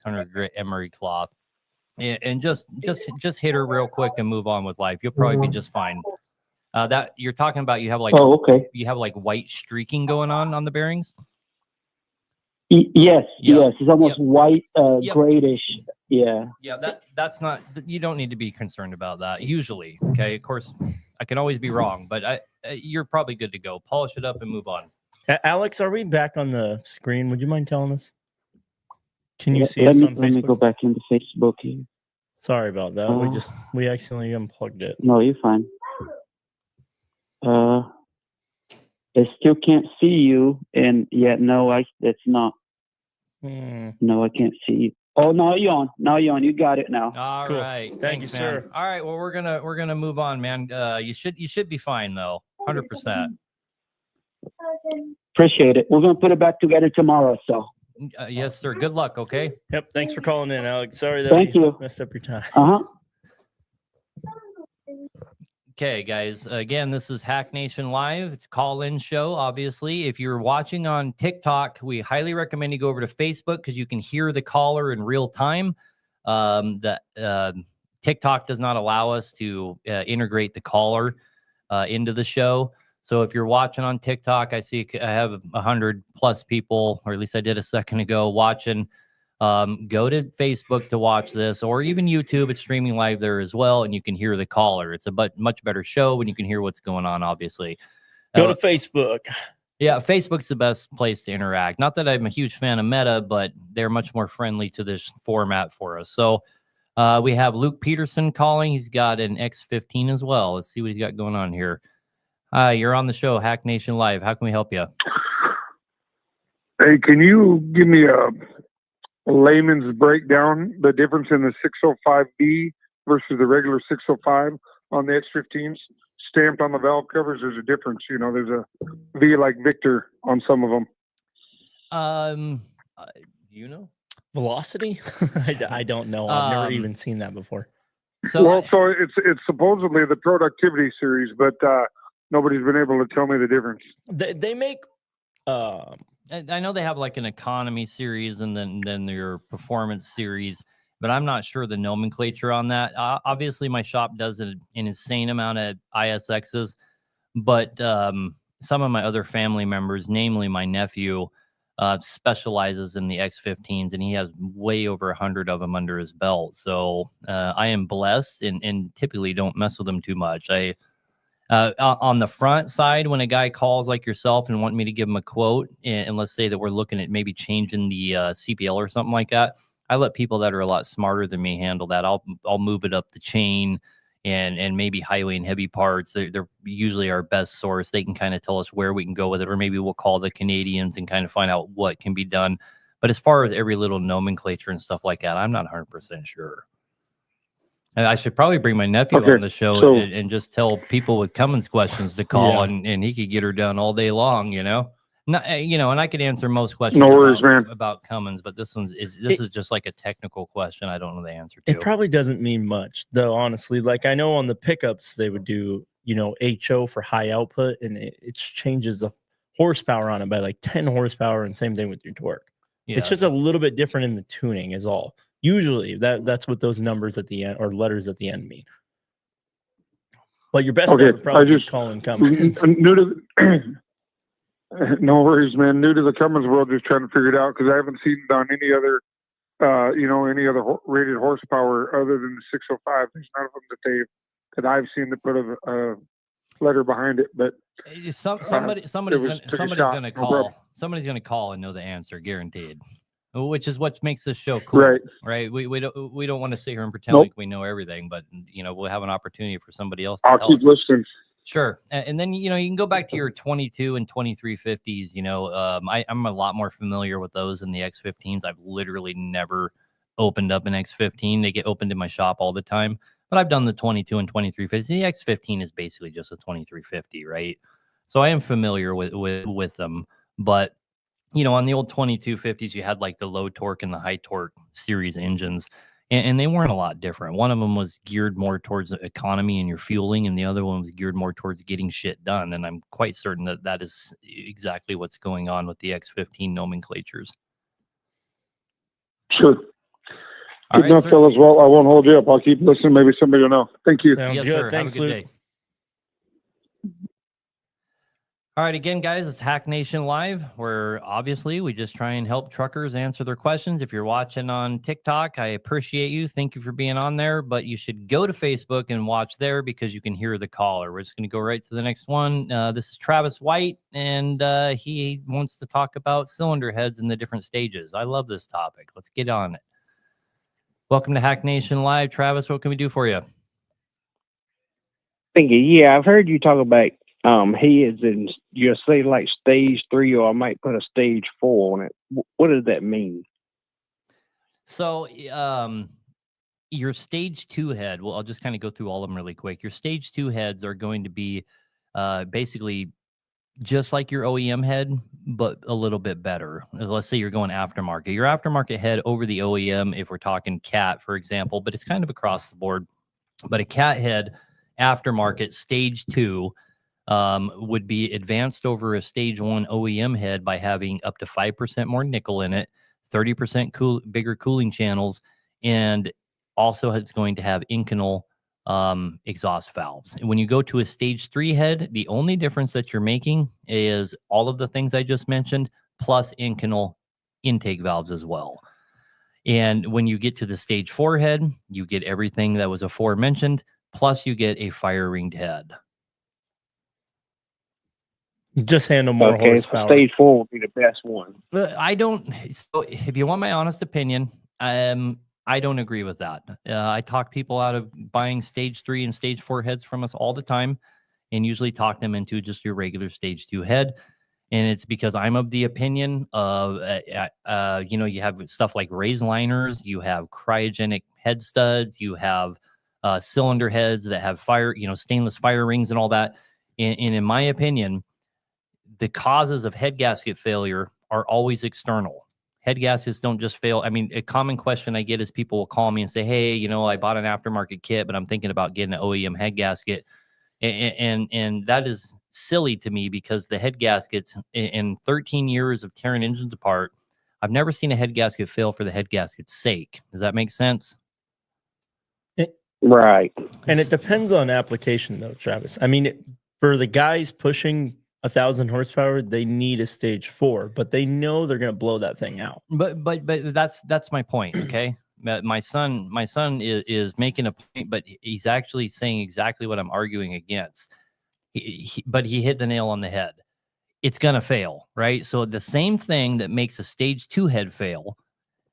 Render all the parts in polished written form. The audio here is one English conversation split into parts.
600 grit emery cloth, and just hit her real quick and move on with life. You'll probably be just fine. That you're talking about, you have like you have like white streaking going on the bearings. Yes, yes, it's almost white, grayish. Yeah. That's not. You don't need to be concerned about that. Usually, okay. Of course, I can always be wrong, but you're probably good to go. Polish it up and move on. Alex, are we back on the screen? Would you mind telling us? Can you see us on Facebook? Let me go back into Facebook here. Sorry about that. We accidentally unplugged it. No, you're fine. I still can't see you, and no, it's not. No, I can't see you. Oh, now you're on. You got it now. All right. Thank you, sir. All right. Well, we're gonna move on, man. You should be fine though. 100%. Appreciate it. We're gonna put it back together tomorrow. So. Yes, sir. Good luck. Okay. Yep. Thanks for calling in, Alex. Sorry that we messed up your time. Okay, guys. Again, this is Hack Nation Live. It's a call-in show, obviously. If you're watching on TikTok, we highly recommend you go over to Facebook because you can hear the caller in real time. TikTok does not allow us to integrate the caller into the show. So if you're watching on TikTok, I see I have 100+ people, or at least I did a second ago, watching. Go to Facebook to watch this, or even YouTube. It's streaming live there as well, and you can hear the caller. It's a much better show when you can hear what's going on, obviously. Go to Facebook. Yeah, Facebook's the best place to interact. Not that I'm a huge fan of Meta, but they're much more friendly to this format for us. So we have Luke Peterson calling. He's got an X15 as well. Let's see what he's got going on here. Hi, you're on the show, Hack Nation Live. How can we help you? Hey, can you give me a layman's breakdown, the difference in the 605B versus the regular 605 on the X15s? Stamped on the valve covers, there's a difference. You know, there's a V like Victor on some of them. You know? Velocity? I don't know. I've never even seen that before. So it's supposedly the productivity series, but nobody's been able to tell me the difference. They make I know they have like an economy series and then their performance series, but I'm not sure the nomenclature on that. Obviously, my shop does an insane amount of ISXs, but some of my other family members, namely my nephew, specializes in the X15s, and he has way over 100 of them under his belt. So I am blessed and typically don't mess with them too much. On the front side, when a guy calls like yourself and want me to give him a quote, and let's say that we're looking at maybe changing the CPL or something like that, I let people that are a lot smarter than me handle that. I'll move it up the chain and maybe highway and heavy parts. They're usually our best source. They can kind of tell us where we can go with it, or maybe we'll call the Canadians and kind of find out what can be done. But as far as every little nomenclature and stuff like that, I'm not 100% sure. And I should probably bring my nephew on the show and just tell people with Cummins questions to call, and he could get her done all day long, you know. Not, you know, and I could answer most questions about Cummins, but this is just like a technical question. I don't know the answer to. It probably doesn't mean much, though, honestly. Like I know on the pickups they would do, you know, HO for high output, and it changes the horsepower on it by like 10 horsepower, and same thing with your torque. Yeah. It's just a little bit different in the tuning is all. Usually that's what those numbers at the end or letters at the end mean. But your best bet would probably be calling Cummins. New to no worries, man. New to the Cummins world, just trying to figure it out because I haven't seen it on any other, any other rated horsepower other than the 605. There's none of them that I've seen that put a letter behind it. But somebody's going to call. Somebody's going to call and know the answer, guaranteed. Which is what makes this show cool, right? We don't want to sit here and pretend like we know everything, but you know we'll have an opportunity for somebody else. I'll keep listening. Sure, and then you know you can go back to your 22 and 2350s. You know, I'm a lot more familiar with those than the X15s. I've literally never opened up an X15. They get opened in my shop all the time, but I've done the 22 and 2350s. The X15 is basically just a 2350, right? So I am familiar with them, but you know, on the old 2250s, you had like the low torque and the high torque series engines, and they weren't a lot different. One of them was geared more towards economy and your fueling, and the other one was geared more towards getting shit done. And I'm quite certain that is exactly what's going on with the X15 nomenclatures. Sure. All Good right, enough, sir. fellas. Well, I won't hold you up. I'll keep listening. Maybe somebody will know. Thank you. Sounds Yes, good. sir. Thanks, Have a good Luke. day. All right, again, guys, it's Hack Nation Live, where obviously we just try and help truckers answer their questions. If you're watching on TikTok, I appreciate you. Thank you for being on there, but you should go to Facebook and watch there because you can hear the caller. We're just going to go right to the next one. This is Travis White, and he wants to talk about cylinder heads in the different stages. I love this topic. Let's get on it. Welcome to Hack Nation Live. Travis, what can we do for you? Thank you. Yeah, I've heard you talk about heads, and you'll say like stage 3, or I might put a stage 4 on it. What does that mean? So, your stage 2 head, well, I'll just kind of go through all of them really quick. Your stage 2 heads are going to be basically just like your OEM head, but a little bit better. Let's say you're going aftermarket. Your aftermarket head over the OEM, if we're talking Cat, for example, but it's kind of across the board. But a Cat head aftermarket stage 2 would be advanced over a stage 1 OEM head by having up to 5% more nickel in it, 30% bigger cooling channels, and also it's going to have Inconel exhaust valves. And when you go to a stage 3 head, the only difference that you're making is all of the things I just mentioned, plus Inconel intake valves as well. And when you get to the stage 4 head, you get everything that was aforementioned, plus you get a fire ringed head. Just handle more Okay, so horsepower. stage 4 would be the best one. I don't. So, if you want my honest opinion, I don't agree with that. I talk people out of buying stage 3 and stage 4 heads from us all the time, and usually talk them into just your regular stage 2 head. And it's because I'm of the opinion of, you have stuff like raised liners, you have cryogenic head studs, you have cylinder heads that have stainless fire rings and all that. And in my opinion, the causes of head gasket failure are always external. Head gaskets don't just fail. I mean, a common question I get is people will call me and say, hey, I bought an aftermarket kit, but I'm thinking about getting an OEM head gasket. And that is silly to me because the head gaskets in 13 years of tearing engines apart, I've never seen a head gasket fail for the head gasket's sake. Does that make sense? Right. And it depends on application, though, Travis. I mean, for the guys pushing 1,000 horsepower, they need a stage 4, but they know they're going to blow that thing out. But that's my point. Okay. My son is making a point, but he's actually saying exactly what I'm arguing against. But he hit the nail on the head. It's going to fail, right? So the same thing that makes a stage 2 head fail,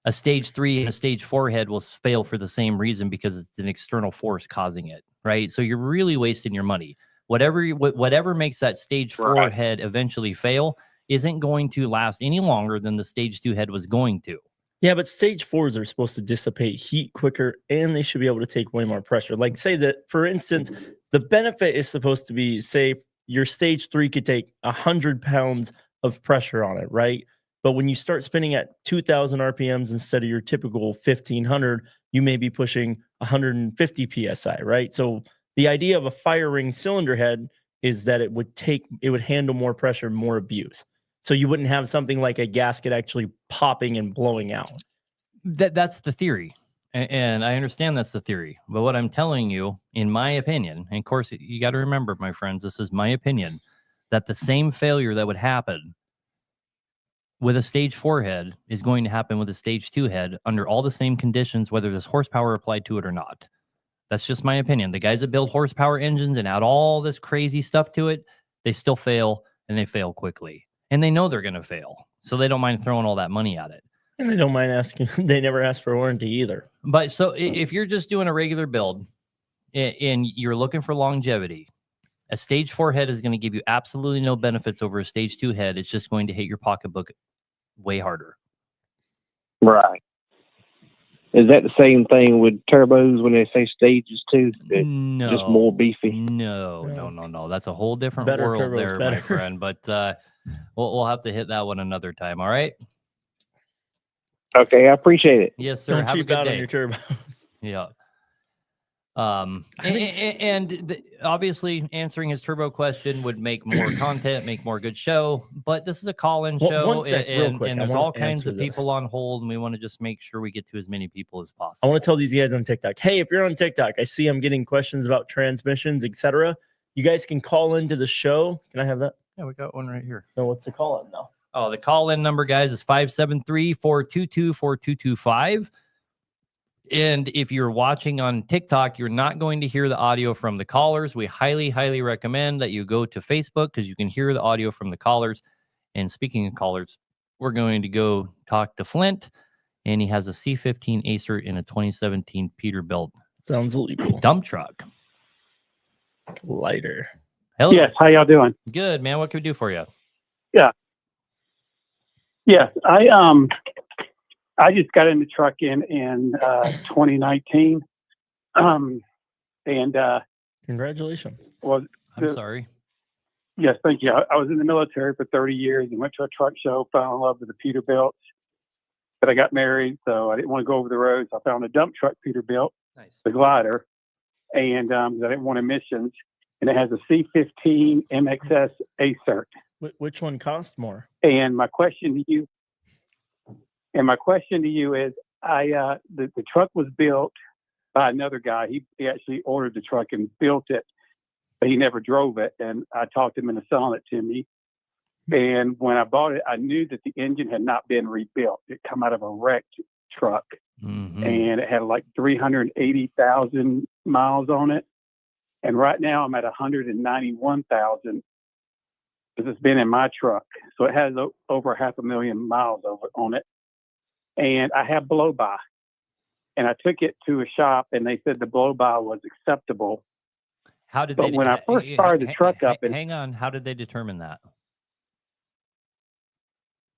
a stage 3 and a stage 4 head will fail for the same reason because it's an external force causing it, right? So you're really wasting your money. Whatever makes that stage 4 head eventually fail isn't going to last any longer than the stage 2 head was going to. Yeah, but stage 4s are supposed to dissipate heat quicker, and they should be able to take way more pressure. Like, say that, for instance, the benefit is supposed to be, say, your stage 3 could take 100 pounds of pressure on it, right? But when you start spinning at 2,000 RPMs instead of your typical 1,500, you may be pushing 150 PSI, right? So the idea of a fire ring cylinder head is that it would handle more pressure, more abuse. So you wouldn't have something like a gasket actually popping and blowing out. That's the theory. And I understand that's the theory. But what I'm telling you, in my opinion, and of course, you got to remember, my friends, this is my opinion, that the same failure that would happen with a stage 4 head is going to happen with a stage 2 head under all the same conditions, whether there's horsepower applied to it or not. That's just my opinion. The guys that build horsepower engines and add all this crazy stuff to it, they still fail, and they fail quickly. And they know they're going to fail. So they don't mind throwing all that money at it. And they don't mind asking. They never ask for a warranty either. But so if you're just doing a regular build and you're looking for longevity, a stage 4 head is going to give you absolutely no benefits over a stage 2 head. It's just going to hit your pocketbook way harder. Right. Is that the same thing with turbos when they say stages 2? No, just more beefy. No. That's a whole different Better world turbos, there, better. my friend. But we'll have to hit that one another time. All right. Okay, I appreciate it. Yes, sir. Don't Have a cheap good out day. on your turbos. Yeah. Obviously answering his turbo question would make more content, make more good show, but this is a call-in One- show one sec, real quick. and I there's wanna all kinds answer of this. people on hold, and we want to just make sure we get to as many people as I possible. want to tell these guys on TikTok, hey, if you're on TikTok, I see I'm getting questions about transmissions, etc. You guys can call into the show. Can I have that? Yeah, we got one right here. No, what's the call in now? Oh, the call-in number, guys, is 573-422-4225. And if you're watching on TikTok, you're not going to hear the audio from the callers. We highly, highly recommend that you go to Facebook because you can hear the audio from the callers. And speaking of callers, we're going to go talk to Flint, and he has a C15 Acer in a 2017 Peterbilt Sounds illegal. dump truck. Lighter. Hello. Yes, how y'all doing? Good, man. What can we do for you? Yes, I just got in the truck in 2019, and Congratulations. well, I'm sorry. yes, thank you. I was in the military for 30 years and went to a truck show, fell in love with the Peterbilt. But I got married, so I didn't want to go over the road. So I found a dump truck Peterbilt, Nice. the glider, and I didn't want emissions. And it has a C15 MXS Acert. Which one cost more? And my question to you is, the truck was built by another guy. He actually ordered the truck and built it, but he never drove it. And I talked him into selling it to me. And when I bought it, I knew that the engine had not been rebuilt. It come out of a wrecked truck, Mhm. and it had like 380,000 miles on it. And right now I'm at 191,000. Because it's been in my truck. So it has over 500,000 miles on it. And I have blow-by. And I took it to a shop, and they said the blow-by was acceptable. How did But they? when I first fired the truck up, and hang on. How did they determine that?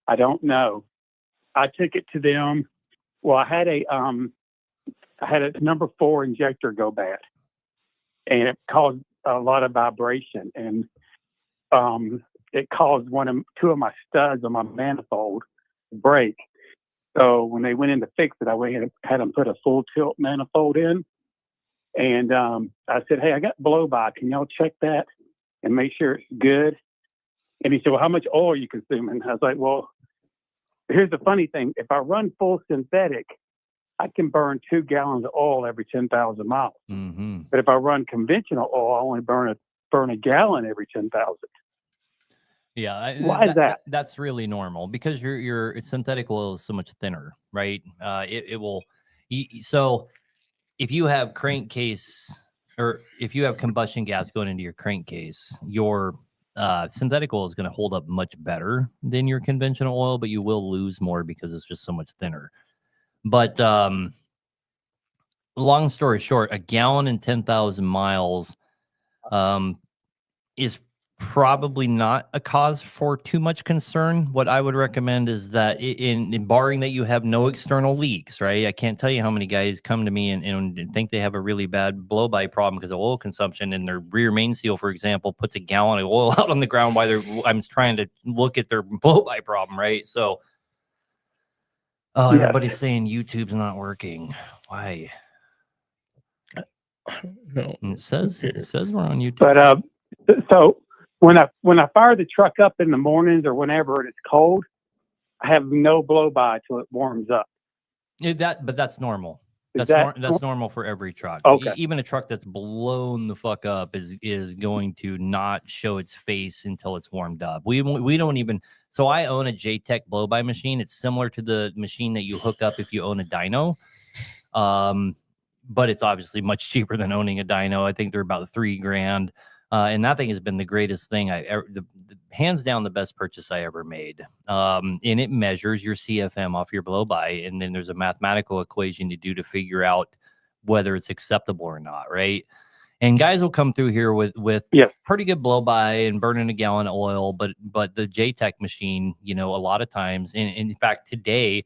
I don't know. I took it to them. Well, I had a number 4 injector go bad, and it caused a lot of vibration, and it caused two of my studs on my manifold to break. So when they went in to fix it, I went and had them put a full tilt manifold in. And I said, hey, I got blow-by. Can y'all check that and make sure it's good? And he said, well, how much oil are you consuming? I was like, well, here's the funny thing. If I run full synthetic, I can burn 2 gallons of oil every 10,000 miles. Mm-hmm. But if I run conventional oil, I only burn a gallon every 10,000. Yeah. Why is that? That's really normal because your synthetic oil is so much thinner, right? It will. So if you have crankcase or if you have combustion gas going into your crankcase, your synthetic oil is going to hold up much better than your conventional oil, but you will lose more because it's just so much thinner. But long story short, a gallon in 10,000 miles is probably not a cause for too much concern. What I would recommend is that in barring that you have no external leaks, right? I can't tell you how many guys come to me and think they have a really bad blow-by problem because of oil consumption, and their rear main seal, for example, puts a gallon of oil out on the ground while I'm trying to look at their blow-by problem, right? So, Yes. Everybody's saying YouTube's not working. Why? No. It says we're on YouTube. But so when I fire the truck up in the mornings or whenever it's cold, I have no blow-by till it warms up. But that's normal. Is That's normal for every truck. Okay. Even a truck that's blown the fuck up is going to not show its face until it's warmed up. We don't even. So I own a JTech blow-by machine. It's similar to the machine that you hook up if you own a dyno. But it's obviously much cheaper than owning a dyno. I think they're about $3,000. And that thing has been the greatest thing hands down the best purchase I ever made. And it measures your CFM off your blow-by, and then there's a mathematical equation to do to figure out whether it's acceptable or not, right? And guys will come through here with pretty good blow-by and burning a gallon of oil, but the JTech machine, a lot of times, and in fact today.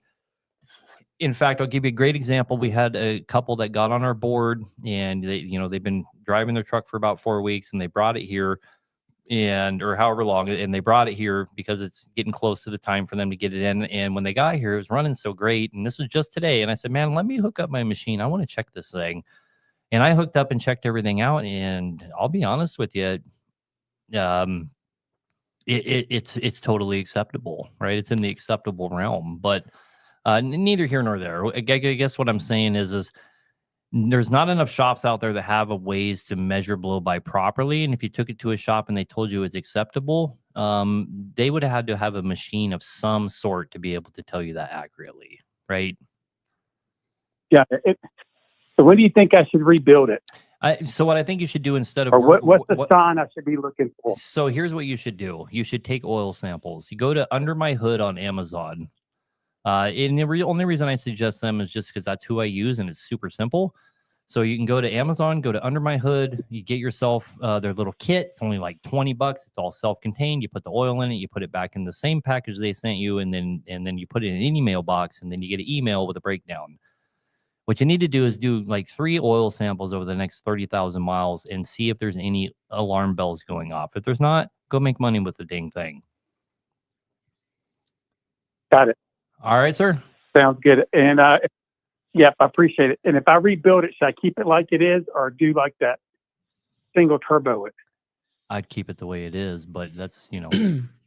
In fact, I'll give you a great example. We had a couple that got on our board, and they've been driving their truck for about 4 weeks, and they brought it here, or however long, and they brought it here because it's getting close to the time for them to get it in. And when they got here, it was running so great, and this was just today. And I said, "Man, let me hook up my machine. I want to check this thing." And I hooked up and checked everything out, and I'll be honest with you, it's totally acceptable, right? It's in the acceptable realm, but neither here nor there. I guess what I'm saying is there's not enough shops out there that have a ways to measure blow by properly. And if you took it to a shop and they told you it's acceptable, they would have had to have a machine of some sort to be able to tell you that accurately, right? Yeah. So when do you think I should rebuild it? So what I think you should do instead of Or what's the sign I should be looking for? So here's what you should do. You should take oil samples. You go to Under My Hood on Amazon. And the only reason I suggest them is just because that's who I use and it's super simple. So you can go to Amazon, go to Under My Hood, you get yourself their little kit. It's only like $20. It's all self-contained. You put the oil in it, you put it back in the same package they sent you, and then you put it in an email box, and then you get an email with a breakdown. What you need to do is do like 3 oil samples over the next 30,000 miles and see if there's any alarm bells going off. If there's not, go make money with the dang thing. Got it. All right, sir. Sounds good. And yep, I appreciate it. And if I rebuild it, should I keep it like it is or do like that single turbo it? I'd keep it the way it is, but that's,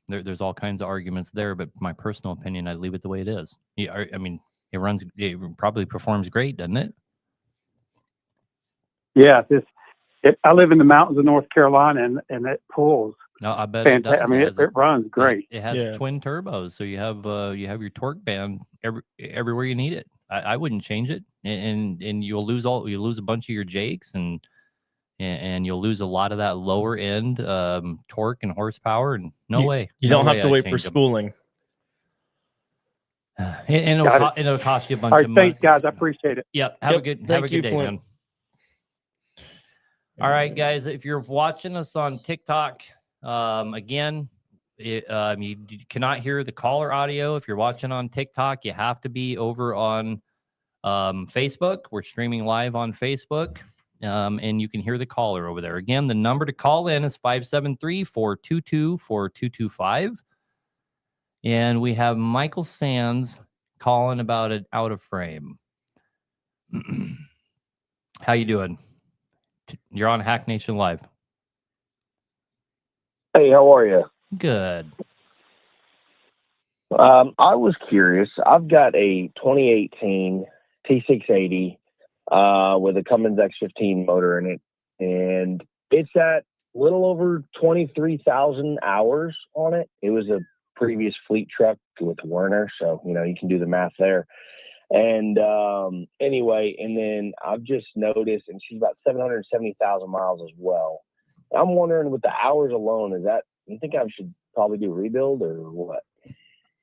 there's all kinds of arguments there. But my personal opinion, I'd leave it the way it is. I mean, it probably performs great, doesn't it? Yeah. I live in the mountains of North Carolina and it pulls. No, I bet fantastic. it does. I mean, it runs great. It has twin turbos, so you have your torque band everywhere you need it. I wouldn't change it, and you'll lose a bunch of your jakes, and you'll lose a lot of that lower end torque and horsepower. And you don't have to wait for schooling. And it'll cost you a bunch of money. Thanks, guys. I appreciate it. Yep. Have a good day, man. All right, guys. If you're watching us on TikTok, again, you cannot hear the caller audio. If you're watching on TikTok, you have to be over on Facebook. We're streaming live on Facebook, and you can hear the caller over there. Again, the number to call in is 573-422-4225. And we have Michael Sands calling about it out of frame. How you doing? You're on Hack Nation Live. Hey, how are you? Good. I was curious. I've got a 2018 T680 with a Cummins X15 motor in it, and it's at a little over 23,000 hours on it. It was a previous fleet truck with Werner, so you can do the math there. And anyway, and then I've just noticed, and she's about 770,000 miles as well. I'm wondering, with the hours alone, you think I should probably do a rebuild or what?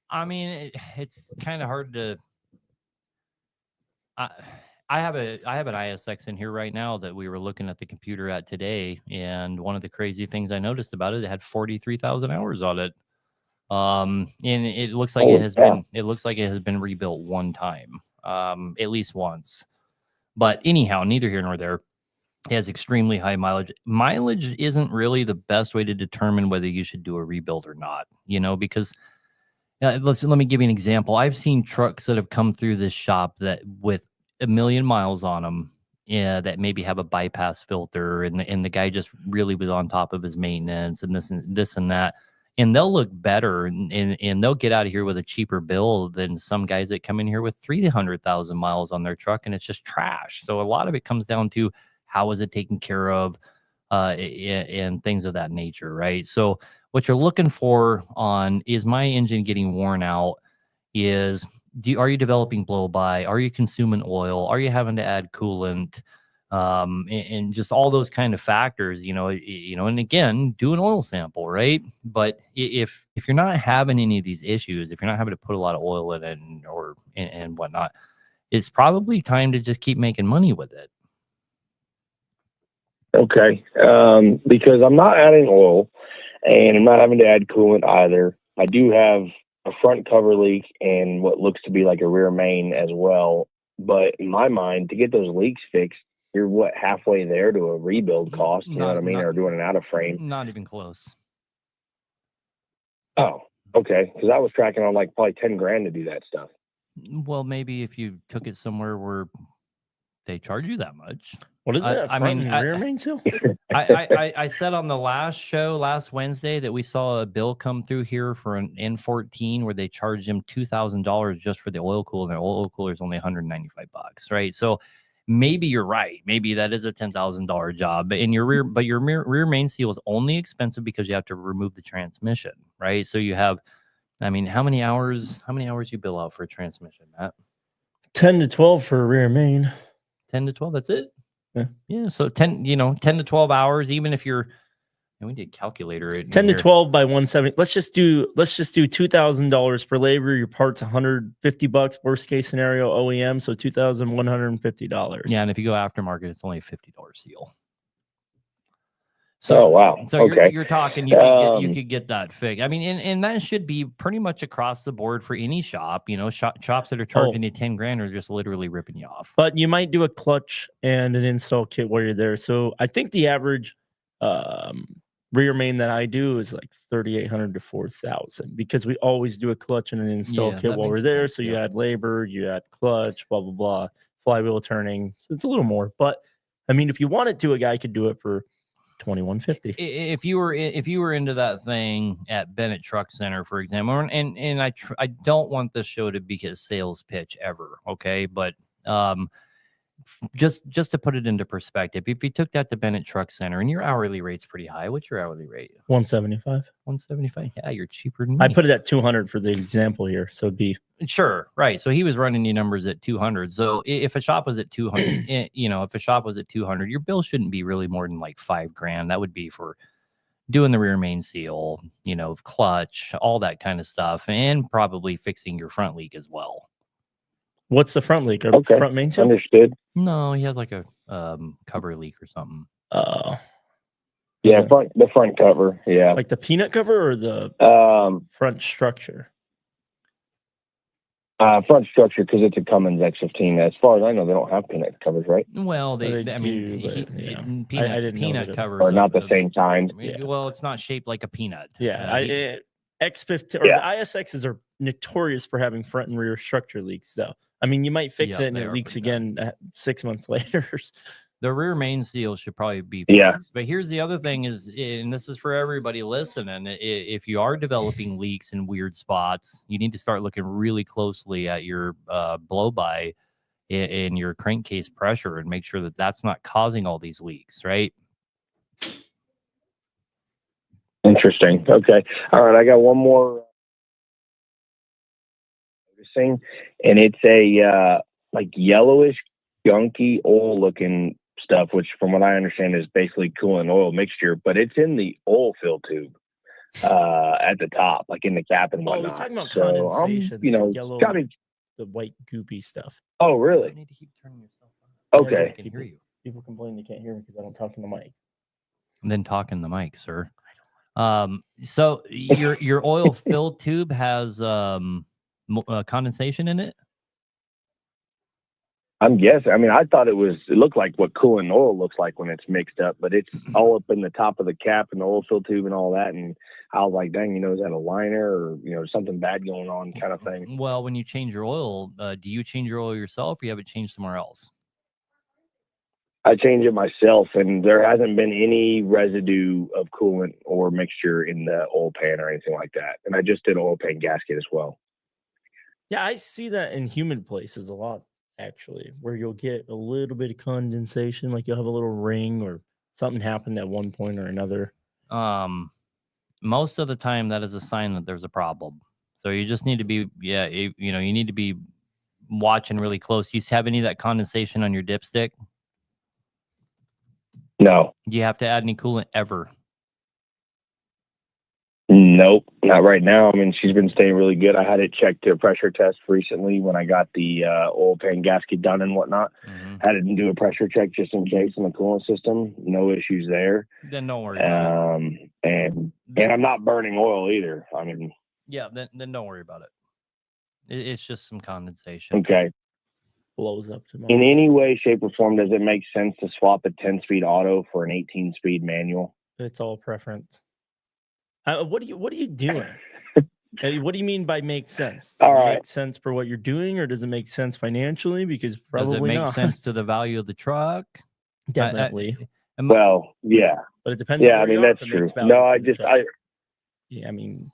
I mean, it's kind of hard to. I have an ISX in here right now that we were looking at the computer at today, and one of the crazy things I noticed about it had 43,000 hours on it. And it looks like it has been rebuilt one time, at least once. But anyhow, neither here nor there. It has extremely high mileage. Mileage isn't really the best way to determine whether you should do a rebuild or not, because let me give you an example. I've seen trucks that have come through this shop that with 1 million miles on them, that maybe have a bypass filter, and the guy just really was on top of his maintenance and this and that. And they'll look better and they'll get out of here with a cheaper bill than some guys that come in here with 300,000 miles on their truck and it's just trash. So a lot of it comes down to how is it taken care of, and things of that nature, right? So what you're looking for on is my engine getting worn out? Are you developing blow by? Are you consuming oil? Are you having to add coolant? And just all those kind of factors, and again, do an oil sample, right? But if you're not having any of these issues, if you're not having to put a lot of oil in it and whatnot, it's probably time to just keep making money with it. Okay. Because I'm not adding oil and I'm not having to add coolant either. I do have a front cover leak and what looks to be like a rear main as well. But in my mind, to get those leaks fixed, you're halfway there to a rebuild cost, you know what I mean? Or doing an out of frame. Not even close. Oh, okay. Because I was tracking on like probably 10 grand to do that stuff. Well, maybe if you took it somewhere where they charge you that much. What is that? I Front mean, and rear main seal? I said on the last show last Wednesday that we saw a bill come through here for an N14 where they charged him $2,000 just for the oil cooler, and the oil cooler is only $195, right? So maybe you're right. Maybe that is a $10,000 job. But your rear main seal is only expensive because you have to remove the transmission, right? So you have, I mean, how many hours you bill out for a transmission, Matt? 10 to 12 for a rear main. 10 to 12, that's it. Yeah. So 10 to 12 hours, even if you're, and we did calculator it. 10 to 12 by 170. Let's just do $2,000 per labor. Your parts $150. Worst case scenario OEM, so $2,150. Yeah, and if you go aftermarket, it's only a $50 seal. So, oh wow. So Okay. you're talking you could get that fixed. I mean, and that should be pretty much across the board for any shop. Shops that are charging you 10 grand are just literally ripping you off. But you might do a clutch and an install kit while you're there. So I think the average rear main that I do is like 3,800 to 4,000 because we always do a clutch and an install kit while we're there. So you add labor, you add clutch, blah blah blah, flywheel turning. So it's a little more. But I mean, if you wanted to, a guy could do it for $2,150. If you were into that thing at Bennett Truck Center, for example, and I don't want this show to be a sales pitch ever, okay? But just to put it into perspective, if you took that to Bennett Truck Center and your hourly rate's pretty high, what's your hourly rate? 175. 175. Yeah, you're cheaper than me. I put it at 200 for the example here, so it'd be sure, right. So he was running you numbers at 200. So if a shop was at 200, if a shop was at 200, your bill shouldn't be really more than like $5,000. That would be for doing the rear main seal, clutch, all that kind of stuff, and probably fixing your front leak as well. What's the front leak? Okay, front main seal? Understood. No, he had like a cover leak or something. Yeah, the front cover. Yeah, like the peanut cover or the front structure. Front structure because it's a Cummins X15. As far as I know, they don't have peanut covers, right? Well, I didn't peanut covers or not the same kind. Well, it's not shaped like a peanut. Yeah, X15 or the ISXs are notorious for having front and rear structure leaks. So I mean, you might fix it and it leaks again 6 months later. The rear main seal should probably be fixed. But here's the other thing is, and this is for everybody listening, if you are developing leaks in weird spots, you need to start looking really closely at your blow-by in your crankcase pressure and make sure that that's not causing all these leaks, right? Interesting. Okay. All right. I got one more thing, and it's a like yellowish, gunky oil looking stuff, which from what I understand is basically coolant oil mixture, but it's in the oil fill tube at the top, like in the cap and whatnot. Oh, he's talking about condensation. Yellow, the white goopy stuff. Oh, really? You need to keep turning yourself on. Okay. I can hear you. People complain they can't hear me because I don't talk in the mic. And then talk in the mic, sir. So your oil fill tube has condensation in it? I'm guessing. I mean, I thought it looked like what coolant oil looks like when it's mixed up, but it's all up in the top of the cap and the oil fill tube and all that. And I was like, dang, is that a liner or, something bad going on kind of thing? Well, when you change your oil, do you change your oil yourself or you have it changed somewhere else? I change it myself, and there hasn't been any residue of coolant or mixture in the oil pan or anything like that. And I just did an oil pan gasket as well. Yeah, I see that in humid places a lot, actually, where you'll get a little bit of condensation, like you'll have a little ring or something happened at one point or another. Most of the time that is a sign that there's a problem. So you just need to be, you need to be watching really close. Do you have any of that condensation on your dipstick? No. Do you have to add any coolant ever? Nope, not right now. I mean, she's been staying really good. I had it checked to a pressure test recently when I got the oil pan gasket done and whatnot. Mm-hmm. Had it do a pressure check just in case in the coolant system. No issues there. Then don't worry about it. And I'm not burning oil either. I mean, yeah, then don't worry about it. It's just some condensation. Okay. Blows up tomorrow. In any way, shape, or form, does it make sense to swap a 10-speed auto for an 18-speed manual? It's all preference. What are you doing? Hey, what do you mean by make sense? All Does it right. make sense for what you're doing, or does it make sense financially? Because Does probably it make not. sense to the value of the truck? Definitely. Well, yeah. But it depends on Yeah, where I mean, you are that's if it true. makes value No, for the truck. Yeah, I mean,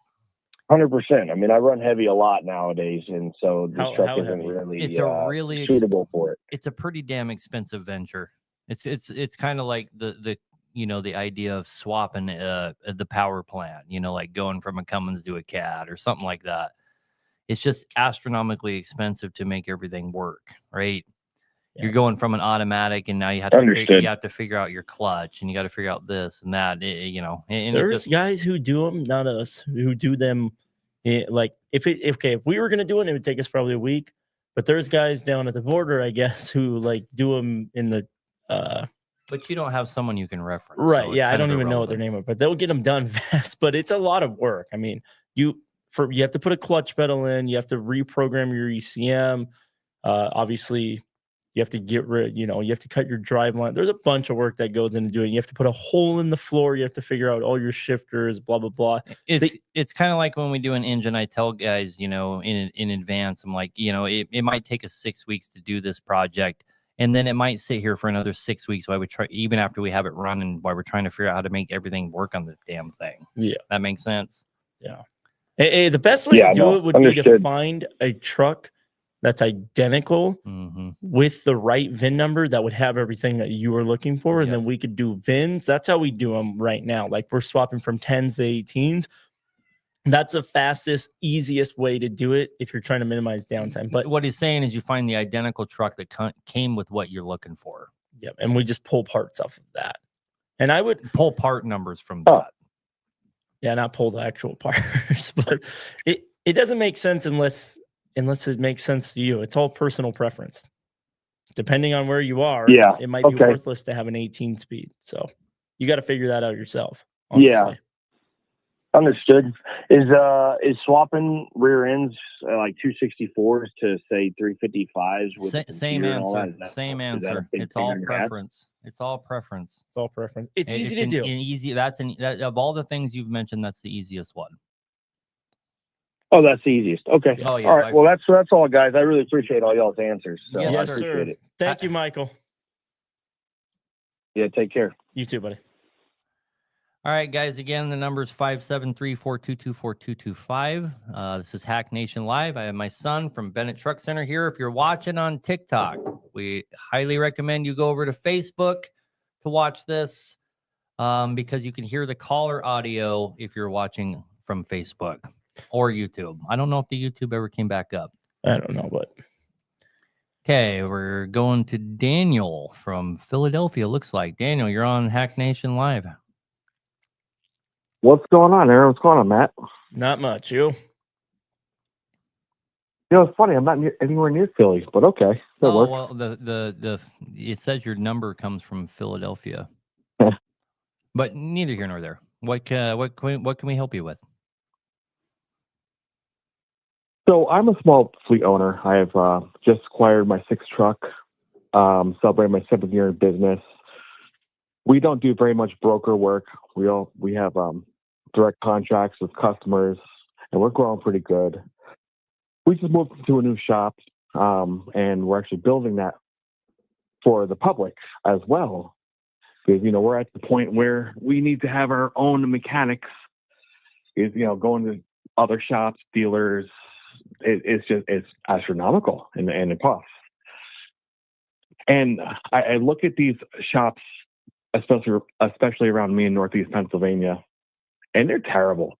100%. I mean, I run heavy a lot nowadays, and so this How truck isn't heavy? really It's a really suitable for it. it's a pretty damn expensive venture. It's kind of like the the idea of swapping the power plant, like going from a Cummins to a Cat or something like that. It's just astronomically expensive to make everything work, right? Yeah. You're going from an automatic, and now you have to figure out your clutch, and you got to figure out this and that. And there's guys who do them, not us, who do them. Like if we were gonna do it, it would take us probably a week. But there's guys down at the border, I guess, who like do them in the. But you don't have someone you can reference, right? so Yeah, I don't even know what their name is, but they'll get them done fast. But it's a lot of work. I mean, you have to put a clutch pedal in, you have to reprogram your ECM. Obviously, you have to get rid. You have to cut your drive line. There's a bunch of work that goes into doing. You have to put a hole in the floor. You have to figure out all your shifters. Blah blah blah. It's kind of like when we do an engine. I tell guys, in advance, I'm like, it might take us 6 weeks to do this project. And then it might sit here for another 6 weeks. So I would try, even after we have it running, while we're trying to figure out how to make everything work on the damn thing. Yeah. That makes sense. Yeah. Hey, the best way to do it would be to find a truck that's identical with the right VIN number that would have everything that you were looking for. And then we could do VINs. That's how we do them right now. Like we're swapping from 10s to 18s. That's the fastest, easiest way to do it if you're trying to minimize downtime. But what he's saying is you find the identical truck that came with what you're looking for. Yep. And we just pull parts off of that. And I would pull part numbers from that. Yeah, not pull the actual parts. But it doesn't make sense unless it makes sense to you. It's all personal preference. Depending on where you are, it might be worthless to have an 18 speed. So you got to figure that out yourself. Honestly. Yeah. Understood. Is swapping rear ends like 264s to say 355s with same answer. Same answer. It's all preference. It's all preference. It's all preference. It's easy to do. Easy. Of all the things you've mentioned, that's the easiest one. Oh, that's the easiest. Okay. Yes. Oh, yeah, all right. Well, that's all, guys. I really appreciate all y'all's answers. So yes, I appreciate it. Thank you, Michael. Yeah. Take care. You too, buddy. All right, guys. Again, the number is 573-422-4225. This is Hack Nation Live. I have my son from Bennett Truck Center here. If you're watching on TikTok, we highly recommend you go over to Facebook to watch this because you can hear the caller audio if you're watching from Facebook or YouTube. I don't know if the YouTube ever came back up. I don't know, but. Okay, we're going to Daniel from Philadelphia, looks like. Daniel, you're on Hack Nation Live. What's going on, Aaron? What's going on, Matt? Not much. You? It's funny. I'm not anywhere near Philly, but okay. Well, it says your number comes from Philadelphia, but neither here nor there. What can we help you with? So I'm a small fleet owner. I have just acquired my 6th truck, celebrating my 7th year in business. We don't do very much broker work. We have direct contracts with customers, and we're growing pretty good. We just moved into a new shop, and we're actually building that for the public as well. Because we're at the point where we need to have our own mechanics. Going to other shops, dealers, it's astronomical in the cost. And I look at these shops, especially around me in Northeast Pennsylvania, and they're terrible.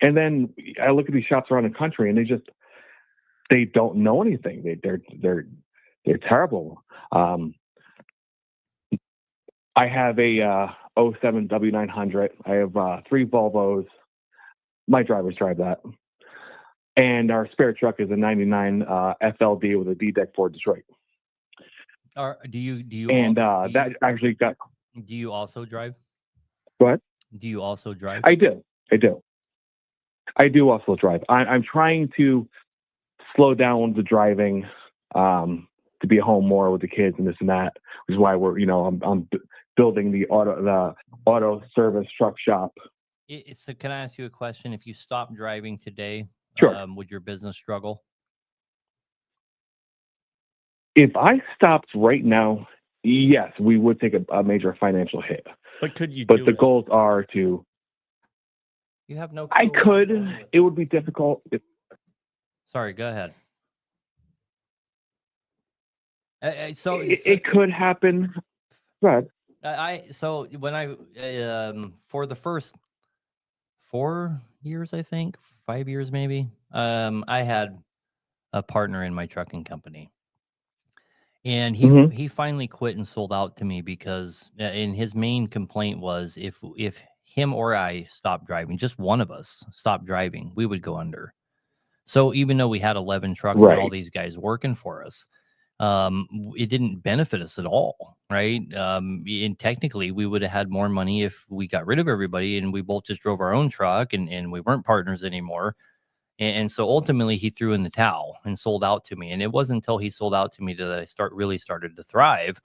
And then I look at these shops around the country, and they don't know anything. They're terrible. I have a 07 W900. I have 3 Volvos. My drivers drive that. And our spare truck is a 99 FLD with a D-deck Ford Detroit. Do you? That actually got. Do you also drive? What? Do you also drive? I do also drive. I'm trying to slow down the driving to be home more with the kids and this and that, which is why I'm building the auto service truck shop So can I ask you a question? If you stopped driving today, Sure. would your business struggle? If I stopped right now, yes, we would take a major financial hit. But could you But do the it? goals are to. You have no. I clue what could. you're going with. It would be difficult. Sorry, go ahead. It could happen. But So when I for the first 4 years, I think 5 years maybe, I had a partner in my trucking company, and he finally quit and sold out to me because and his main complaint was if him or I stopped driving, just one of us stopped driving, we would go under. So even though we had 11 trucks and all right, these guys working for us, it didn't benefit us at all, right? And technically, we would have had more money if we got rid of everybody and we both just drove our own truck and we weren't partners anymore. And so ultimately, he threw in the towel and sold out to me. And it wasn't until he sold out to me that I really started to thrive.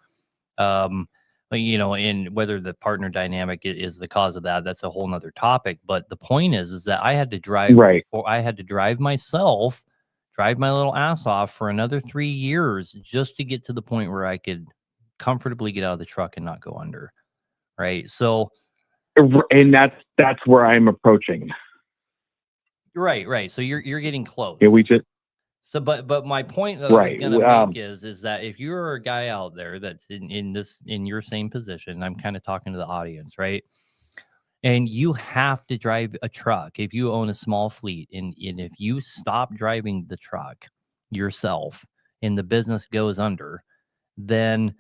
But, and whether the partner dynamic is the cause of that, that's a whole nother topic. But the point is that I had to drive right. I had to drive myself, drive my little ass off for another 3 years just to get to the point where I could comfortably get out of the truck and not go under. Right. So, And that's where I'm approaching. right. So you're getting close. Yeah, we just So, but my point that I was right. going to make is that if you're a guy out there that's in your same position, I'm kind of talking to the audience, right? And you have to drive a truck if you own a small fleet, and if you stop driving the truck yourself and the business goes under, then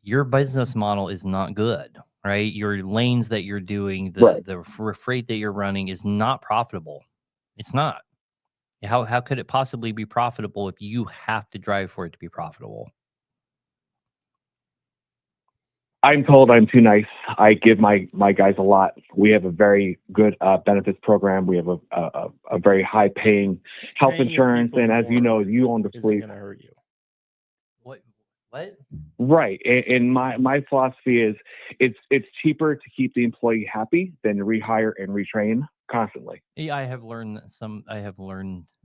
your business model is not good, right? Your lanes that you're doing, Right. the freight that you're running is not profitable. It's not. How could it possibly be profitable if you have to drive for it to be profitable? I'm told I'm too nice. I give my guys a lot. We have a very good benefits program. We have a very high paying health Paying your insurance, people and as you know, more you own the isn't fleet. going to hurt you. What? Right. And my philosophy is it's cheaper to keep the employee happy than to rehire and retrain constantly. Yeah, I have learned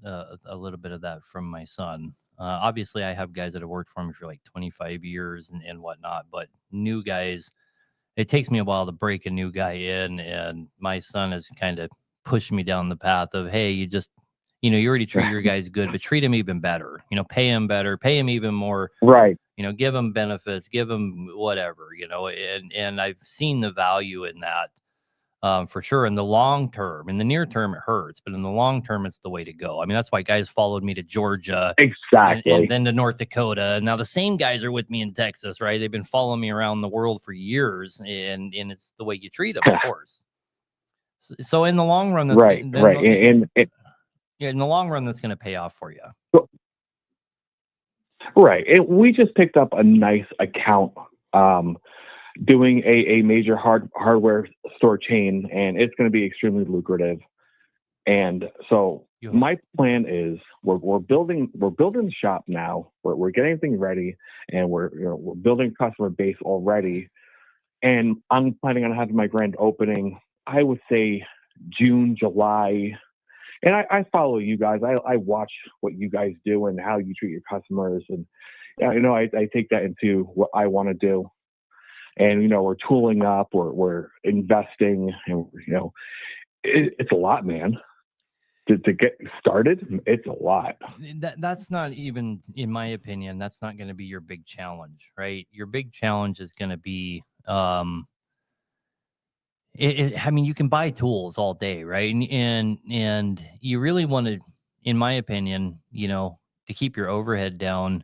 a little bit of that from my son. Obviously, I have guys that have worked for me for like 25 years and whatnot, but new guys, it takes me a while to break a new guy in. And my son has kind of pushed me down the path of, hey, you already treat your guys good, but treat him even better. Pay him better, pay him even more. Right. Give them benefits, give them whatever. And I've seen the value in that. For sure. In the long term, in the near term, it hurts, but in the long term, it's the way to go. I mean, that's why guys followed me to Georgia Exactly. and then to North Dakota. Now the same guys are with me in Texas, right? They've been following me around the world for years, and it's the way you treat them, of course. So in the long run, that's right. And in the long run, that's going to pay off for you. Right. And we just picked up a nice account doing a major hardware store chain, and it's going to be extremely lucrative. And so my plan is we're building the shop now. We're getting everything ready, and we're building customer base already. And I'm planning on having my grand opening, I would say June, July. And I follow you guys. I watch what you guys do and how you treat your customers, and I take that into what I want to do. And we're tooling up, we're investing, and it's a lot, man. To get started, it's a lot. That's not even, in my opinion, that's not going to be your big challenge, right? Your big challenge is going to be, I mean, you can buy tools all day, right? And you really want to, in my opinion, to keep your overhead down,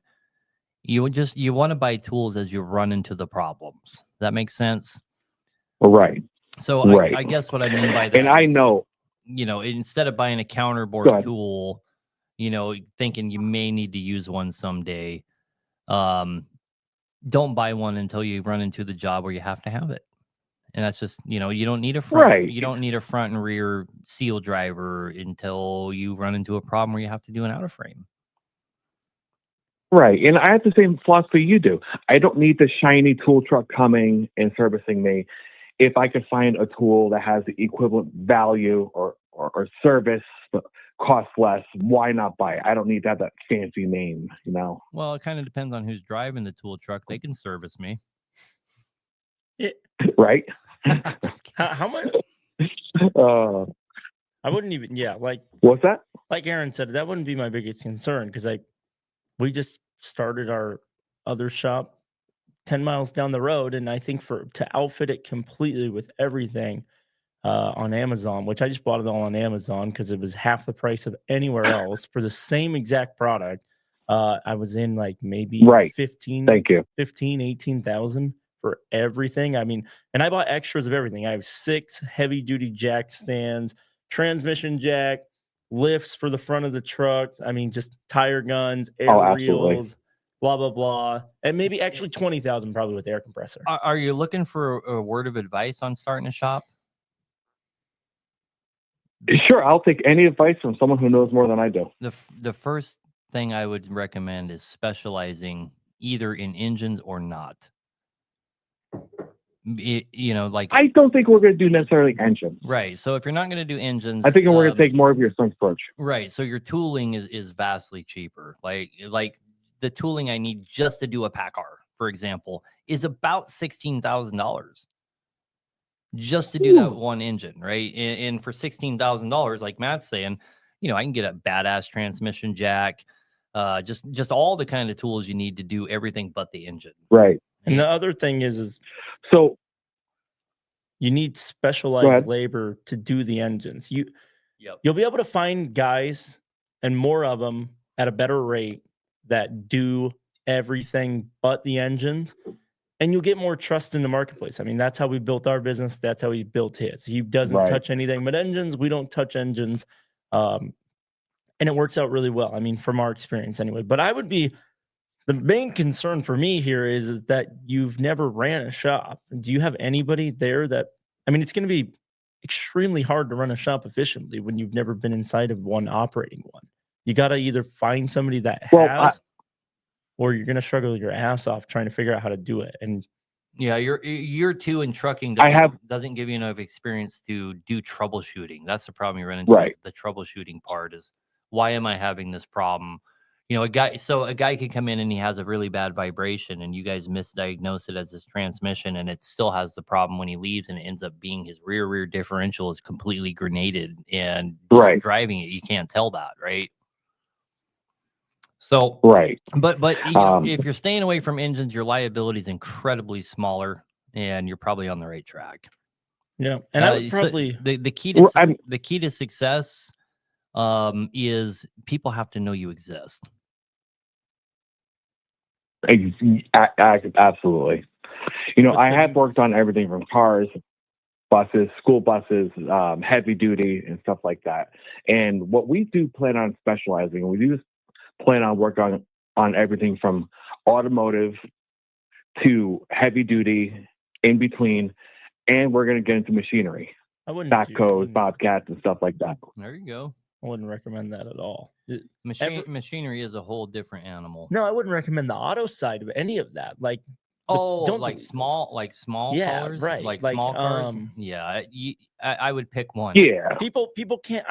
you want to buy tools as you run into the problems. Does that make sense? Right. So right. I guess what I mean by that, and I know, instead of buying a counterboard tool, thinking you may need to use one someday, don't buy one until you run into the job where you have to have it. And that's just, you don't need a front, Right. you don't need a front and rear seal driver until you run into a problem where you have to do an outer frame. Right. And I have the same philosophy you do. I don't need the shiny tool truck coming and servicing me. if I could find a tool that has the equivalent value or service but costs less, why not buy it? I don't need to have that fancy name, you know. Well, it kind of depends on who's driving the tool truck. They can service me. Right? How much? I wouldn't even. Yeah, like What's that? Like Aaron said, that wouldn't be my biggest concern because we just started our other shop 10 miles down the road, and I think to outfit it completely with everything on Amazon, which I just bought it all on Amazon because it was half the price of anywhere else for the same exact product. I was in like maybe Right. 18,000 for everything. I mean, and I bought extras of everything. I have 6 heavy duty jack stands, transmission jack, lifts for the front of the truck. I mean, just tire guns, air reels, blah, blah, blah. And maybe actually 20,000 probably with air compressor. Are you looking for a word of advice on starting a shop? Sure, I'll take any advice from someone who knows more than I do. The first thing I would recommend is specializing either in engines or not. Like I don't think we're going to do necessarily engines. Right. So if you're not going to do engines, I think we're going to take more of your son's approach. Right. So your tooling is vastly cheaper. Like the tooling I need just to do a PACCAR, for example, is about $16,000 just to do that one engine, right? And for $16,000, like Matt's saying, I can get a badass transmission jack, just all the kind of tools you need to do everything but the engine. Right. And the other thing is so you need specialized labor to do the engines. You'll be able to find guys and more of them at a better rate that do everything but the engines, and you'll get more trust in the marketplace. I mean, that's how we built our business. That's how he built his. He doesn't touch anything but engines. We don't touch engines. And it works out really well. I mean, from our experience anyway. But the main concern for me here is that you've never ran a shop. Do you have anybody there that, I mean, it's going to be extremely hard to run a shop efficiently when you've never been inside of one operating one. You got to either find somebody that has, or you're going to struggle your ass off trying to figure out how to do it. And yeah, year 2 in trucking doesn't give you enough experience to do troubleshooting. That's the problem you run into. Right. The troubleshooting part is, why am I having this problem? A guy could come in and he has a really bad vibration and you guys misdiagnose it as his transmission, and it still has the problem when he leaves, and it ends up being his rear differential is completely grenaded, and driving it, you can't tell that, right? So, but if you're staying away from engines, your liability is incredibly smaller, and you're probably on the right track. Yeah, and I would probably the key to success is people have to know you exist. Absolutely. I have worked on everything from cars, buses, school buses, heavy duty, and stuff like that. And what we do plan on specializing, we do plan on working on everything from automotive to heavy duty, in between, and we're going to get into machinery, backhoes, bobcats, and stuff like that. There you go. I wouldn't recommend that at all. Machinery is a whole different animal. No, I wouldn't recommend the auto side of any of that. Like, small yeah, cars, right, like small cars. Yeah, I would pick one. Yeah, people can't.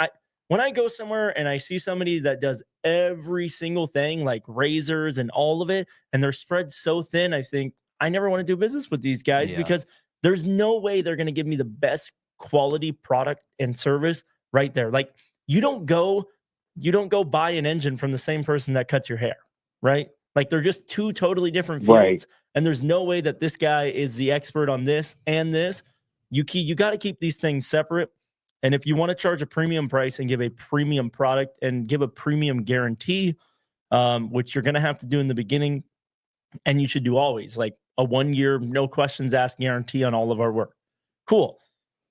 When I go somewhere and I see somebody that does every single thing, like razors and all of it, and they're spread so thin, I think I never want to do business with these guys because there's no way they're going to give me the best quality product and service right there. Like, you don't go buy an engine from the same person that cuts your hair, right? Like, they're just two totally different fields, and there's no way that this guy is the expert on this and this. You got to keep these things separate. And if you want to charge a premium price and give a premium product and give a premium guarantee, which you're going to have to do in the beginning, and you should do always, like a 1-year, no questions asked guarantee on all of our work. Cool.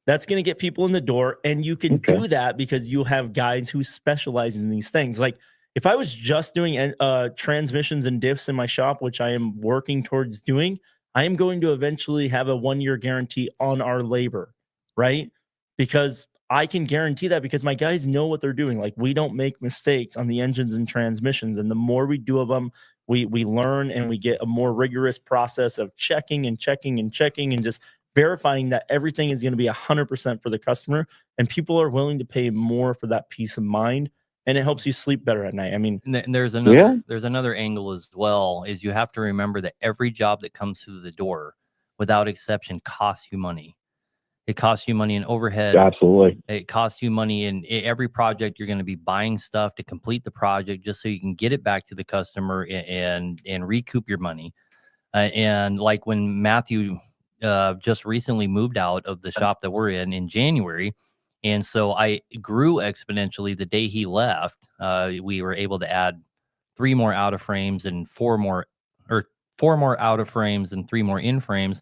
That's going to get people in the door, and you can do that because you have guys who specialize in these things. Like, if I was just doing transmissions and diffs in my shop, which I am working towards doing, I am going to eventually have a 1-year guarantee on our labor, right? Because I can guarantee that because my guys know what they're doing. Like, we don't make mistakes on the engines and transmissions. And the more we do of them, we learn, and we get a more rigorous process of checking and checking and checking and just verifying that everything is going to be 100% for the customer, and people are willing to pay more for that peace of mind, and it helps you sleep better at night. I mean, and there's another angle as well, is you have to remember that every job that comes through the door, without exception, costs you money. It costs you money in overhead. Absolutely. It costs you money in every project. You're going to be buying stuff to complete the project just so you can get it back to the customer and recoup your money. And like when Matthew just recently moved out of the shop that we're in January, and so I grew exponentially the day he left. We were able to add 3 more out of frames and 4 more out of frames and 3 more in frames.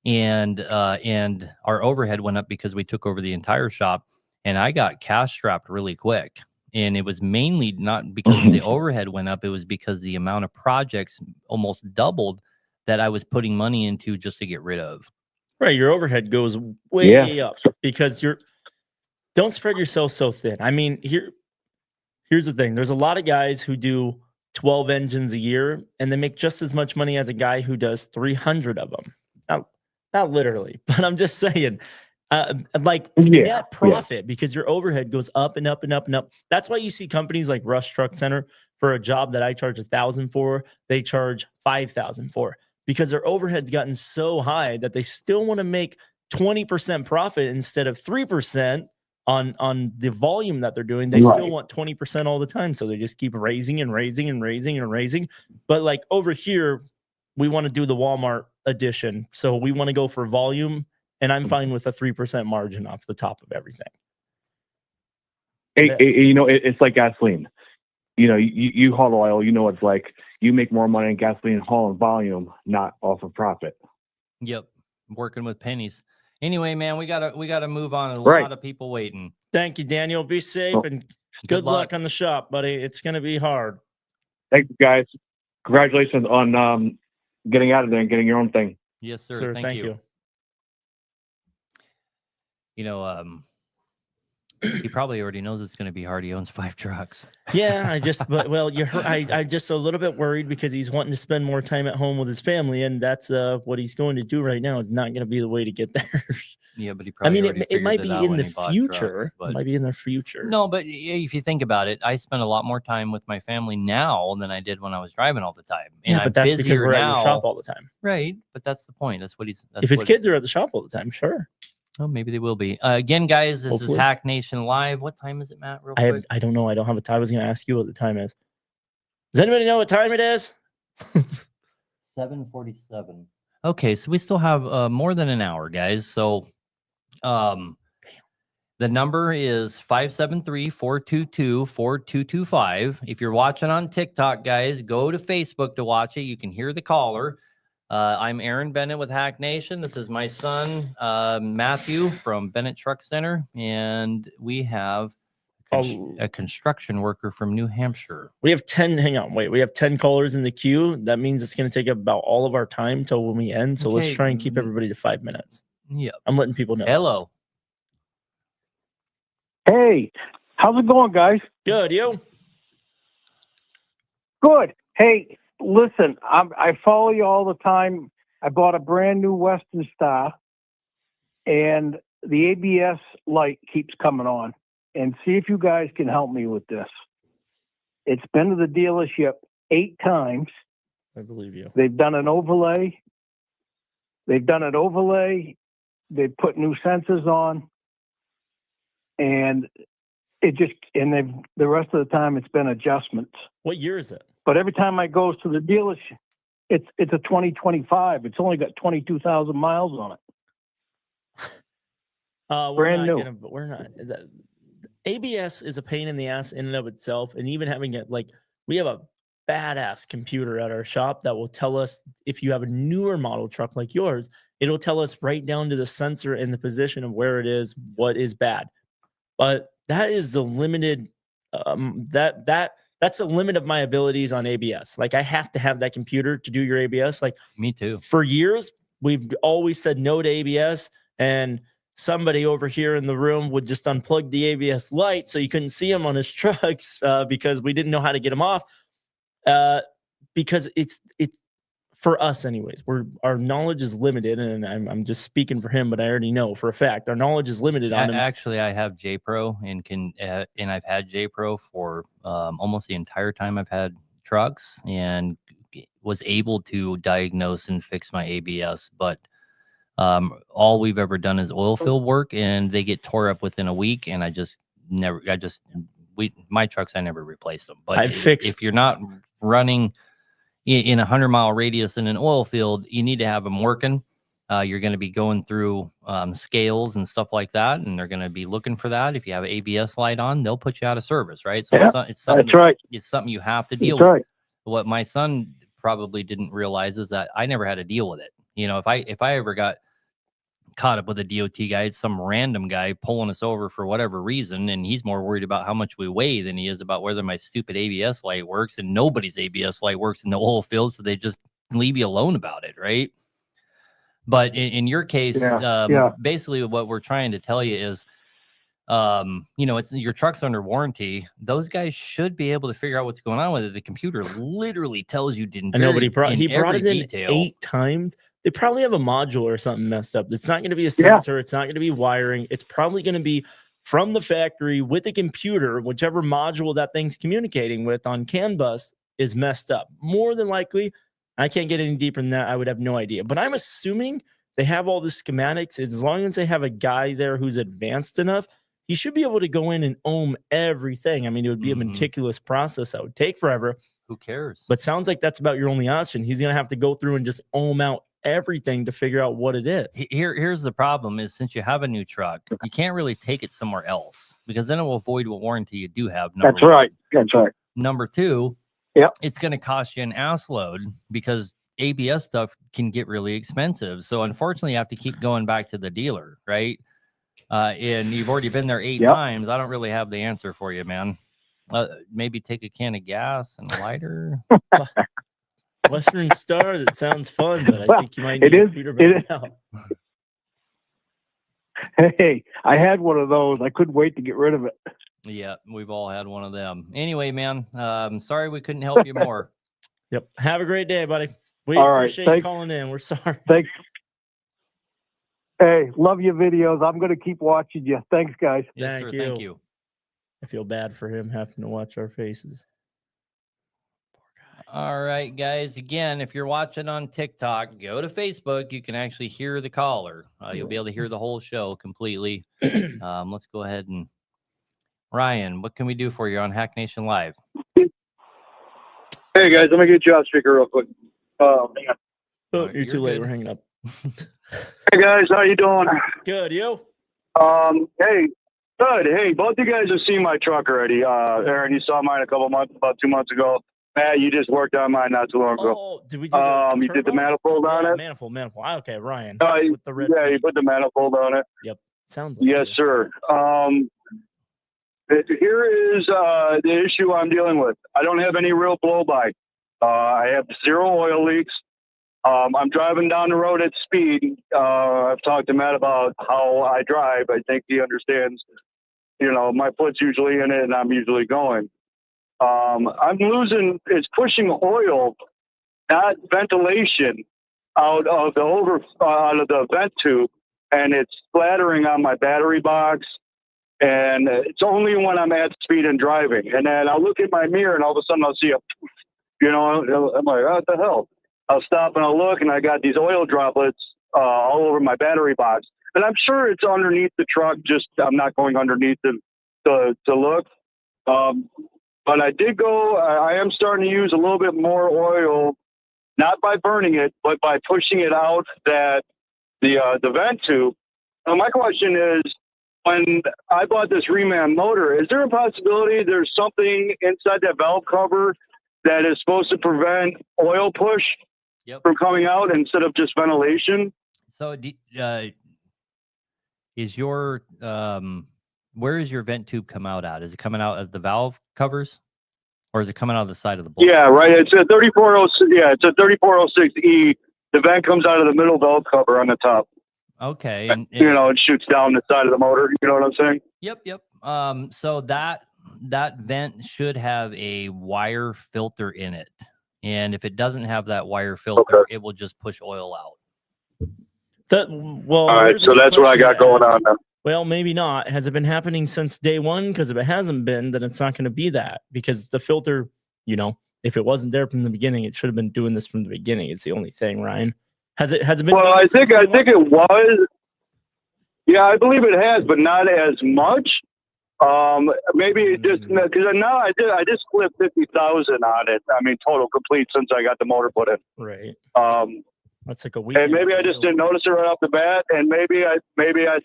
And our overhead went up because we took over the entire shop, and I got cash strapped really quick. And it was mainly not because the overhead went up. It was because the amount of projects almost doubled that I was putting money into just to get rid of. Right. Your overhead goes way up because don't spread yourself so thin. I mean, here's the thing. There's a lot of guys who do 12 engines a year, and they make just as much money as a guy who does 300 of them. Now, not literally, but I'm just saying, net profit, because your overhead goes up and up and up and up. That's why you see companies like Rush Truck Center, for a job that I charge $1,000 for, they charge $5,000 for, because their overhead's gotten so high that they still want to make 20% profit instead of 3% on the volume that they're doing. They still want 20% all the time. So they just keep raising and raising and raising and raising. But like over here, we want to do the Walmart edition. So we want to go for volume, and I'm fine with a 3% margin off the top of everything. It's like gasoline. You haul oil, it's like you make more money in gasoline hauling volume, not off of profit. Yep. Working with pennies. Anyway, man, we gotta move on. A lot of people waiting. Thank you, Daniel. Be safe and good luck on the shop, buddy. It's gonna be hard. Thank you, guys. Congratulations on getting out of there and getting your own thing. Yes, sir. Thank you. He probably already knows it's going to be hard. He owns 5 trucks. Yeah, I just a little bit worried because he's wanting to spend more time at home with his family, and that's what he's going to do right now. Is not going to be the way to get there. Yeah, but he probably it might be in the future. It might be in the future. No, but if you think about it, I spend a lot more time with my family now than I did when I was driving all the time. And but that's because we're at your shop all the time. Right, but that's the point. That's what he's. If his kids are at the shop all the time, sure. Oh, maybe they will be. Again, guys, this is Hack Nation Live. What time is it, Matt? Real quick. I don't know. I don't have a time. I was going to ask you what the time is. Does anybody know what time it is? 7:47. Okay, so we still have more than an hour, guys. So the number is 573-422-4225. If you're watching on TikTok, guys, go to Facebook to watch it. You can hear the caller. I'm Aaron Bennett with Hack Nation. This is my son, Matthew from Bennett Truck Center. And we have a construction worker from New Hampshire. We have 10. Hang on. Wait, we have 10 callers in the queue. That means it's going to take about all of our time till when we end. So let's try and keep everybody to 5 minutes. Yeah. I'm letting people know. Hello. Hey, how's it going, guys? Good. You? Good. Hey, listen, I follow you all the time. I bought a brand new Western Star, and the ABS light keeps coming on. And see if you guys can help me with this. It's been to the dealership 8 times. I believe you. They've done an overlay. They put new sensors on, and the rest of the time it's been adjustments. What year is it? But every time I go to the dealership, it's a 2025. It's only got 22,000 miles on it. Brand new. But we're not. ABS is a pain in the ass in and of itself, and even having it, like, we have a badass computer at our shop that will tell us if you have a newer model truck like yours, it'll tell us right down to the sensor and the position of where it is, what is bad. But that is the limited that's the limit of my abilities on ABS. Like, I have to have that computer to do your ABS. Like, me too. For years, we've always said no to ABS, and somebody over here in the room would just unplug the ABS light so you couldn't see him on his trucks because we didn't know how to get him off. Because it's for us anyways. Our knowledge is limited, and I'm just speaking for him, but I already know for a fact our knowledge is limited on him. Actually, I have J-Pro and I've had J-Pro for almost the entire time I've had trucks, and was able to diagnose and fix my ABS. But all we've ever done is oil fill work, and they get tore up within a week. And my trucks, I never replaced them. But if you're not running in a 100-mile radius in an oil field, you need to have them working. You're going to be going through scales and stuff like that, and they're going to be looking for that. If you have ABS light on, they'll put you out of service, right? So it's something, that's right. It's something you have to deal That's with. right. What my son probably didn't realize is that I never had to deal with it. You know, if I ever got caught up with a DOT guy, it's some random guy pulling us over for whatever reason, and he's more worried about how much we weigh than he is about whether my stupid ABS light works. And nobody's ABS light works in the oil field, so they just leave you alone about it, right? But in your case, basically what we're trying to tell you is, it's your truck's under warranty. Those guys should be able to figure out what's going on with it. The computer literally tells you I know, but he brought it in 8 times. They probably have a module or something messed up. It's not going to be a sensor. It's not going to be wiring. It's probably going to be from the factory with the computer, whichever module that thing's communicating with on CAN bus is messed up. More than likely, I can't get any deeper than that. I would have no idea. But I'm assuming they have all the schematics. As long as they have a guy there who's advanced enough, he should be able to go in and ohm everything. I mean, it would be a meticulous process that would take forever. Who cares? But sounds like that's about your only option. He's going to have to go through and just ohm out everything to figure out what it is. Here's the problem is, since you have a new truck, you can't really take it somewhere else, because then it will void what warranty you do have. That's right. That's right. Number 2, it's going to cost you an ass load, because ABS stuff can get really expensive. So unfortunately, you have to keep going back to the dealer, right? And you've already been there 8 times. I don't really have the answer for you, man. Maybe take a can of gas and a lighter. Western Star, that sounds fun, but I think you might need it is. Hey, I had one of those. I couldn't wait to get rid of it. Yeah, we've all had one of them. Anyway, man, sorry we couldn't help you more. Yep. Have a great day, buddy. We all right, appreciate you calling in. We're sorry. Thanks. Hey, love your videos. I'm going to keep watching you. Thanks, guys. Yes, sir. Thank you. I feel bad for him having to watch our faces. All right, guys. Again, if you're watching on TikTok, go to Facebook. You can actually hear the caller. You'll be able to hear the whole show completely. Let's go ahead and Ryan, what can we do for you on Hack Nation Live? Hey guys, let me get you on speaker real quick. Oh, you're too late. We're hanging up. Hey guys, how you doing? Good, you? Hey, good. Hey, both you guys have seen my truck already. Aaron, you saw mine about 2 months ago. Matt, you just worked on mine not too long ago. Oh, did we do the you did the manifold on it? Manifold. Okay, Ryan. With the red you put the manifold on it. Yep. Sounds like yes, sir. Here is the issue I'm dealing with. I don't have any real blow-by. I have 0 oil leaks. I'm driving down the road at speed. I've talked to Matt about how I drive. I think he understands, my foot's usually in it and I'm usually going. I'm losing, it's pushing oil, not ventilation, out of the vent tube, and it's splattering on my battery box. And it's only when I'm at speed and driving. And then I'll look at my mirror and all of a sudden I'll see I'm like, what the hell? I'll stop and I'll look and I got these oil droplets all over my battery box. And I'm sure it's underneath the truck, just I'm not going underneath to look. But I did go, I am starting to use a little bit more oil, not by burning it, but by pushing it out the vent tube. Now my question is, when I bought this reman motor, is there a possibility there's something inside that valve cover that is supposed to prevent oil push from coming out instead of just ventilation? So is your where is your vent tube come out at? Is it coming out of the valve covers, or is it coming out of the side of the bolt? Yeah, right. It's a 3406. Yeah, it's a 3406E. The vent comes out of the middle valve cover on the top. Okay. And it shoots down the side of the motor. You know what I'm saying? Yep. So that vent should have a wire filter in it. And if it doesn't have that wire filter, it will just push oil out. Well, all right, so that's what I got going on now. Well, maybe not. Has it been happening since day one? Because if it hasn't been, then it's not going to be that. Because the filter, you know, if it wasn't there from the beginning, it should have been doing this from the beginning. It's the only thing, Ryan. Has it been? Well, I think it was. Yeah, I believe it has, but not as much. Maybe just because now I just flipped 50,000 on it. I mean, total complete since I got the motor put in. Right. That's like a week. And maybe I just didn't notice it right off the bat, and maybe I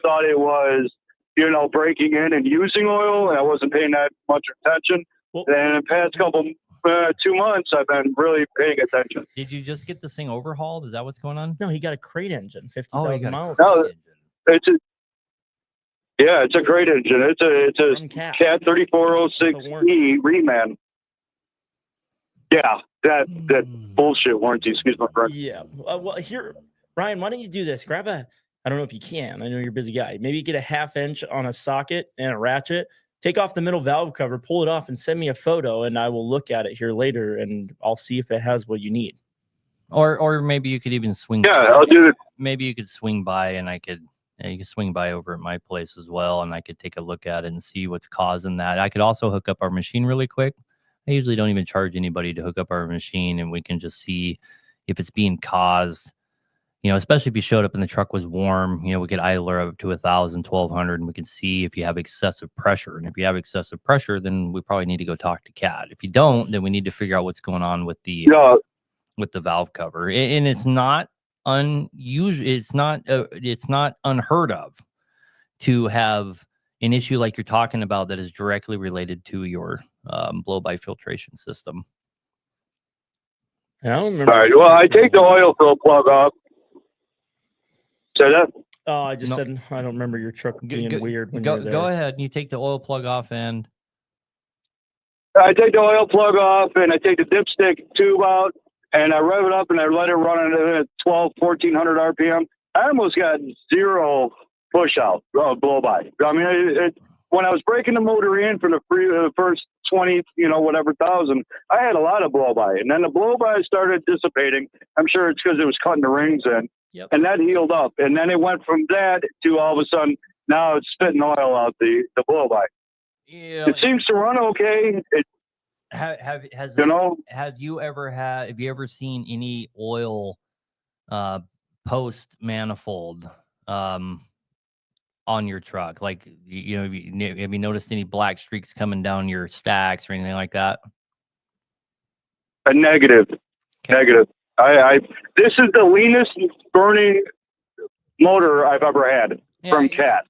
thought it was, you know, breaking in and using oil, and I wasn't paying that much attention. Well, and in the past couple 2 months, I've been really paying attention. Did you just get this thing overhauled? Is that what's going on? No, he got a crate engine, 50,000 miles. No, it's a great engine. It's a Cat 3406E reman. Yeah, that bullshit warranty. Excuse my friend. Yeah. Well, here, Ryan, why don't you do this? Grab a, I don't know if you can. I know you're a busy guy. Maybe get a 1/2 inch on a socket and a ratchet. Take off the middle valve cover, pull it off, and send me a photo, and I will look at it here later, and I'll see if it has what you need. Or maybe you could even swing. Yeah, I'll do it. Maybe you could swing by, and you could swing by over at my place as well, and I could take a look at it and see what's causing that. I could also hook up our machine really quick. I usually don't even charge anybody to hook up our machine, and we can just see if it's being caused, you know, especially if you showed up and the truck was warm. You know, we could idle her up to 1,000, 1,200, and we can see if you have excessive pressure. And if you have excessive pressure, then we probably need to go talk to Cat. If you don't, then we need to figure out what's going on with the valve cover. And it's not unusual. It's not unheard of to have an issue like you're talking about that is directly related to your blow-by filtration system. I don't remember. All right. Well, I take the oil fill plug off. Say that? Oh, I just said I don't remember your truck being weird when you're there. Go ahead. And you take the oil plug off, and I take the oil plug off, and I take the dipstick tube out, and I rev it up, and I let it run at 1,400 RPM. I almost got zero push out blow by. I mean, when I was breaking the motor in for the first 20, whatever thousand, I had a lot of blow by, and then the blow by started dissipating. I'm sure it's because it was cutting the rings in, and that healed up, and then it went from that to all of a sudden now it's spitting oil out the blow by. Yeah, it seems to run okay. Have you ever seen any oil post manifold on your truck? Like, have you noticed any black streaks coming down your stacks or anything like that? A negative. Okay. Negative. This is the leanest burning motor I've ever had from Cat.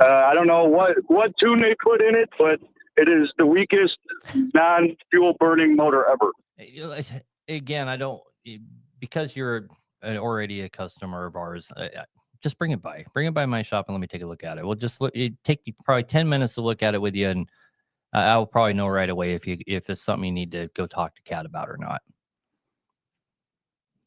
I don't know what tune they put in it, but it is the weakest non-fuel burning motor ever. Again, because you're already a customer of ours, just bring it by my shop and let me take a look at it. We'll just it take you probably 10 minutes to look at it with you, and I'll probably know right away if it's something you need to go talk to Cat about or not.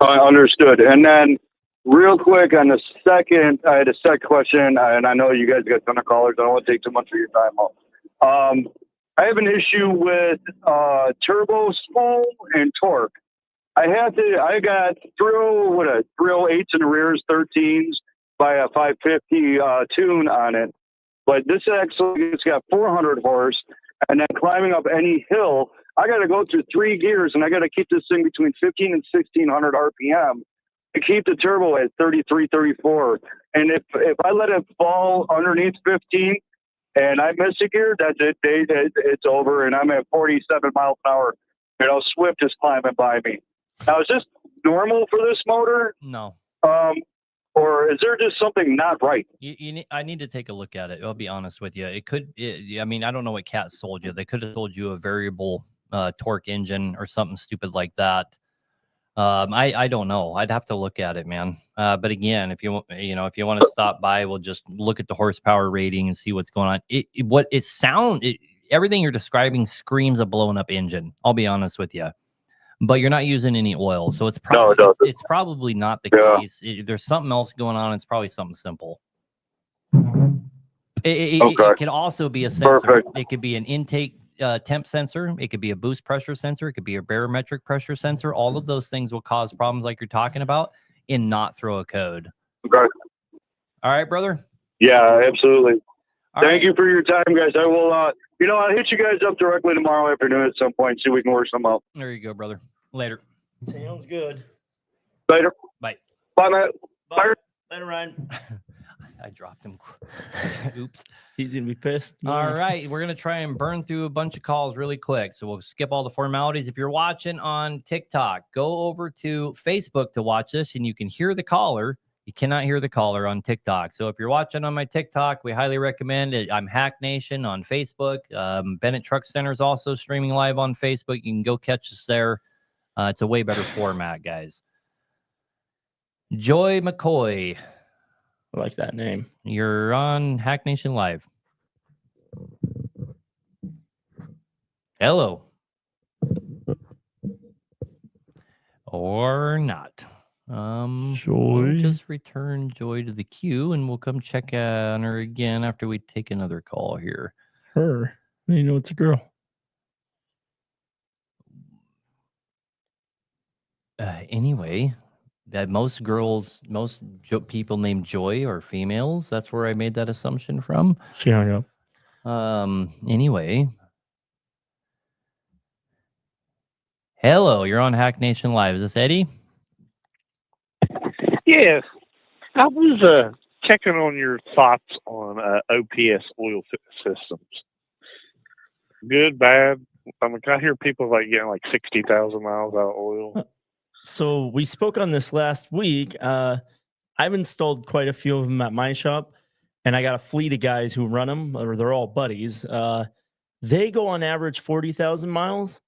I understood. And then real quick on the second, I had a second question, and I know you guys got a ton of callers. I don't want to take too much of your time. I have an issue with turbo spool and torque. I got 308s in the rears, 13s by a 550 tune on it. But this it's got 400 horse, and then climbing up any hill, I got to go through 3 gears, and I got to keep this thing between 15 and 1600 RPM to keep the turbo at 33, 34. And if I let it fall underneath 15 and I miss a gear, that's it. It's over, and I'm at 47 miles an hour. Swift is climbing by me. Now, is this normal for this motor? No. Or is there just something not right? I need to take a look at it. I'll be honest with you. I don't know what Cat sold you. They could have sold you a variable torque engine or something stupid like that. I don't know. I'd have to look at it, man. But again, if you want to stop by, we'll just look at the horsepower rating and see what's going on. Everything you're describing screams a blown up engine. I'll be honest with you. But you're not using any oil, so it's probably not the case. There's something else going on. It's probably something simple. It can also be a sensor. Perfect. It could be an intake temp sensor. It could be a boost pressure sensor. It could be a barometric pressure sensor. All of those things will cause problems like you're talking about and not throw a code. Okay. All right, brother. Yeah, absolutely. All Thank right. you for your time, guys. I will, I'll hit you guys up directly tomorrow afternoon at some point, see if we can work something out. There you go, brother. Later. Sounds good. Later. Bye. Bye, Matt. Bye. Later, Ryan. I dropped him. Oops. He's going to be pissed. All right. We're going to try and burn through a bunch of calls really quick. So we'll skip all the formalities. If you're watching on TikTok, go over to Facebook to watch this and you can hear the caller. You cannot hear the caller on TikTok. So if you're watching on my TikTok, we highly recommend it. I'm Hack Nation on Facebook. Bennett Truck Center is also streaming live on Facebook. You can go catch us there. It's a way better format, guys. Joy McCoy. I like that name. You're on Hack Nation Live. Hello. Or not. Joy. We'll just return Joy to the queue and we'll come check on her again after we take another call here. Her. You know it's a girl. Anyway, that most people named Joy are females. That's where I made that assumption from. She hung up. Anyway. Hello, you're on Hack Nation Live. Is this Eddie? Yes. I was checking on your thoughts on OPS oil systems. Good, bad. I mean, I hear people like getting like 60,000 miles out of oil. So we spoke on this last week. I've installed quite a few of them at my shop, and I got a fleet of guys who run them, or they're all buddies. They go on average 40,000 miles,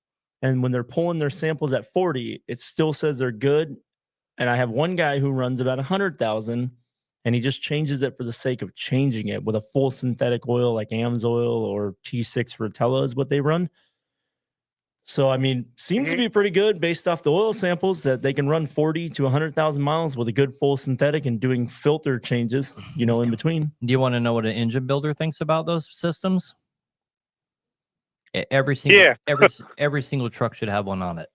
and when they're pulling their samples at 40, it still says they're good. And I have one guy who runs about 100,000, and he just changes it for the sake of changing it with a full synthetic oil like AMSOIL or T6 Rotella is what they run. So, I mean, seems to be pretty good based off the oil samples that they can run 40 to 100,000 miles with a good full synthetic and doing filter changes, in between. Do you want to know what an engine builder thinks about those systems? Every single truck should have one on it.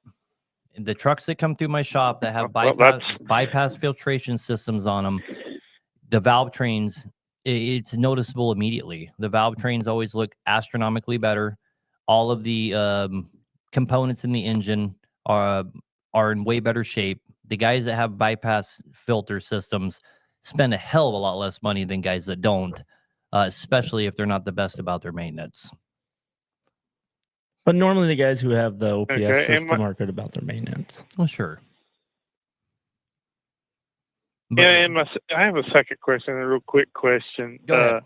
The trucks that come through my shop that have bypass filtration systems on them, the valve trains, it's noticeable immediately. The valve trains always look astronomically better. All of the components in the engine are in way better shape. The guys that have bypass filter systems spend a hell of a lot less money than guys that don't, especially if they're not the best about their maintenance. But normally the guys who have the OPS system are good about their maintenance. Well, sure. And I have a second question, a real quick question. Go ahead.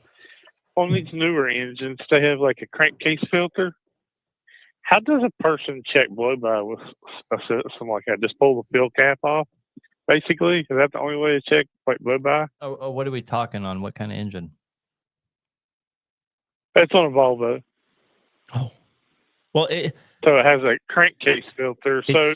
On these newer engines, they have like a crankcase filter. How does a person check blow-by with a system like that? Just pull the fill cap off, basically? Is that the only way to check like blow-by? Oh, what are we talking on? What kind of engine? That's on a Volvo. Oh. Well, so it has a crankcase filter. So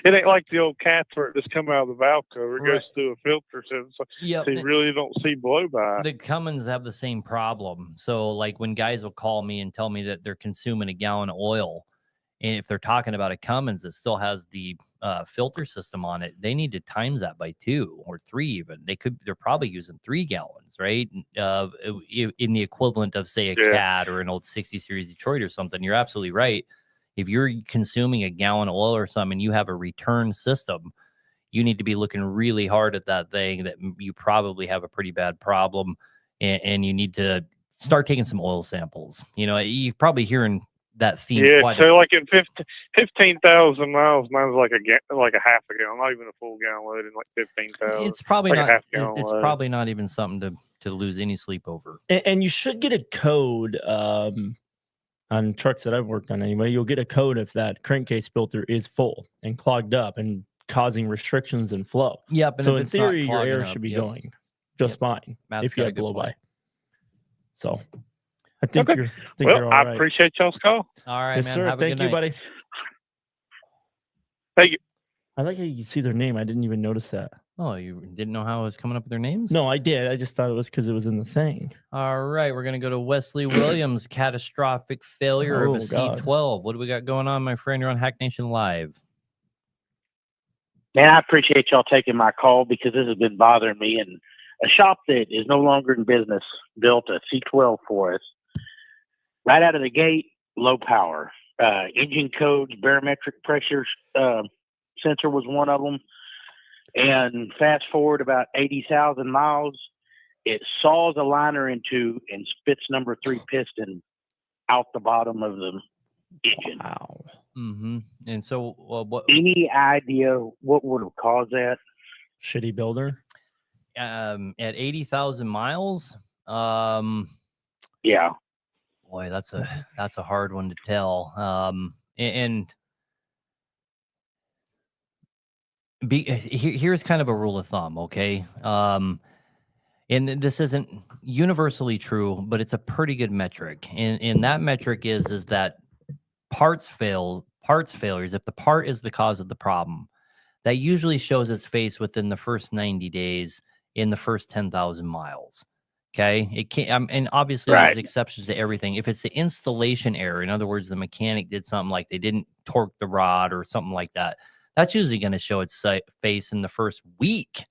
it ain't like the old cats where it just come out of the valve cover. It goes through a filter. So you really don't see blow-by. The Cummins have the same problem. So like when guys will call me and tell me that they're consuming a gallon of oil, and if they're talking about a Cummins that still has the filter system on it, they need to times that by 2 or 3 even. They're probably using 3 gallons, right? In the equivalent of say a Cat or an old 60 series Detroit or something. You're absolutely right. If you're consuming a gallon of oil or something and you have a return system, you need to be looking really hard at that thing, that you probably have a pretty bad problem, and you need to start taking some oil samples. You're probably hearing that theme. So like in 15,000 miles, mine's like a half a gallon, not even a full gallon load, in like 15,000. It's probably like not. A half gallon it's load. Probably not even something to lose any sleep over. And you should get a code on trucks that I've worked on anyway. You'll get a code if that crankcase filter is full and clogged up and causing restrictions in flow. Yep. And so in theory, your air should be going just fine if you have blow-by. So I think you're all right. I appreciate y'all's call. All right, yes, man. sir. Have a Thank good you, night. buddy. Thank you. I like how you see their name. I didn't even notice that. Oh, you didn't know how I was coming up with their names? No, I did. I just thought it was because it was in the thing. All right, we're gonna go to Wesley Williams. Catastrophic failure of a Oh, God. C12. What do we got going on, my friend? You're on Hack Nation Live. Man, I appreciate y'all taking my call because this has been bothering me. And a shop that is no longer in business built a C12 for us. Right out of the gate, low power. Engine codes, barometric pressure sensor was one of them. And fast forward about 80,000 miles, it saws a liner in two and spits number 3 piston out the bottom of the engine. Wow. Mm-hmm. And so, what? Any idea what would have caused that? Shitty builder. At 80,000 miles. Yeah. Boy, that's a hard one to tell. Here's kind of a rule of thumb, okay? And this isn't universally true, but it's a pretty good metric. And that metric is that parts failures, if the part is the cause of the problem, that usually shows its face within the first 90 days in the first 10,000 miles. Okay. It can't, and obviously there's exceptions to everything. If it's the installation error, in other words, the mechanic did something like they didn't torque the rod or something like that, that's usually going to show its face in the first week.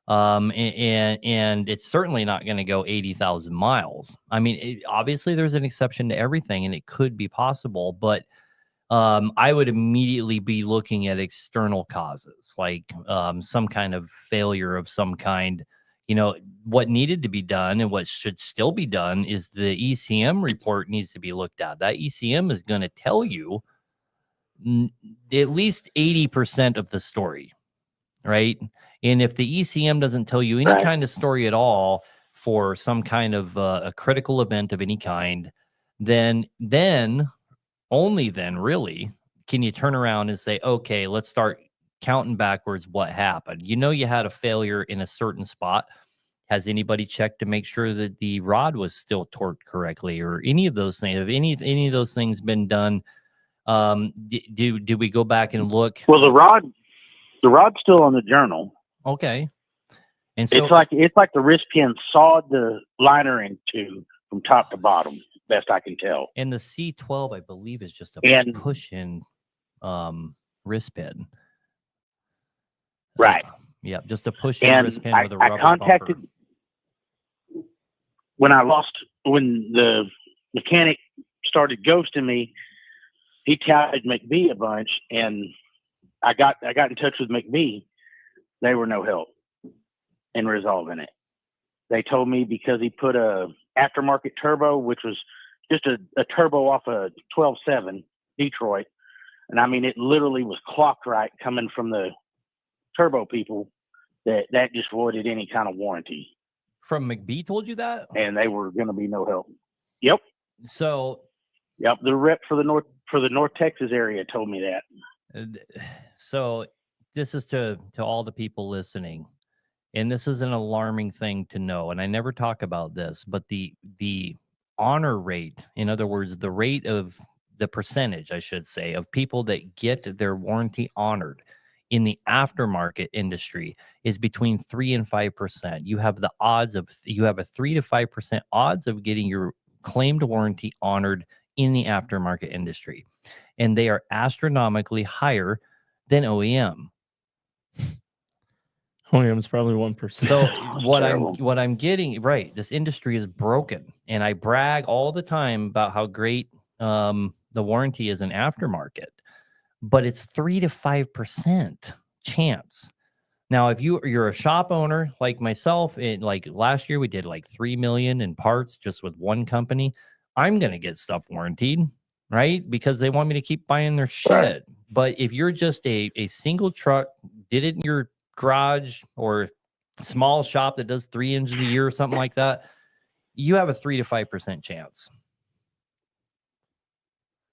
And it's certainly not going to go 80,000 miles. I mean, obviously there's an exception to everything and it could be possible, but I would immediately be looking at external causes, like some kind of failure of some kind. You know, what needed to be done and what should still be done is the ECM report needs to be looked at. That ECM is going to tell you at least 80% of the story, right? And if the ECM doesn't tell you any kind of story at all for some kind of a critical event of any kind, then only then really can you turn around and say, okay, let's start counting backwards what happened. You know, you had a failure in a certain spot. Has anybody checked to make sure that the rod was still torqued correctly or any of those things? Have any of those things been done? Do we go back and look? Well, the rod's still on the journal. Okay. And so it's like the wrist pin sawed the liner in two from top to bottom, best I can tell. And the C12, I believe, is just a push-in wrist pin. Right. Yeah, just a push-in wrist pin with a rubber contacted bumper. When the mechanic started ghosting me, he touted McBee a bunch, and I got in touch with McBee. They were no help in resolving it. They told me because he put a aftermarket turbo, which was just a turbo off a 12.7 Detroit, and I mean it literally was clocked right coming from the turbo people. That just voided any kind of warranty. From McBee told you that? And they were going to be no help. Yep. So. Yep, the rep for the North Texas area told me that. So this is to all the people listening, and this is an alarming thing to know. And I never talk about this, but the honor rate, in other words, the rate of the percentage, I should say, of people that get their warranty honored in the aftermarket industry is between 3 and 5%. You have a 3 to 5% odds of getting your claimed warranty honored in the aftermarket industry, and they are astronomically higher than OEM. OEM is probably 1%. So what I'm getting right, this industry is broken, and I brag all the time about how great the warranty is in aftermarket, but it's 3 to 5% chance. Now, if you're a shop owner like myself, like last year we did like 3 million in parts just with one company. I'm going to get stuff warranted, right? Because they want me to keep buying their shit. Right. But if you're just a single truck, did it in your garage or small shop that does 3 engines a year or something like that, you have a 3 to 5% chance.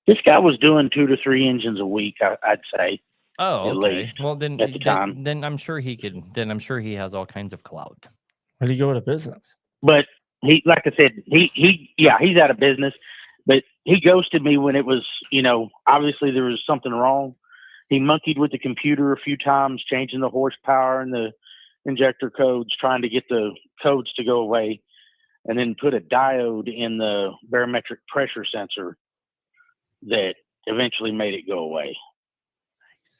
This guy was doing 2 to 3 engines a week, I'd say. Oh, okay. Least, well, then I'm sure he could. Then I'm sure he has all kinds of clout. Where do you go to business? But he, like I said, he's out of business. But he ghosted me when it was, obviously there was something wrong. He monkeyed with the computer a few times, changing the horsepower and the injector codes, trying to get the codes to go away, and then put a diode in the barometric pressure sensor that eventually made it go away.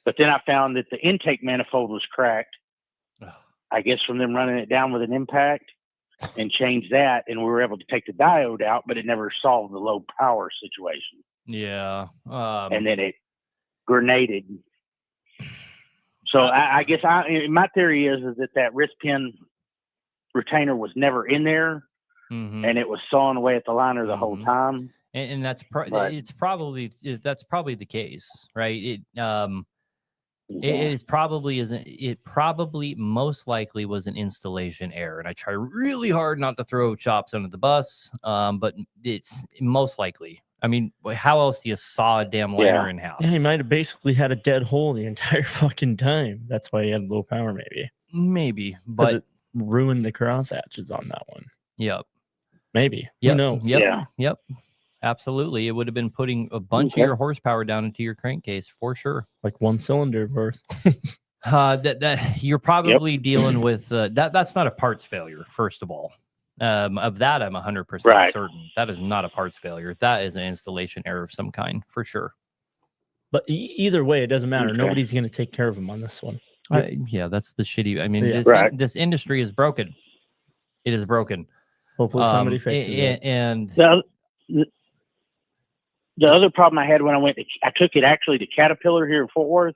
But then I found that the intake manifold was cracked, I guess from them running it down with an impact, and changed that, and we were able to take the diode out, but it never solved the low power situation. Yeah. And then it grenaded. So I guess my theory is that wrist pin retainer was never in there, and it was sawing away at the liner the whole time. And that's probably the case, right? It probably most likely was an installation error, and I try really hard not to throw chops under the bus, but it's most likely. I mean, how else do you saw a damn liner in half? Yeah, he might have basically had a dead hole the entire fucking time. That's why he had low power, maybe, but it ruined the cross hatches on that one. Yep. Maybe. Yep. Who knows? Yep. Yeah. Yep. Absolutely. It would have been putting a bunch of your horsepower down into your crankcase for sure. Like one cylinder worth. That you're probably dealing with that's not a parts failure, first of all. Of that, I'm 100% certain. That is not a parts failure. That is an installation error of some kind, for sure. But either way, it doesn't matter. Nobody's going to take care of him on this one. Yeah, that's the shitty. I mean, this industry is broken. It is broken. Hopefully somebody fixes it. And the other problem I had when I took it actually to Caterpillar here in Fort Worth.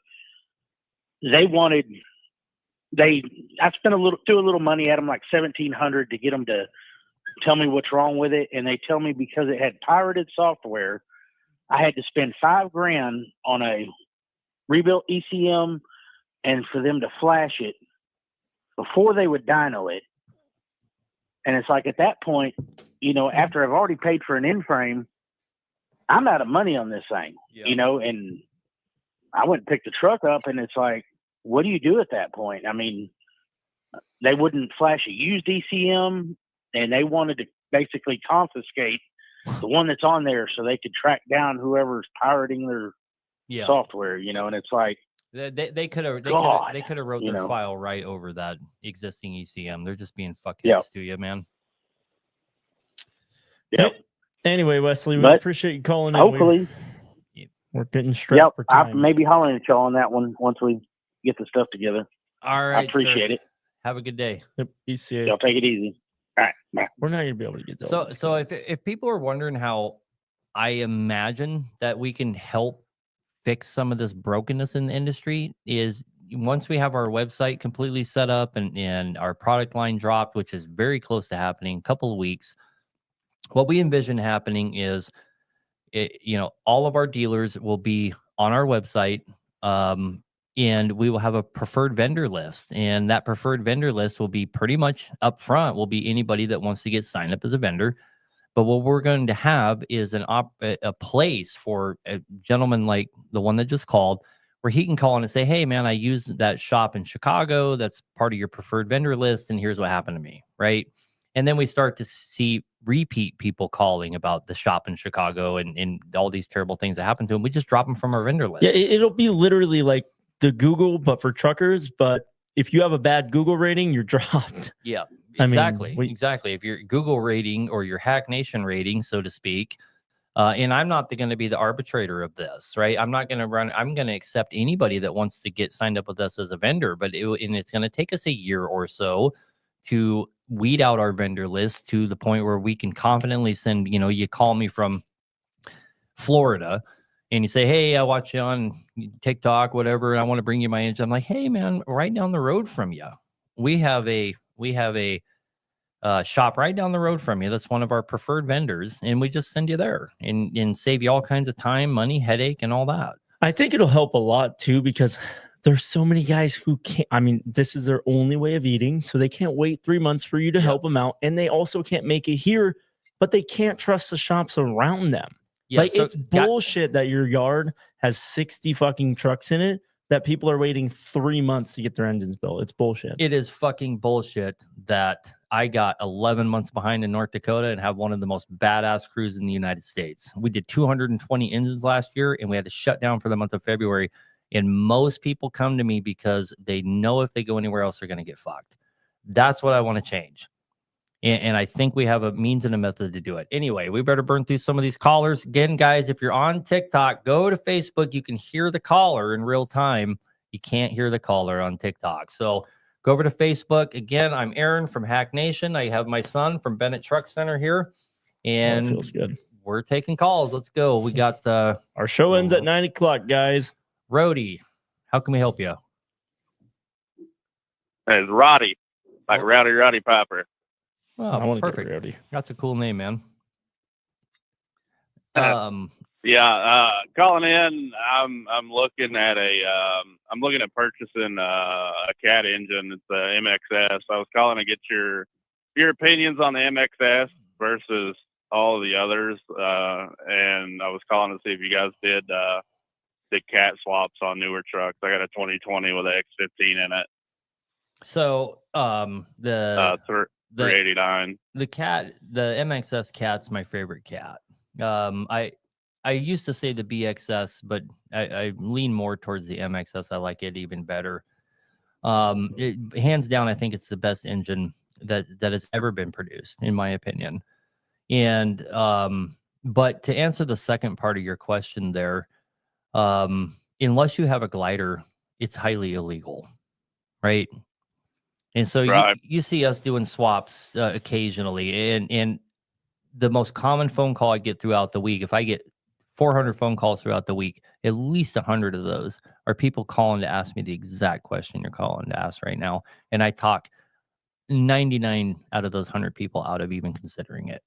I spent threw a little money at them, like $1,700, to get them to tell me what's wrong with it, and they tell me because it had pirated software, I had to spend $5,000 on a rebuilt ECM, and for them to flash it before they would dyno it. And it's like at that point, after I've already paid for an in-frame, I'm out of money on this thing, and I went and picked the truck up, and it's like, what do you do at that point? I mean, they wouldn't flash a used ECM, and they wanted to basically confiscate the one that's on there so they could track down whoever's pirating their software, and it's like, they could have wrote their file right over that existing ECM. They're just being fuckheads to you, man. Yep. Anyway, Wesley, we appreciate you calling in. Hopefully, we're getting strapped for time. I may be hollering at y'all on that one once we get the stuff together. All right, I appreciate it. Have a good day. Yep. BCA. Y'all take it easy. All right. Bye. We're not gonna be able to get that. So if people are wondering how I imagine that we can help fix some of this brokenness in the industry, is once we have our website completely set up and our product line dropped, which is very close to happening, a couple of weeks. What we envision happening is, all of our dealers will be on our website, and we will have a preferred vendor list. And that preferred vendor list will be pretty much up front, will be anybody that wants to get signed up as a vendor. But what we're going to have is a place for a gentleman like the one that just called, where he can call in and say, hey, man, I used that shop in Chicago. That's part of your preferred vendor list. And here's what happened to me, right? And then we start to see repeat people calling about the shop in Chicago and all these terrible things that happen to them. We just drop them from our vendor list. Yeah, it'll be literally like the Google, but for truckers. But if you have a bad Google rating, you're dropped. Yeah, exactly. Exactly. If your Google rating or your Hack Nation rating, so to speak, and I'm not going to be the arbitrator of this, right? I'm not going to I'm going to accept anybody that wants to get signed up with us as a vendor, but it's going to take us a year or so to weed out our vendor list to the point where we can confidently send, you call me from Florida and you say, hey, I watch you on TikTok, whatever, and I want to bring you my engine. I'm like, hey, man, right down the road from you, we have a shop right down the road from you. That's one of our preferred vendors, and we just send you there and save you all kinds of time, money, headache, and all that. I think it'll help a lot too, because there's so many guys who can't, this is their only way of eating. So they can't wait 3 months for you to help them out. And they also can't make it here, but they can't trust the shops around them. Yeah, like, so it's bullshit that your yard has 60 fucking trucks in it, that people are waiting 3 months to get their engines built. It's bullshit. It is fucking bullshit that I got 11 months behind in North Dakota and have one of the most badass crews in the United States. We did 220 engines last year, and we had to shut down for the month of February. And most people come to me because they know if they go anywhere else, they're going to get fucked. That's what I want to change. And I think we have a means and a method to do it. Anyway, we better burn through some of these callers. Again, guys, if you're on TikTok, go to Facebook. You can hear the caller in real time. You can't hear the caller on TikTok. So go over to Facebook. Again, I'm Aaron from Hack Nation. I have my son from Bennett Truck Center here. And feels good. We're taking calls. Let's go. We got our show ends at 9 o'clock, guys. Rody, how can we help you? It's Roddy, like Roddy Piper. Oh, I want to get perfect. Rowdy. That's a cool name, man. Calling in. I'm looking at purchasing a Cat engine. It's a MXS. I was calling to get your opinions on the MXS versus all of the others, and I was calling to see if you guys did Cat swaps on newer trucks. I got a 2020 with an X15 in it. So the 389. The MXS Cat's my favorite Cat. I used to say the BXS, but I lean more towards the MXS. I like it even better. Hands down, I think it's the best engine that has ever been produced, in my opinion. And but to answer the second part of your question there, unless you have a glider, it's highly illegal, right? And so you see us doing swaps occasionally, and the most common phone call I get throughout the week, if I get 400 phone calls throughout the week, at least 100 of those are people calling to ask me the exact question you're calling to ask right now. And I talk 99 out of those 100 people out of even considering it.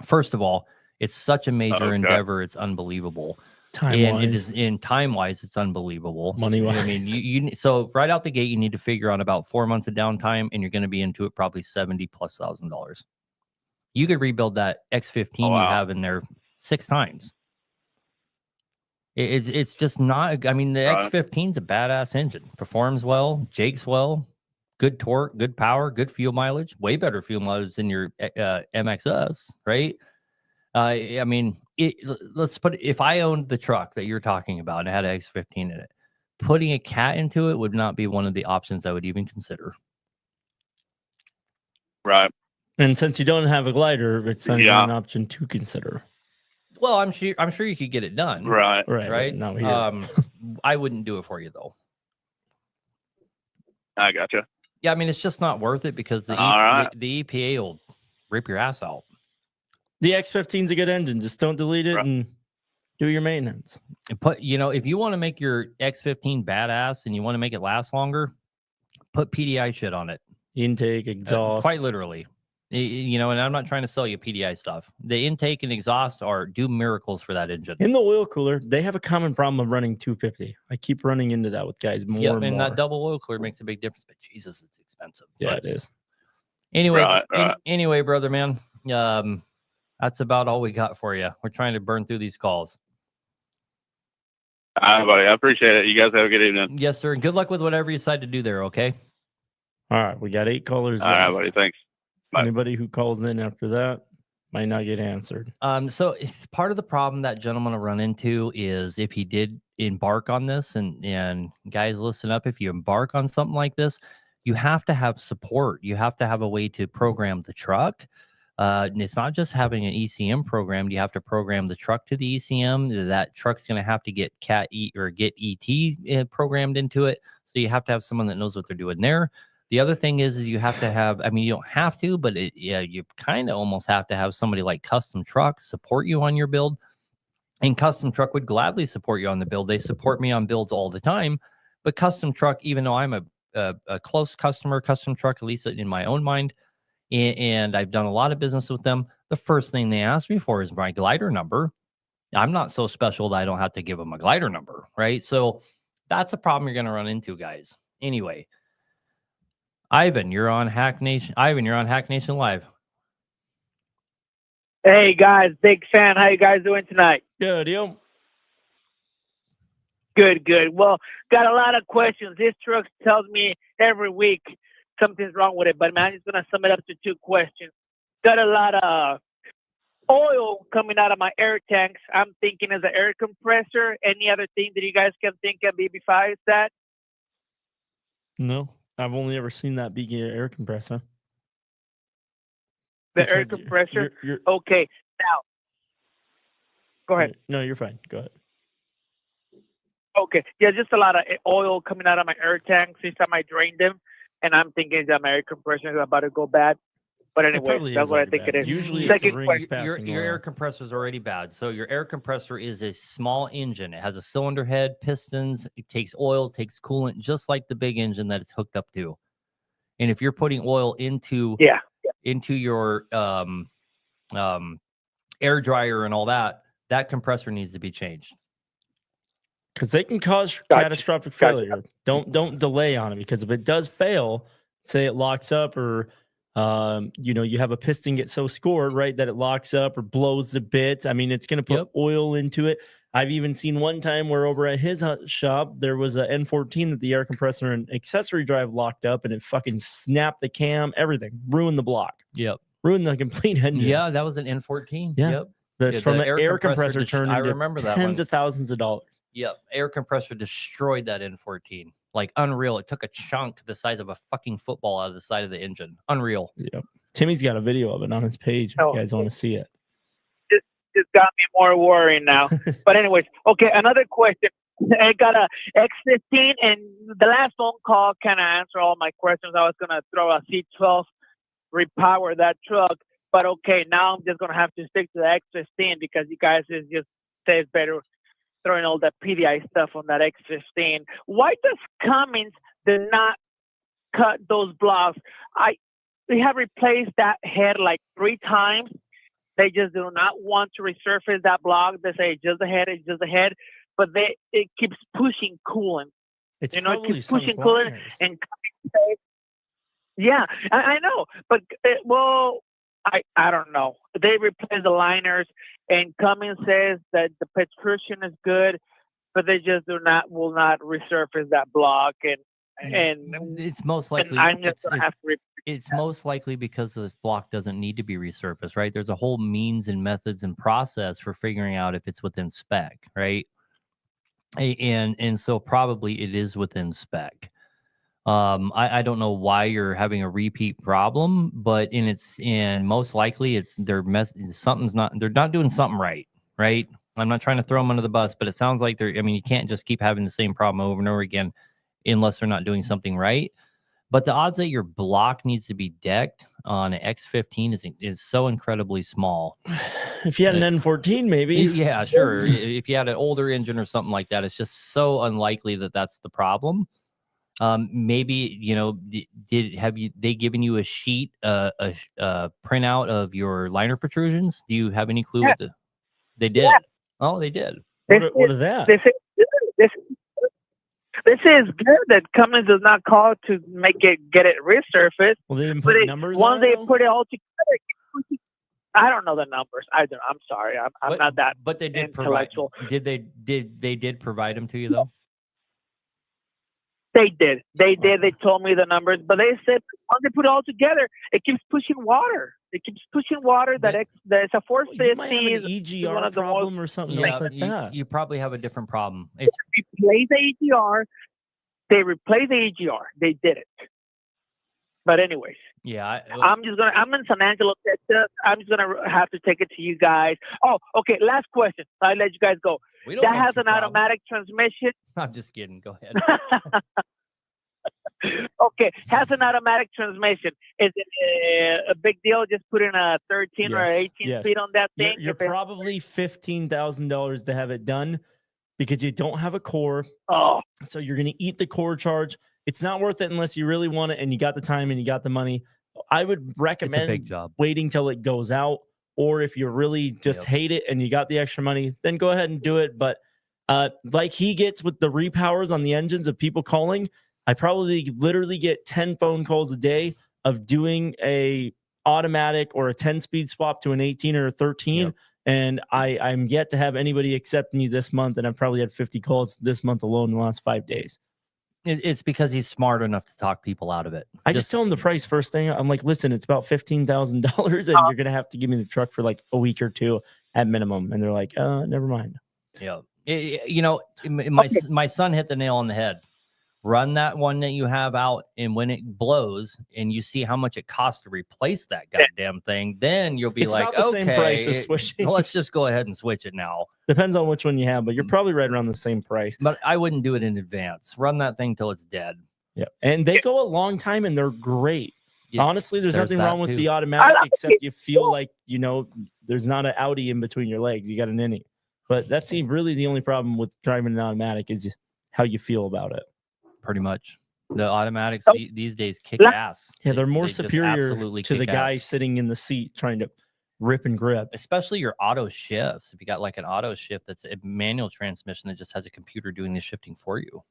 First of all, it's such a major endeavor. It's unbelievable. Time-wise, it's unbelievable. Money-wise. I mean, so right out the gate, you need to figure on about 4 months of downtime, and you're going to be into it probably $70,000+. You could rebuild that X15 you have in there 6 times. It's just not. I mean, the X15 is a badass engine. Performs well, jakes well, good torque, good power, good fuel mileage. Way better fuel mileage than your MXS, right? I mean, let's put it, if I owned the truck that you're talking about and had an X15 in it, putting a Cat into it would not be one of the options I would even consider. Right. And since you don't have a glider, it's not even an option to consider. Well, I'm sure you could get it done. Right. Not here. I wouldn't do it for you though. I gotcha. Yeah, I mean, it's just not worth it because the EPA will rip your ass out. The X15 is a good engine. Just don't delete it and do your maintenance. Put, if you want to make your X15 badass and you want to make it last longer, put PDI shit on it. Intake, exhaust. Quite literally. And I'm not trying to sell you PDI stuff. The intake and exhaust do miracles for that engine. In the oil cooler, they have a common problem of running 250. I keep running into that with guys more and more. That double oil cooler makes a big difference. But Jesus, it's expensive. Yeah, it is. Anyway, anyway, brother, man. That's about all we got for you. We're trying to burn through these calls. All right, buddy. I appreciate it. You guys have a good evening. Yes, sir. Good luck with whatever you decide to do there, okay? All right. We got 8 callers left. All right, buddy. Thanks. Bye. Anybody who calls in after that might not get answered. So part of the problem that gentleman will run into is if he did embark on this, and guys, listen up, if you embark on something like this, you have to have support. You have to have a way to program the truck. And it's not just having an ECM programmed. You have to program the truck to the ECM. That truck's going to have to get get ET programmed into it. So you have to have someone that knows what they're doing there. The other thing is you have to have, I mean, you don't have to, but you kind of almost have to have somebody like Custom Truck support you on your build. And Custom Truck would gladly support you on the build. They support me on builds all the time. But Custom Truck, even though I'm a close customer, Custom Truck, at least in my own mind, and I've done a lot of business with them, the first thing they ask me for is my glider number. I'm not so special that I don't have to give them a glider number, right? So that's a problem you're going to run into, guys. Anyway, Ivan, you're on Hack Nation. You're on Hack Nation Live. Hey, guys. Big fan. How you guys doing tonight? Good, yo. Good. Well, got a lot of questions. This truck tells me every week something's wrong with it, but man, I'm just going to sum it up to 2 questions. Got a lot of oil coming out of my air tanks. I'm thinking as an air compressor. Any other thing that you guys can think of besides that? No. I've only ever seen that be an air compressor. The air Because compressor. you're Okay, now go ahead. no, you're fine. Go ahead. Okay, yeah, just a lot of oil coming out of my air tanks each time I drain them, and I'm thinking that my air compressor is about to go bad. But anyway, probably that's is what I already think bad. it is. Usually it's the Second rings question. passing Your air oil. compressor is already bad. So your air compressor is a small engine. It has a cylinder head, pistons. It takes oil, takes coolant, just like the big engine that it's hooked up to. And if you're putting oil into your air dryer and all that, that compressor needs to be changed. Because they can cause catastrophic failure. Don't delay on it, because if it does fail, say it locks up, or you have a piston get so scored, right, that it locks up or blows the bit. I mean, it's going to put oil into it. I've even seen one time where over at his shop, there was a N14 that the air compressor and accessory drive locked up, and it fucking snapped the cam, everything, ruined the block. Yep. Ruined the complete engine. Yeah, that was an N14. Yeah. Yep. That's from an air compressor turned I into remember that tens one. of thousands of dollars. Yep. Air compressor destroyed that N14. Like unreal. It took a chunk the size of a fucking football out of the side of the engine. Unreal. Yep. Timmy's got a video of it on his page if you guys want to see it. Just got me more worried now. But anyways, okay, another question. I got a X15, and the last phone call kind of answered all my questions. I was going to throw a C12, repower that truck. But okay, now I'm just going to have to stick to the X15 because you guys just say it's better throwing all that PDI stuff on that X15. Why does Cummins do not cut those blocks? We have replaced that head like 3 times. They just do not want to resurface that block. They say it's just a head, it's just a head. But it keeps pushing coolant. It's it probably keeps some pushing coolant. liners. And Cummins says, yeah, I know. But, I don't know. They replace the liners, and Cummins says that the Petrusian is good, but they just will not resurface that block. And it's most likely I'm just gonna have to it's most likely because this block doesn't need to be resurfaced, right? There's a whole means and methods and process for figuring out if it's within spec, right? And so probably it is within spec. I don't know why you're having a repeat problem, but most likely they're not doing something right? I'm not trying to throw them under the bus, but it sounds like you can't just keep having the same problem over and over again unless they're not doing something right. But the odds that your block needs to be decked on an X15 is so incredibly small. If you had an N14, maybe. Yeah, sure. If you had an older engine or something like that, it's just so unlikely that that's the problem. Maybe, they given you a sheet, a printout of your liner protrusions? Do you have any clue what they did? Yeah. Oh, they did. What is that? This is good that Cummins does not call to get it resurfaced. Well, they didn't put numbers once on they it, put it all together. I don't know the numbers either. I'm sorry. I'm not that. But they did intellectual. They did provide them to you though? They did. They told me the numbers, but they said once they put it all together, it keeps pushing water. It keeps pushing water. There's a 450. You might have an EGR problem or something else like that. You probably have a different problem. They replaced the EGR. They replaced the EGR. They did it. But anyways, yeah, I'm in San Angelo, Texas. I'm just gonna have to take it to you guys. Oh, okay. Last question. I'll let you guys go. That has an automatic transmission. I'm just kidding. Go ahead. Okay, has an automatic transmission. Is it a big deal? Just put in a 13 or 18 speed on that thing. You're probably $15,000 to have it done because you don't have a core. Oh, so you're gonna eat the core charge. It's not worth it unless you really want it and you got the time and you got the money. I would recommend it's a big job. Waiting till it goes out, or if you really just hate it and you got the extra money, then go ahead and do it. But like he gets with the repowers on the engines of people calling, I probably literally get 10 phone calls a day of doing a automatic or a 10-speed swap to an 18 or a 13. Yep. And I'm yet to have anybody accept me this month, and I've probably had 50 calls this month alone in the last 5 days. It's because he's smart enough to talk people out of it. I just tell him the price first thing. I'm like, listen, it's about $15,000, and you're gonna have to give me the truck for like a week or two at minimum. And they're like, never mind. Yeah, my son hit the nail on the head run that one that you have out, and when it blows and you see how much it costs to replace that goddamn thing, then you'll be It's like, about the same price as okay, switching. let's just go ahead and switch it now. Depends on which one you have, but you're probably right around the same price. But I wouldn't do it in advance. Run that thing till it's dead. Yeah, and they go a long time, and they're great. Yeah, honestly, there's nothing that wrong with too. the automatic, except you feel like, you know, there's not an Audi in between your legs. You got an innie. But that's really the only problem with driving an automatic is how you feel about it. Pretty much. The automatics these days kick ass. Yeah, they're more they just superior absolutely to the kick guy ass. sitting in the seat trying to rip and grip. Especially your auto shifts. If you got like an auto shift that's a manual transmission that just has a computer doing the shifting for you.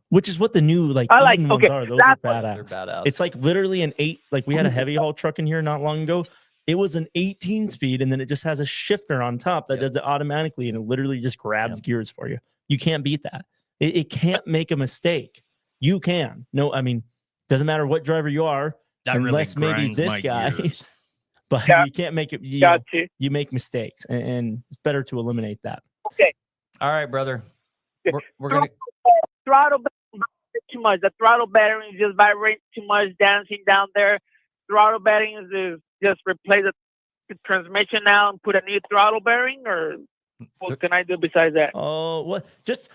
Which is what the new ones are. Those are badass. They're badass. It's like literally an 8. Like we had a heavy haul truck in here not long ago. It was an 18 speed, and then it just has a shifter on top that does it automatically, and it literally just grabs gears for you. You can't beat that. It can't make a mistake. You can. No, I mean, doesn't matter what driver you are, that unless really maybe this guy. Gears. But you can't make it. You make mistakes, and it's better to eliminate that. Okay. All right, brother. We're gonna throttle too much. The throttle bearing is just vibrating too much, dancing down there. Throttle bearing is just replace the transmission now and put a new throttle bearing, or what can I do besides that? Oh, what? Just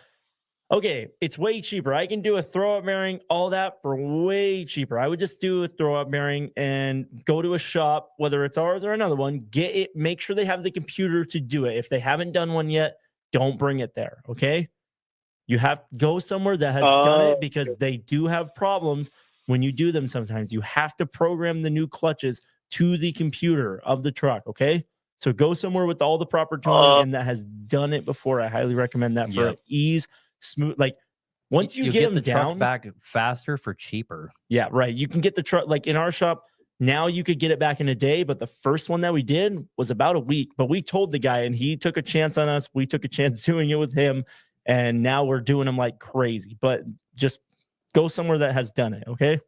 okay. It's way cheaper. I can do a throw-up bearing, all that for way cheaper. I would just do a throw-up bearing and go to a shop, whether it's ours or another one. Get it. Make sure they have the computer to do it. If they haven't done one yet, don't bring it there. Okay. You have to go somewhere that has done it, because they do have problems when you do them. Sometimes you have to program the new clutches to the computer of the truck. Okay. So go somewhere with all the proper tooling and that has done it before. I highly recommend that for ease, smooth. Like once you get them the down, truck back faster for cheaper. Yeah, right. You can get the truck like in our shop. Now you could get it back in a day, but the first one that we did was about a week. But we told the guy, and he took a chance on us. We took a chance doing it with him, and now we're doing them like crazy. But just go somewhere that has done it, okay?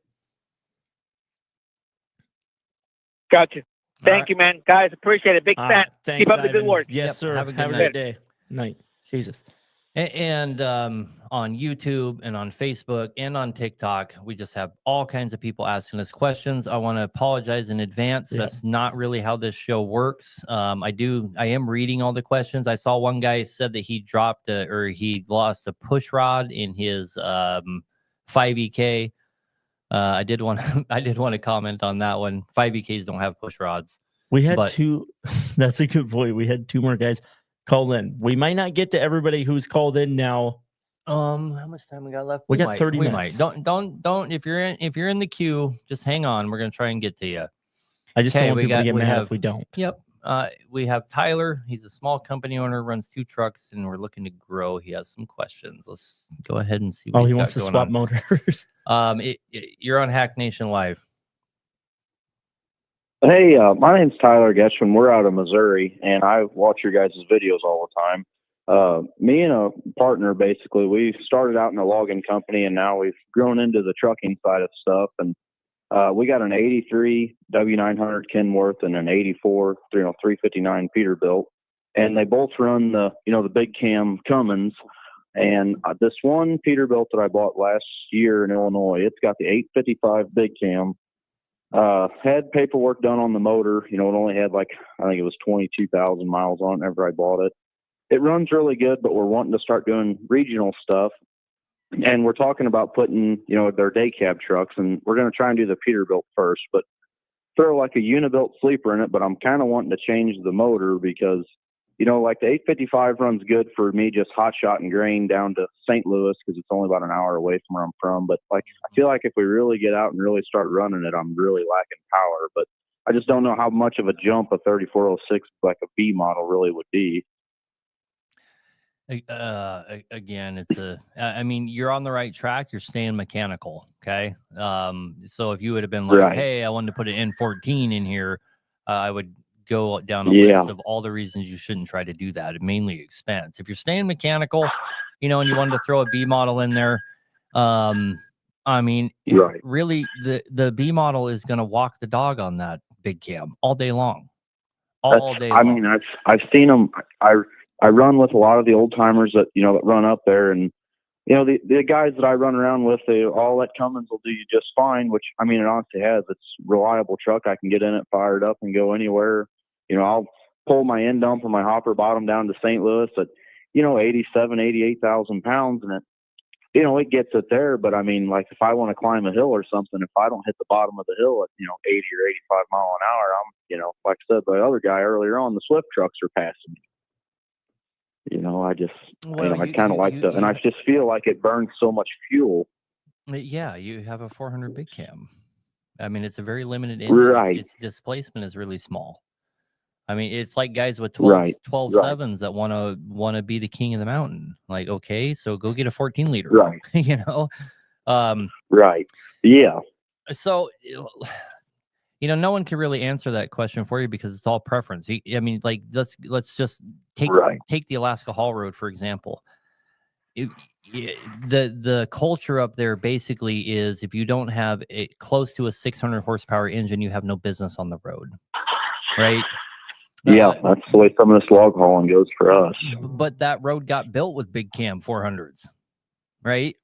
Gotcha. Thank you, man. Guys, appreciate it. Big fan. Thanks, Keep up the Ivan. good work. Yes, sir. Have a Have good a night. great day. Night. Jesus. And on YouTube and on Facebook and on TikTok, we just have all kinds of people asking us questions. I want to apologize in advance. Yeah. That's not really how this show works. I am reading all the questions. I saw one guy said that he dropped or he lost a push rod in his 5EK. I did want to comment on that one. 5EKs don't have push rods. We had two. That's a good point. We had two more guys call in. We might not get to everybody who's called in now. How much time we got left? We got 30 minutes. Don't. If you're in the queue, just hang on. We're gonna try and get to you. I just don't want people to get mad if we don't. Yep. We have Tyler. He's a small company owner, runs 2 trucks, and we're looking to grow. He has some questions. Let's go ahead and see. What he wants to swap motors. You're on Hack Nation Live. Hey, my name's Tyler Getchman. We're out of Missouri, and I watch your guys' videos all the time. Me and a partner, basically, we started out in a logging company, and now we've grown into the trucking side of stuff. And we got an 83 W900 Kenworth and an 84 359 Peterbilt, and they both run the big cam Cummins. And this one Peterbilt that I bought last year in Illinois, it's got the 855 big cam. Had paperwork done on the motor. It only had I think it was 22,000 miles on it whenever I bought it. It runs really good, but we're wanting to start doing regional stuff. And we're talking about putting, their day cab trucks, and we're going to try and do the Peterbilt first, but throw like a Unibilt sleeper in it. But I'm kind of wanting to change the motor because, the 855 runs good for me, just hot shot and grain down to St. Louis because it's only about an hour away from where I'm from. But I feel like if we really get out and really start running it, I'm really lacking power. But I just don't know how much of a jump a 3406 like a B model really would be. Again, you're on the right track. You're staying mechanical. Okay. So if you would have been like, Right. Hey, I wanted to put an N14 in here, I would go down a list of all the reasons you shouldn't try to do that. Mainly expense. If you're staying mechanical, and you wanted to throw a B model in there, Right. really the B model is going to walk the dog on that big cam all day long. All day long. I've seen them. I run with a lot of the old timers that that run up there, and you know, the guys that I run around with, all that Cummins will do you just fine, which, I mean, it honestly has. It's a reliable truck. I can get in it, fired up, and go anywhere. You know, I'll pull my end dump or my hopper bottom down to St. Louis at, you know, 88,000 pounds, and it, you know, it gets it there. But I mean, like, if I want to climb a hill or something, if I don't hit the bottom of the hill at, you know, 80 or 85 mile an hour, I'm, you know, like I said, the other guy earlier on, the Swift trucks are passing me. You know, I just, Well, you know, I kind of like and I just feel like it burns so much fuel. Yeah, you have a 400 big cam. I mean, it's a very limited engine. Right. Its displacement is really small. I mean, it's like guys with 12 sevens that want to be the king of the mountain. Like, okay, so go get a 14 liter. Right. You know? Right. Yeah. So, you know, no one can really answer that question for you because it's all preference. I mean, like, let's just take the Alaska Haul Road, for example. The culture up there basically is if you don't have close to a 600 horsepower engine, you have no business on the road, right? Yeah, that's the way some of this log hauling goes for us. But that road got built with big cam 400s, right?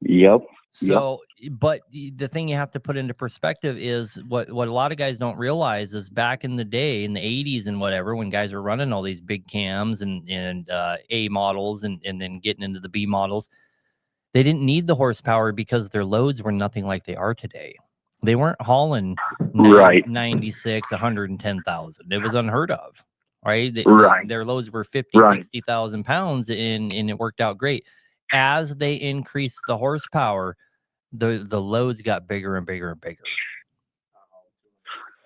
Yep. So, but the thing you have to put into perspective is what a lot of guys don't realize is back in the day, in the 80s and whatever, when guys were running all these big cams and A models and then getting into the B models, they didn't need the horsepower because their loads were nothing like they are today. They weren't hauling 96, 110,000. It was unheard of, right? Their loads were 50, 60,000 pounds, and it worked out great. As they increased the horsepower, the loads got bigger and bigger and bigger.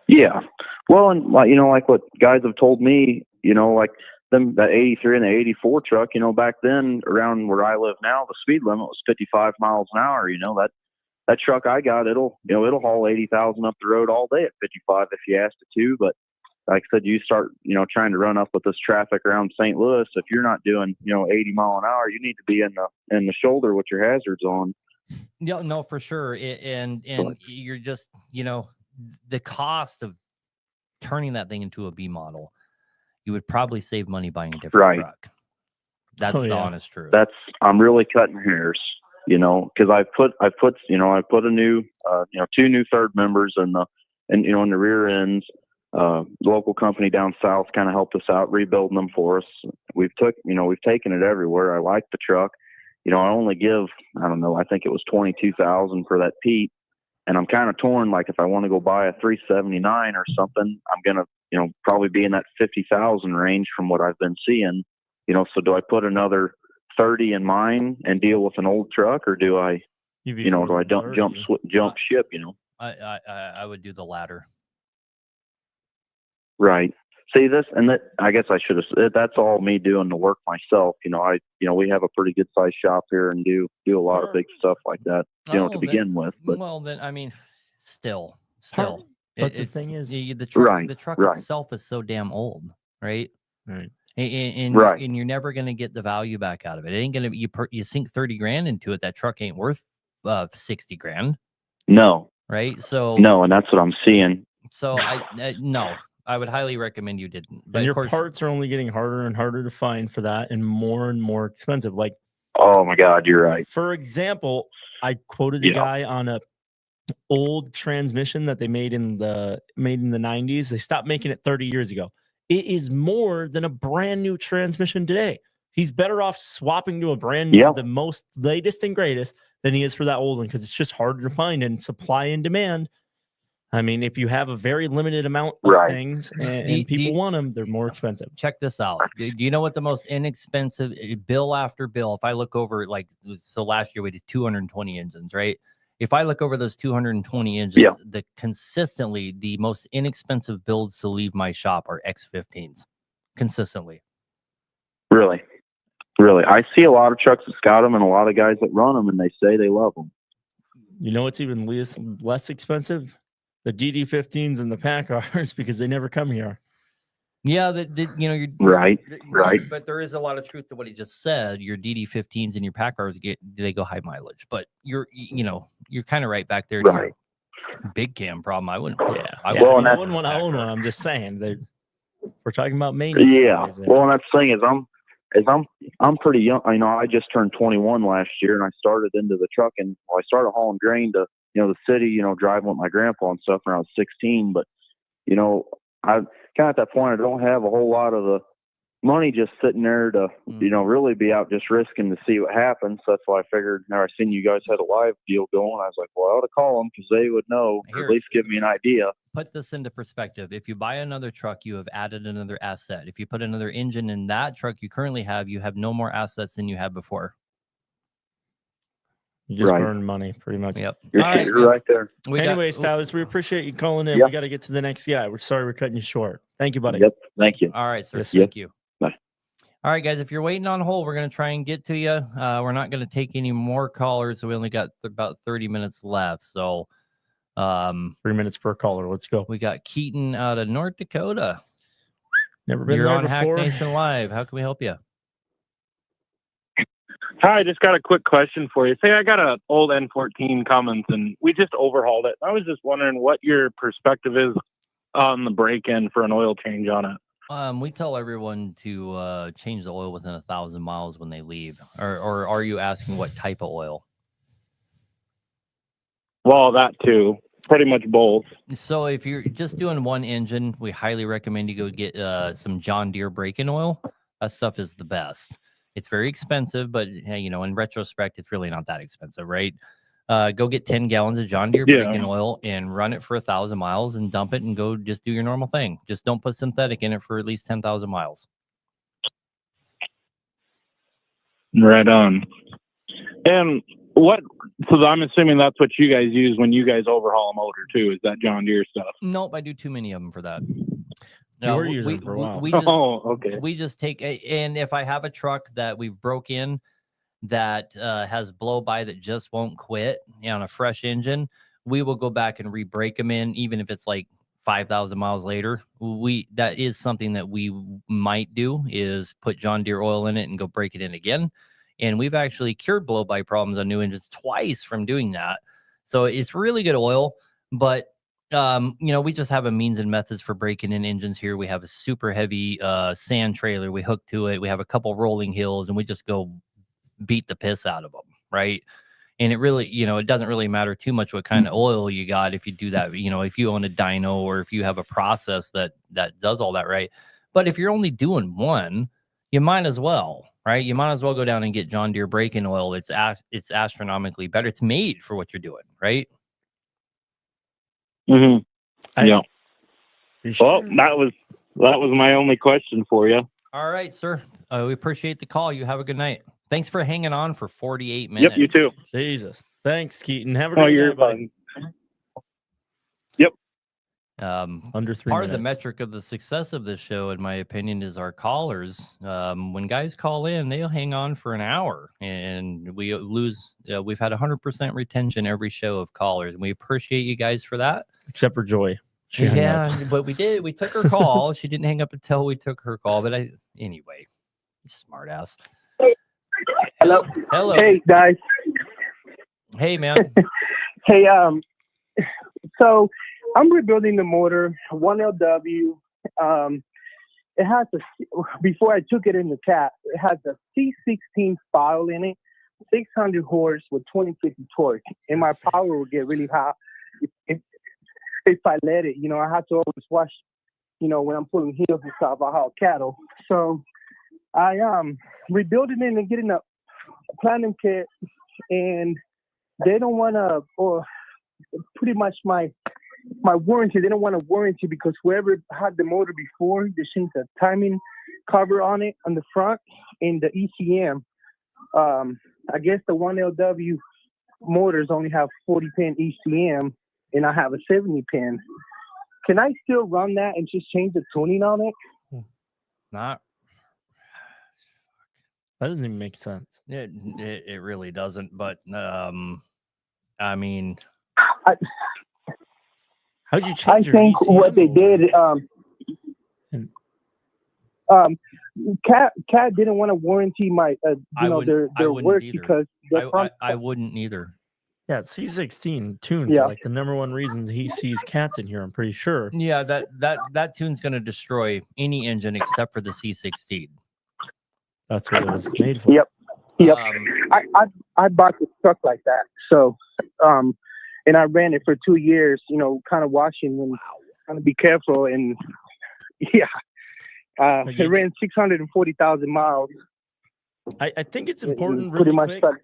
Yeah. Well, and like, you know, like what guys have told me, you know, like that 83 and the 84 truck, you know, back then around where I live now, the speed limit was 55 miles an hour. You know, that truck I got, it'll haul 80,000 up the road all day at 55 if you asked it to. But like I said, you start, you know, trying to run up with this traffic around St. Louis. If you're not doing, you know, 80 mile an hour, you need to be in the shoulder with your hazards on. Yeah, no, for sure. And you're just, you know, the cost of turning that thing into a B model, you would probably save money buying a different truck. That's the honest truth. I'm really cutting hairs, you know, because I put a new, you know, 2 new third members in the rear ends. The local company down south kind of helped us out rebuilding them for us. We've taken it everywhere. I like the truck. You know, I only give, I don't know, I think it was 22,000 for that Pete. And I'm kind of torn. Like if I want to go buy a 379 or something, I'm going to, you know, probably be in that 50,000 range from what I've been seeing, you know, so do I put another 30 in mine and deal with an old truck, or do I, you know, do I jump ship, you know? I would do the latter. Right. See this, and that, I guess I should have, that's all me doing the work myself. You know, we have a pretty good sized shop here and do a lot of big stuff like that, you know, to begin with. But well, then, I mean, still. But the thing is, the truck itself is so damn old, right? Right. And you're never going to get the value back out of it. It ain't going to, you sink 30 grand into it. That truck ain't worth 60 grand. No. Right. So, no. And that's what I'm seeing. So no. I would highly recommend you didn't. But and your parts are only getting harder and harder to find for that, and more expensive. Like, oh my God, you're right. For example, I quoted a guy on a old transmission that they made in the 90s. They stopped making it 30 years ago. It is more than a brand new transmission today. He's better off swapping to a brand new, the most latest and greatest, than he is for that old one, because it's just harder to find, and supply and demand. I mean, if you have a very limited amount of things and people want them, they're more expensive. Check this out. Do you know what the most inexpensive bill after bill? If I look over, like, so last year we did 220 engines, right? If I look over those 220 engines, consistently the most inexpensive builds to leave my shop are X15s. Consistently. Really? I see a lot of trucks that's got them and a lot of guys that run them, and they say they love them. You know what's even less expensive? The DD15s and the PACCARs, because they never come here. Yeah, you know, you're right. But there is a lot of truth to what he just said. Your DD15s and your PACCARs they go high mileage, but you're kind of right back there. To your big cam problem. I wouldn't. Yeah. I wouldn't want to own one. I'm just saying we're talking about maintenance. Yeah. Well, and that's the thing is, is I'm pretty young. You know, I just turned 21 last year, and I started into the trucking. Well, I started hauling grain to, you know, the city, you know, driving with my grandpa and stuff when I was 16. But, you know, I kind of at that point, I don't have a whole lot of the money just sitting there to, you know, really be out just risking to see what happens. So that's why I figured, now I seen you guys had a live deal going. I was like, well, I ought to call them because they would know, or at least give me an idea. Put this into perspective. If you buy another truck, you have added another asset. If you put another engine in that truck you currently have, you have no more assets than you had before. You just burned money, pretty much. Yep. You're right there. Anyways, Towers, we appreciate you calling in. Yep. We got to get to the next guy. We're sorry we're cutting you short. Thank you, buddy. Yep. Thank you. All right, sir. Yes, Thank you. Bye. All right, guys, if you're waiting on hold, we're going to try and get to you. We're not going to take any more callers. So we only got about 30 minutes left. So 3 minutes per caller. Let's go. We got Keaton out of North Dakota. Never been You're there on before. Hack Nation Live. How can we help you? Hi, just got a quick question for you. Say I got an old N14 Cummins and we just overhauled it. I was just wondering what your perspective is on the break-in for an oil change on it. We tell everyone to change the oil within 1,000 miles when they leave. Or are you asking what type of oil? Well, that too. Pretty much both. So if you're just doing one engine, we highly recommend you go get some John Deere break-in oil. That stuff is the best. It's very expensive, but you know, in retrospect, it's really not that expensive, right? Go get 10 gallons of John Deere break-in oil and run it for 1,000 miles and dump it and go just do your normal thing. Just don't put synthetic in it for at least 10,000 miles. Right on. And so I'm assuming that's what you guys use when you guys overhaul a motor too, is that John Deere stuff? Nope, I do too many of them for that. You were using it for a while. Okay. We just take and if I have a truck that we've broke in that has blow by that just won't quit on a fresh engine, we will go back and re-break them in, even if it's like 5,000 miles later. That is something that we might do, is put John Deere oil in it and go break it in again. And we've actually cured blow by problems on new engines twice from doing that. So it's really good oil, but you know, we just have a means and methods for breaking in engines here. We have a super heavy sand trailer we hook to it. We have a couple rolling hills and we just go beat the piss out of them, right? And it really, you know, it doesn't really matter too much what kind of oil you got if you do that. You know, if you own a dyno or if you have a process that does all that, right? But if you're only doing one, you might as well, right? You might as well go down and get John Deere break-in oil. It's astronomically better. It's made for what you're doing, right? Mm-hmm. Yeah. Well, that was my only question for you. All right, sir. We appreciate the call. You have a good night. Thanks for hanging on for 48 minutes. Yep, you too. Jesus. Thanks, Keaton. Have a great night, buddy. Yep. Under 3 Part of the minutes. metric of the success of this show, in my opinion, is our callers. When guys call in, they'll hang on for an hour, and we lose. We've had 100% retention every show of callers, and we appreciate you guys for that. Except for Joy. She hung up. But we did. We took her call. She didn't hang up until we took her call. But anyway, you smart ass. Hello. Hello. Hey guys. Hey man. Hey, so I'm rebuilding the motor, 1LW. It has before I took it in the cat, it has a C16 file in it, 600 horse with 2050 torque, and my power will get really hot if I let it. You know, I have to always watch, you know, when I'm pulling heels and stuff, I haul cattle. So I rebuilding it and getting a planning kit, and they don't want to, or pretty much my warranty, they don't want a warranty because whoever had the motor before, they changed the timing cover on it on the front and the ECM. I guess the 1LW motors only have 40 pin ECM and I have a 70 pin. Can I still run that and just change the tuning on it? Not. That doesn't even make sense. It really doesn't. But I mean, how'd you change your think ECM what they did, Cat didn't want to warranty my, their work either. because I wouldn't either. Yeah, C16 tunes are like the number one reason he sees cats in here, I'm pretty sure. Yeah, that tune's going to destroy any engine except for the C16. That's what it was made for. Yep. I bought the truck like that. So, and I ran it for 2 years. Kind of watching and trying to be careful. And yeah, it ran 640,000 miles. I think it's important, pretty really much quick,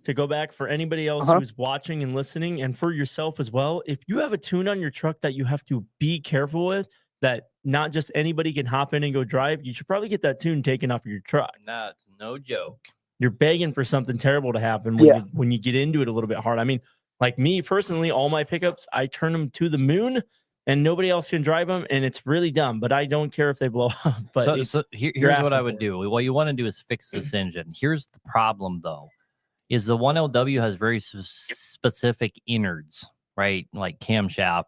to go back for anybody else who's watching and listening, and for yourself as well. If you have a tune on your truck that you have to be careful with, that not just anybody can hop in and go drive, you should probably get that tune taken off of your truck. That's no joke. You're begging for something terrible to happen when you get into it a little bit hard. I mean, like me personally, all my pickups, I turn them to the moon and nobody else can drive them, and it's really dumb, but I don't care if they blow up. But here's what I would do. What you want to do is fix this engine. Here's the problem, though, is the 1LW has very specific innards, right? Like camshaft,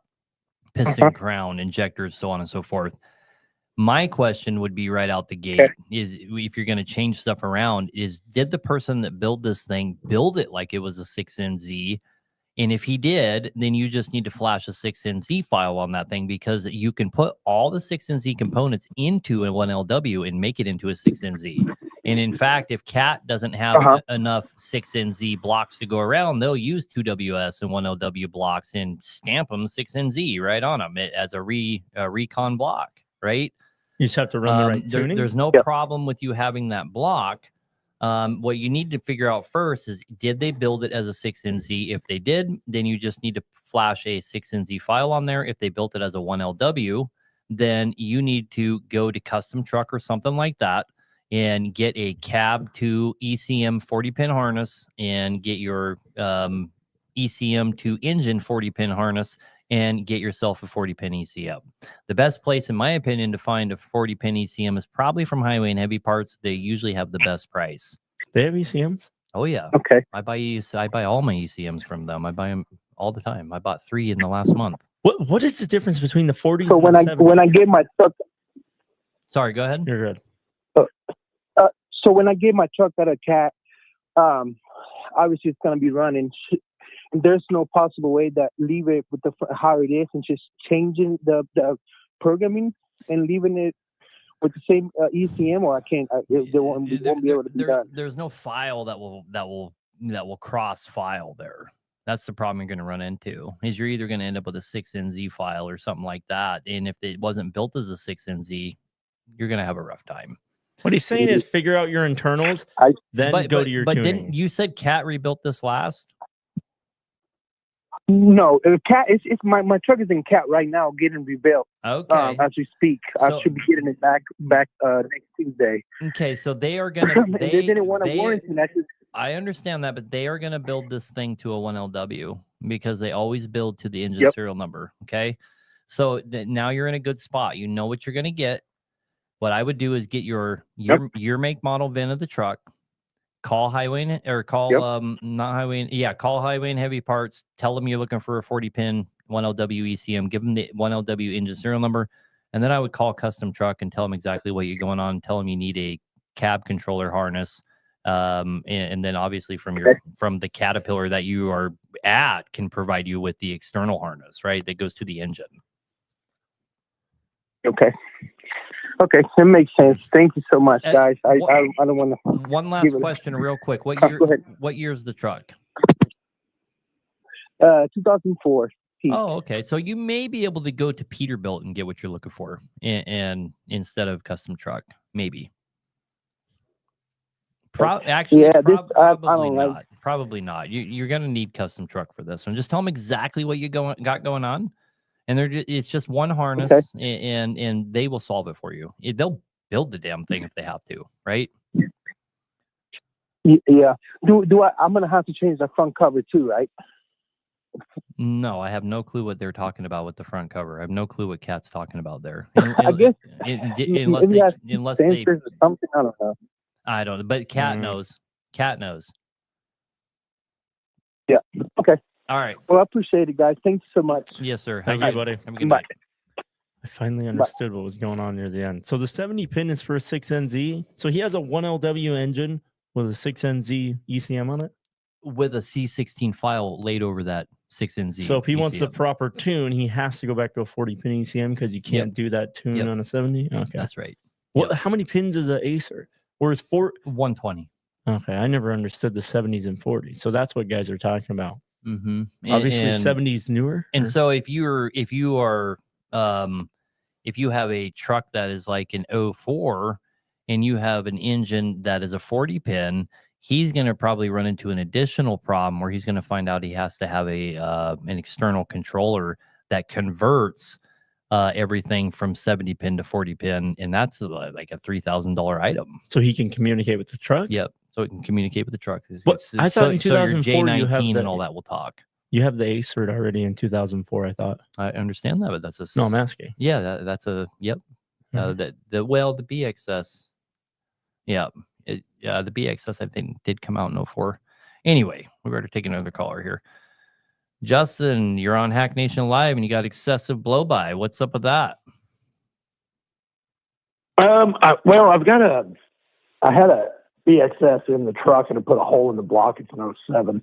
piston crown, injectors, so on and so forth. My question would be right out the gate is, if you're going to change stuff around, is did the person that built this thing build it like it was a 6NZ? And if he did, then you just need to flash a 6NZ file on that thing, because you can put all the 6NZ components into a 1LW and make it into a 6NZ. And in fact, if CAT doesn't have enough 6NZ blocks to go around, they'll use 2WS and 1LW blocks and stamp them 6NZ right on them as a recon block, right? You just have to run the right tuning. There's no problem with you having that block. What you need to figure out first is, did they build it as a 6NZ? If they did, then you just need to flash a 6NZ file on there. If they built it as a 1LW, then you need to go to Custom Truck or something like that and get a cab to ECM 40-pin harness and get your ECM to engine 40-pin harness and get yourself a 40-pin ECM. The best place, in my opinion, to find a 40-pin ECM is probably from Highway and Heavy Parts. They usually have the best price. They have ECMs? Oh, yeah. Okay. I buy all my ECMs from them. I buy them all the time. I bought 3 in the last month. What is the difference between the 40s So and the 70s? when I gave my truck, sorry, go ahead. You're good. So when I gave my truck out of CAT, obviously it's going to be running. There's no possible way that leave it with how it is and just changing the programming and leaving it with the same ECM, or I can't. It won't be able to be done. There's no file that will cross file there. That's the problem you're going to run into. Is you're either going to end up with a 6NZ file or something like that, and if it wasn't built as a 6NZ, you're going to have a rough time. What he's saying is figure out your internals, then go to your tuning. But didn't you said CAT rebuilt this last? No, CAT. It's my truck is in CAT right now, getting rebuilt. Okay. As we speak, I should be getting it back next Tuesday. Okay, so they are gonna. They didn't want a warranty. I understand that, but they are gonna build this thing to a 1LW because they always build to the engine serial number. Okay, so now you're in a good spot. You know what you're gonna get. What I would do is get your make, model, VIN of the truck. Call Highway or call not Highway. Yeah, call Highway and Heavy Parts. Tell them you're looking for a 40-pin 1LW ECM. Give them the 1LW engine serial number, and then I would call Custom Truck and tell them exactly what you're going on. Tell them you need a cab controller harness, and then obviously from the Caterpillar that you are at can provide you with the external harness, right? That goes to the engine. Okay, that makes sense. Thank you so much, guys. I don't want to. One last question, real quick. What year? What year's the truck? 2004. Oh, okay. So you may be able to go to Peterbilt and get what you're looking for, and instead of Custom Truck, maybe. Actually, probably not. Probably not. You're going to need Custom Truck for this one. Just tell them exactly what you got going on. And it's just one harness, and they will solve it for you. They'll build the damn thing if they have to, right? Yeah. I'm gonna have to change the front cover too, right? No, I have no clue what they're talking about with the front cover. I have no clue what Cat's talking about there. I guess unless they or something. I don't know. I don't know, but Cat knows. Cat knows. Yeah. Okay. All right. Well, I appreciate it, guys. Thanks so much. Yes, sir. Thank you, buddy. Have a good night. I finally understood what was going on near the end. So the 70 pin is for a 6NZ. So he has a 1LW engine with a 6NZ ECM on it? With a C16 file laid over that 6NZ. So if he wants the ECM. proper tune, he has to go back to a 40 pin ECM because you can't do that tune on a 70? Okay. That's right. What? How many pins is an Acer? Or is 120? Okay, I never understood the 70s and 40s. So that's what guys are talking about. Mm-hmm. Obviously, And 70s newer. And so if you have a truck that is like an 04 and you have an engine that is a 40 pin, he's going to probably run into an additional problem where he's going to find out he has to have an external controller that converts everything from 70 pin to 40 pin, and that's like a $3,000 item. So he can communicate with the truck. Yep. So it can communicate with the truck. I thought in 2004 your you have J19 the, and all that will talk. You have the ACERT already in 2004. I thought. I understand that, but that's a no. I'm asking. Yeah, that's a yep. The BXS. Yeah, the BXS I think did come out in 04. Anyway, we better take another caller here. Justin, you're on Hack Nation Live, and you got excessive blow by. What's up with that? I had a BXS in the truck and I put a hole in the block. It's an 07.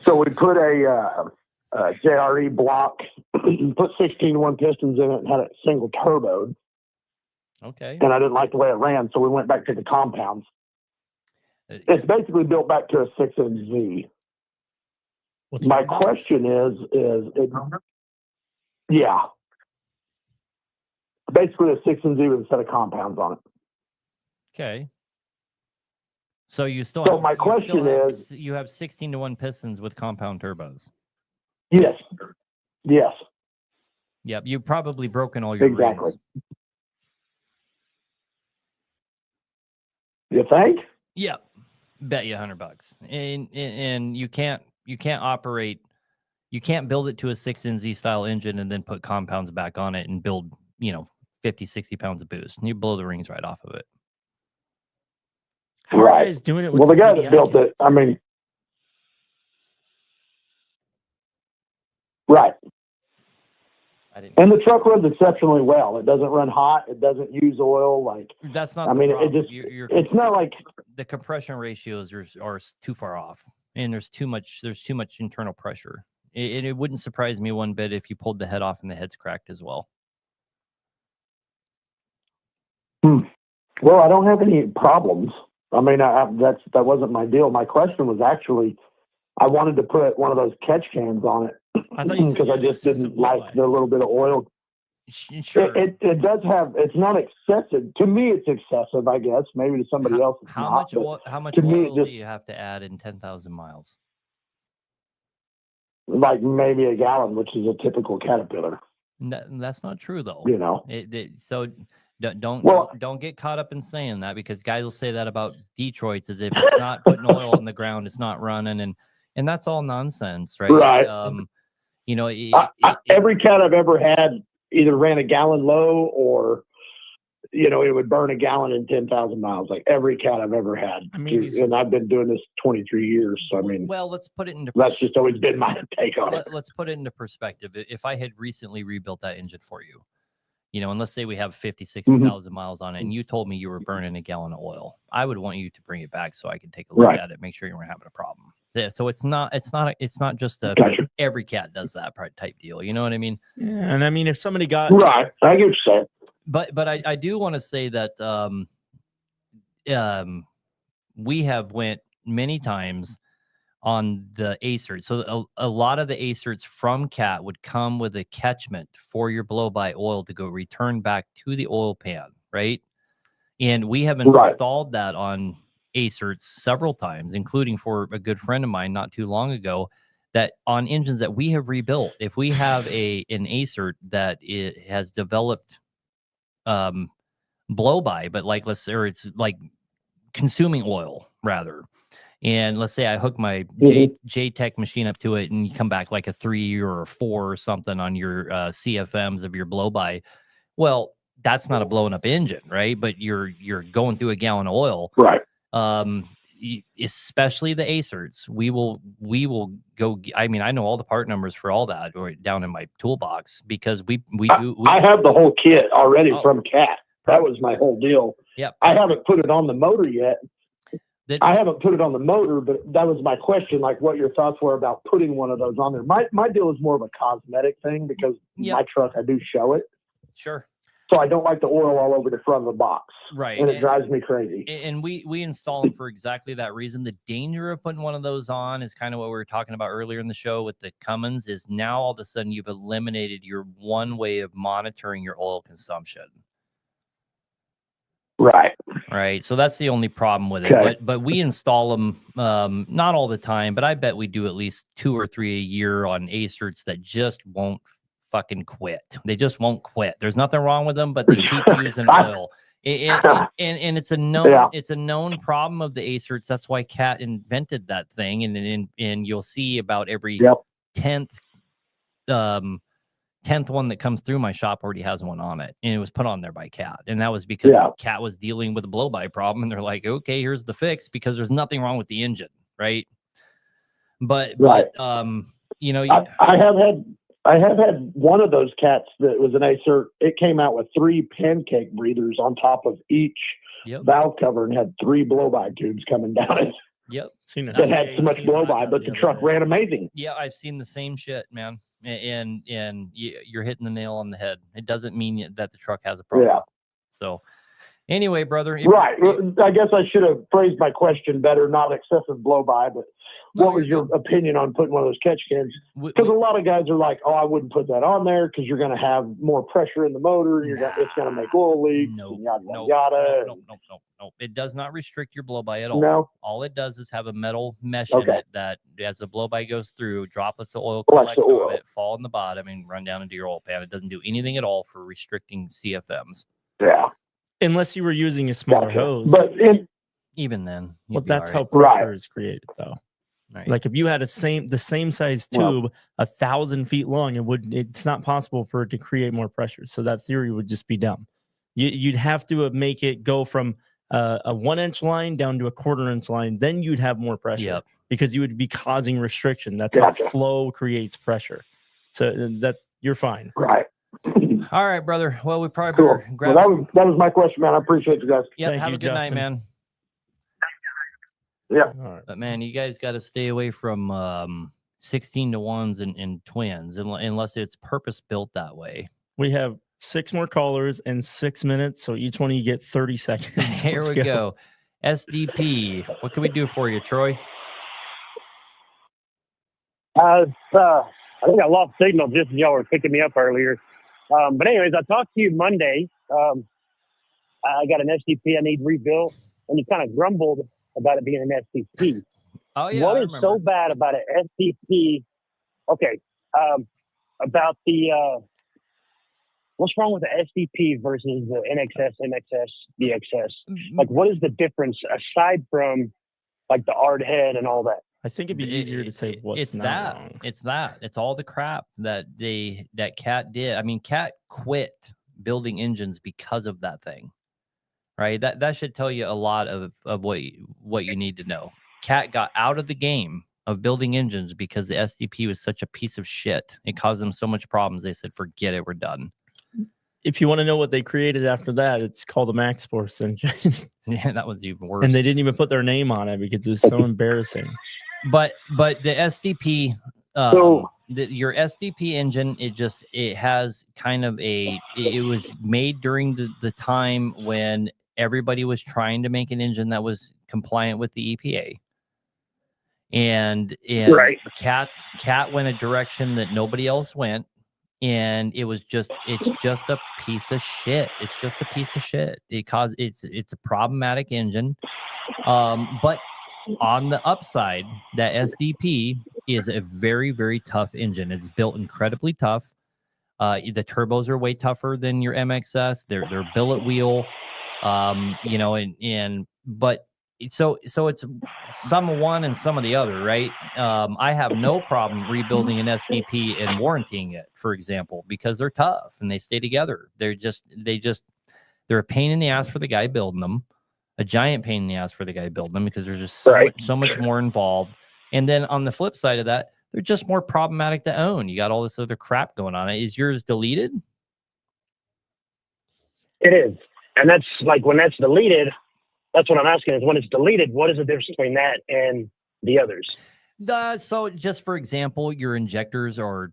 So we put a JRE block, put 16-1 pistons in it and had it single turboed. Okay. And I didn't like the way it ran, so we went back to the compounds. It's basically built back to a 6-inch Z. My question is yeah. Basically a 6-inch Z with a set of compounds on it. Okay. So you still So have, my question is, you have 16-1 pistons with compound turbos. Yes. Yes. Yep. You've probably broken all your exactly. rings. You think? Yep. Bet you $100. And you can't operate, you can't build it to a 6-inch Z style engine and then put compounds back on it and build, 50, 60 pounds of boost. And you blow the rings right off of it. How are you guys doing it with the guy that PDI built kits? it, I mean, right. And the truck runs exceptionally well. It doesn't run hot. It doesn't use oil. Like that's not. I the mean, problem. it just. It's not like the compression ratios are too far off, and there's too much internal pressure. It wouldn't surprise me one bit if you pulled the head off and the head's cracked as well. Well, I don't have any problems. I mean, that wasn't my deal. My question was actually, I wanted to put one of those catch cans on it because I just didn't like the little bit of oil. Sure. It does have. It's not excessive. To me, it's excessive. I guess maybe to somebody else. It's How not, much but oil? How much to me, oil do you have to add in 10,000 miles? Like maybe a gallon, which is a typical Caterpillar. No, that's not true though. So don't get caught up in saying that, because guys will say that about Detroit's as if it's not putting oil in the ground, it's not running, and that's all nonsense, right? Right. Every cat I've ever had either ran a gallon low or, it would burn a gallon in 10,000 miles. Like every cat I've ever had. I mean, and I've been doing this 23 years. So I mean, well, let's put it into. That's just always been my take on it. Let's put it into perspective. If I had recently rebuilt that engine for you, and let's say we have 50, 60,000 miles on it, and you told me you were burning a gallon of oil, I would want you to bring it back so I can take a look at it, make sure you weren't having a problem. Yeah, so it's not just a every cat does that type deal. You know what I mean? Yeah, and I mean, if somebody got right, I get what you're saying. But I do want to say that we have went many times on the ACERT. So a lot of the ACERTs from Cat would come with a catchment for your blow-by oil to go return back to the oil pan, right? And we have installed that on ACERTs several times, including for a good friend of mine not too long ago, that on engines that we have rebuilt, if we have an ACERT that has developed blow-by, but it's like consuming oil rather. And let's say I hook my J-Tech machine up to it and you come back like a 3 or a 4 or something on your CFMs of your blow-by. Well, that's not a blown up engine, right? But you're going through a gallon of oil. Right. Especially the ACERTs. We will go. I mean, I know all the part numbers for all that down in my toolbox because we I have the whole kit already from Cat. That was my whole deal. Yep. I haven't put it on the motor yet. I haven't put it on the motor, but that was my question, like what your thoughts were about putting one of those on there. My deal is more of a cosmetic thing because my truck, I do show it. Sure. So I don't like the oil all over the front of the box. Right. And it drives me crazy. And we install them for exactly that reason. The danger of putting one of those on is kind of what we were talking about earlier in the show with the Cummins, is now all of a sudden you've eliminated your one way of monitoring your oil consumption. Right. Right. So that's the only problem with it. Okay. But we install them not all the time, but I bet we do at least 2 or 3 a year on Acerts that just won't fucking quit. They just won't quit. There's nothing wrong with them, but they keep using oil. And it's a known problem of the Acerts. That's why Cat invented that thing. And you'll see about every 10th one that comes through my shop already has one on it, and it was put on there by Cat. And that was because Cat was dealing with a blow-by problem, and they're like, okay, here's the fix, because there's nothing wrong with the engine, right? But you know, I have had one of those Cats that was an Acer. It came out with 3 pancake breathers on top of each valve cover and had 3 blow-by tubes coming down it. Yep. That had so much blow-by, but the truck ran amazing. Yeah, I've seen the same shit, man. And you're hitting the nail on the head. It doesn't mean that the truck has a problem. Yeah. So anyway, brother. Right. I guess I should have phrased my question better, not excessive blow-by, but what was your opinion on putting one of those catch cans? Because a lot of guys are like, oh, I wouldn't put that on there because you're going to have more pressure in the motor. It's going to make oil leaks. Yada. No. It does not restrict your blow-by at all. No. All it does is have a metal mesh in it that, as the blow-by goes through, droplets of oil collect on it, fall in the bottom, and run down into your oil pan. It doesn't do anything at all for restricting CFMs. Yeah. Unless you were using a smaller hose. But even then, well, that's how pressure is created, though. Right. Like if you had the same size tube, 1,000 feet long, it's not possible for it to create more pressure. So that theory would just be dumb. You'd have to make it go from a 1-inch line down to a 1/4-inch line. Then you'd have more pressure because you would be causing restriction. That's how flow creates pressure. So that you're fine. Right. All right, brother. Well, we probably better grab. Well, that was my question, man. I appreciate you guys. Yeah. Have a good night, man. Yeah. But man, you guys got to stay away from 16-to-1s and twins unless it's purpose built that way. We have 6 more callers and 6 minutes, so each one of you get 30 seconds. Here we go. SDP, what can we do for you, Troy? I think I lost signal just as y'all were picking me up earlier. But anyways, I talked to you Monday. I got an SDP I need rebuilt, and you kind of grumbled about it being an SDP. Oh, yeah. What is so bad about an SDP? Okay. About the, what's wrong with the SDP versus the NXS, MXS, DXS? Like, what is the difference aside from like the ARD head and all that? I think it'd be easier to say what's not wrong. It's all the crap that Cat did. I mean, Cat quit building engines because of that thing, right? That should tell you a lot of what you need to know. Cat got out of the game of building engines because the SDP was such a piece of shit. It caused them so much problems. They said, forget it, we're done. If you want to know what they created after that, it's called the Max Force engine. Yeah, that was even worse. And they didn't even put their name on it because it was so embarrassing. But the SDP, your SDP engine, it has kind of it was made during the time when everybody was trying to make an engine that was compliant with the EPA. And right. Cat went a direction that nobody else went. And it's just a piece of shit. It's just a piece of shit. It's a problematic engine. But on the upside, that SDP is a very, very tough engine. It's built incredibly tough. The turbos are way tougher than your MXS. They're billet wheel, but so it's some of one and some of the other, right? I have no problem rebuilding an SDP and warrantying it, for example, because they're tough and they stay together. They're a pain in the ass for the guy building them, a giant pain in the ass for the guy building them because there's just so much more involved. And then on the flip side of that, they're just more problematic to own. You got all this other crap going on. Is yours deleted? It is. And that's like when that's deleted, that's what I'm asking is when it's deleted, what is the difference between that and the others? So just for example, your injectors are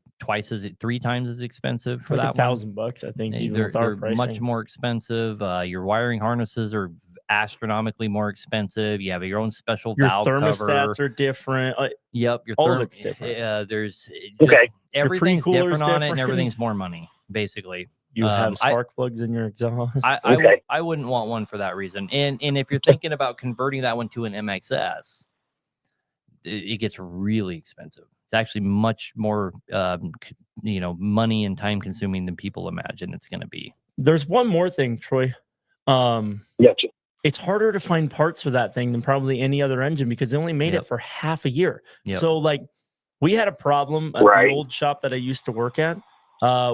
three times as expensive for Like that one. $1,000, I think. Even They're, with our they're much pricing. more expensive. Your wiring harnesses are astronomically more expensive. You have your own special Your valve thermostats cover. are different. Yep, your all of it's different. there's Okay. everything's pre-cooler's different on it, and different. everything's more money, basically. You have spark plugs in your exhaust. I wouldn't want one for that reason. And if you're thinking about converting that one to an MXS, it gets really expensive. It's actually much more, money and time consuming than people imagine it's going to be. There's one more thing, Troy. Gotcha. It's harder to find parts for that thing than probably any other engine because they only made it for half a year. Yep. So, like, we had a problem at the old shop that I used to work at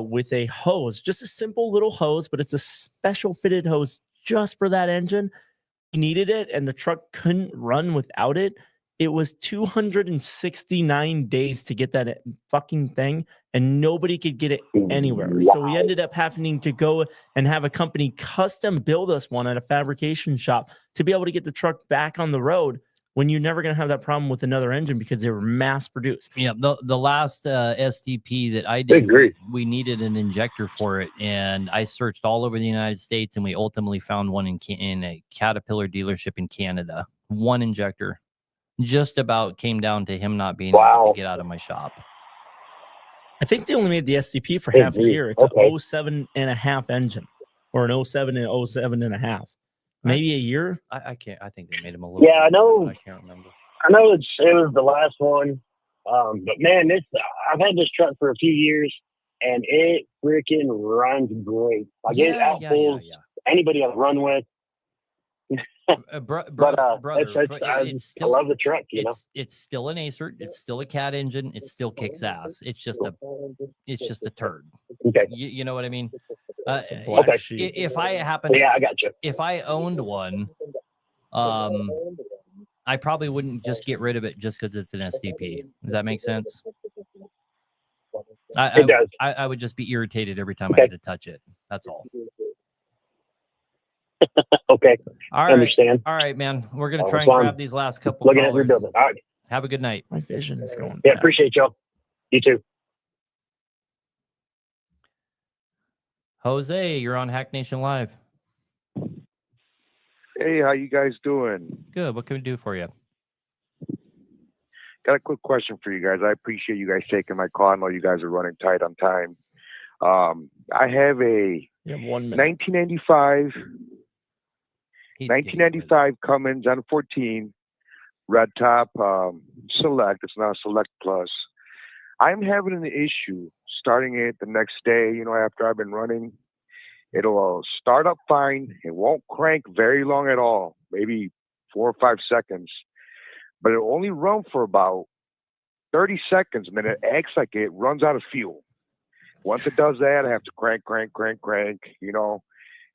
with a hose, just a simple little hose, but it's a special fitted hose just for that engine. We needed it, and the truck couldn't run without it. It was 269 days to get that fucking thing, and nobody could get it anywhere. So we ended up having to go and have a company custom build us one at a fabrication shop to be able to get the truck back on the road when you're never going to have that problem with another engine because they were mass produced. Yeah, the last STP that I did, we needed an injector for it, and I searched all over the United States, and we ultimately found one in a Caterpillar dealership in Canada. One injector. Just about came down to him not being able to get out of my shop. I think they only made the STP for half a year. It's a 07 and a half engine, or an 07 and 07 and a half. Maybe a year. I can't. I think they made him a little. Yeah, I know. I can't remember. I know it was the last one, but man, I've had this truck for a few years, and it freaking runs great. Like it outpulls anybody I've run with. Brother, I love the truck. It's still an Acer. It's still a cat engine. It still kicks ass. It's just a turd. Okay. You know what I mean? Okay. If I happen, I got you. If I owned one, I probably wouldn't just get rid of it just because it's an SDP. Does that make sense? It does. I would just be irritated every time I had to touch it. That's all. Okay. All right. Understand. All right, man. We're gonna try and grab these last couple. Looking at rebuilding. All right. Have a good night. My vision is going. Yeah, appreciate y'all. You too. Jose, you're on Hack Nation Live. Hey, how you guys doing? Good. What can we do for you? Got a quick question for you guys. I appreciate you guys taking my call. I know you guys are running tight on time. I have a 1995 Cummins N14 red top Select. It's not a Select Plus. I'm having an issue starting it the next day, after I've been running. It'll start up fine. It won't crank very long at all, maybe 4 or 5 seconds. But it'll only run for about 30 seconds, and then it acts like it runs out of fuel. Once it does that, I have to crank,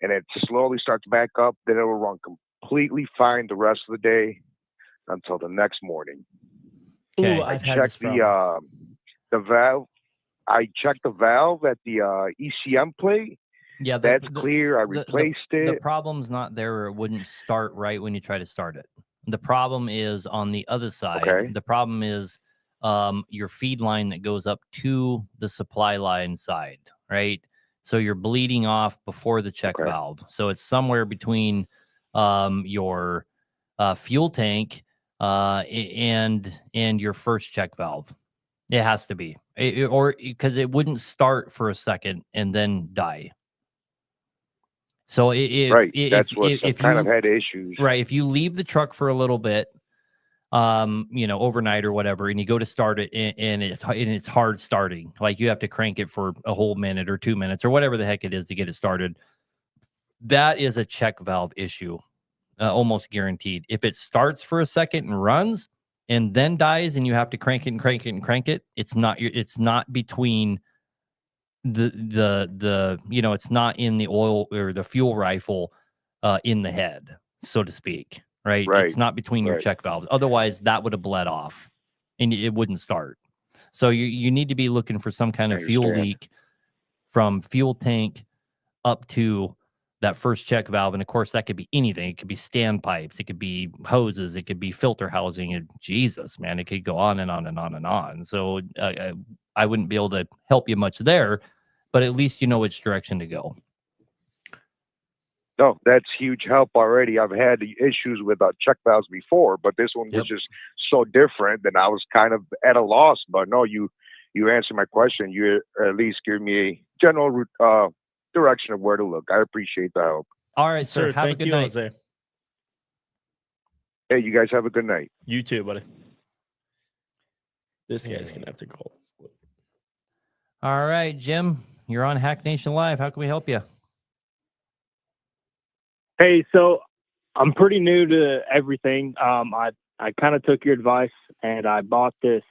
and it slowly starts back up. Then it will run completely fine the rest of the day until the next morning. Okay. I checked the valve. I checked the valve at the ECM plate. Yeah, that's clear. I replaced it. The problem's not there, or it wouldn't start right when you try to start it. The problem is on the other side. Okay. The problem is your feed line that goes up to the supply line side, right? So you're bleeding off before the check valve. So it's somewhere between your fuel tank and your first check valve. It has to be, or because it wouldn't start for a second and then die. So that's what I've kind of had issues. Right. If you leave the truck for a little bit, overnight or whatever, and you go to start it and it's hard starting, like you have to crank it for a whole minute or 2 minutes or whatever the heck it is to get it started. That is a check valve issue, almost guaranteed. If it starts for a second and runs and then dies and you have to crank it, it's not between it's not in the oil or the fuel rifle in the head, so to speak, right? It's not between your check valves. Otherwise, that would have bled off and it wouldn't start. So you need to be looking for some kind of fuel leak from fuel tank up to that first check valve. And of course, that could be anything. It could be standpipes, it could be hoses, it could be filter housing. And Jesus, man, it could go on and on and on and on. So I wouldn't be able to help you much there, but at least you know which direction to go. No, that's huge help already. I've had the issues with check valves before, but this one was just so different that I was kind of at a loss. But no, you answered my question. You at least give me a general direction of where to look. I appreciate the help. All right, sir. Have Thank a good you, night. Jose. Hey, you guys have a good night. You too, buddy. This guy's gonna have to call. All right, Jim, you're on Hack Nation Live. How can we help you? Hey, so I'm pretty new to everything. I kind of took your advice and I bought this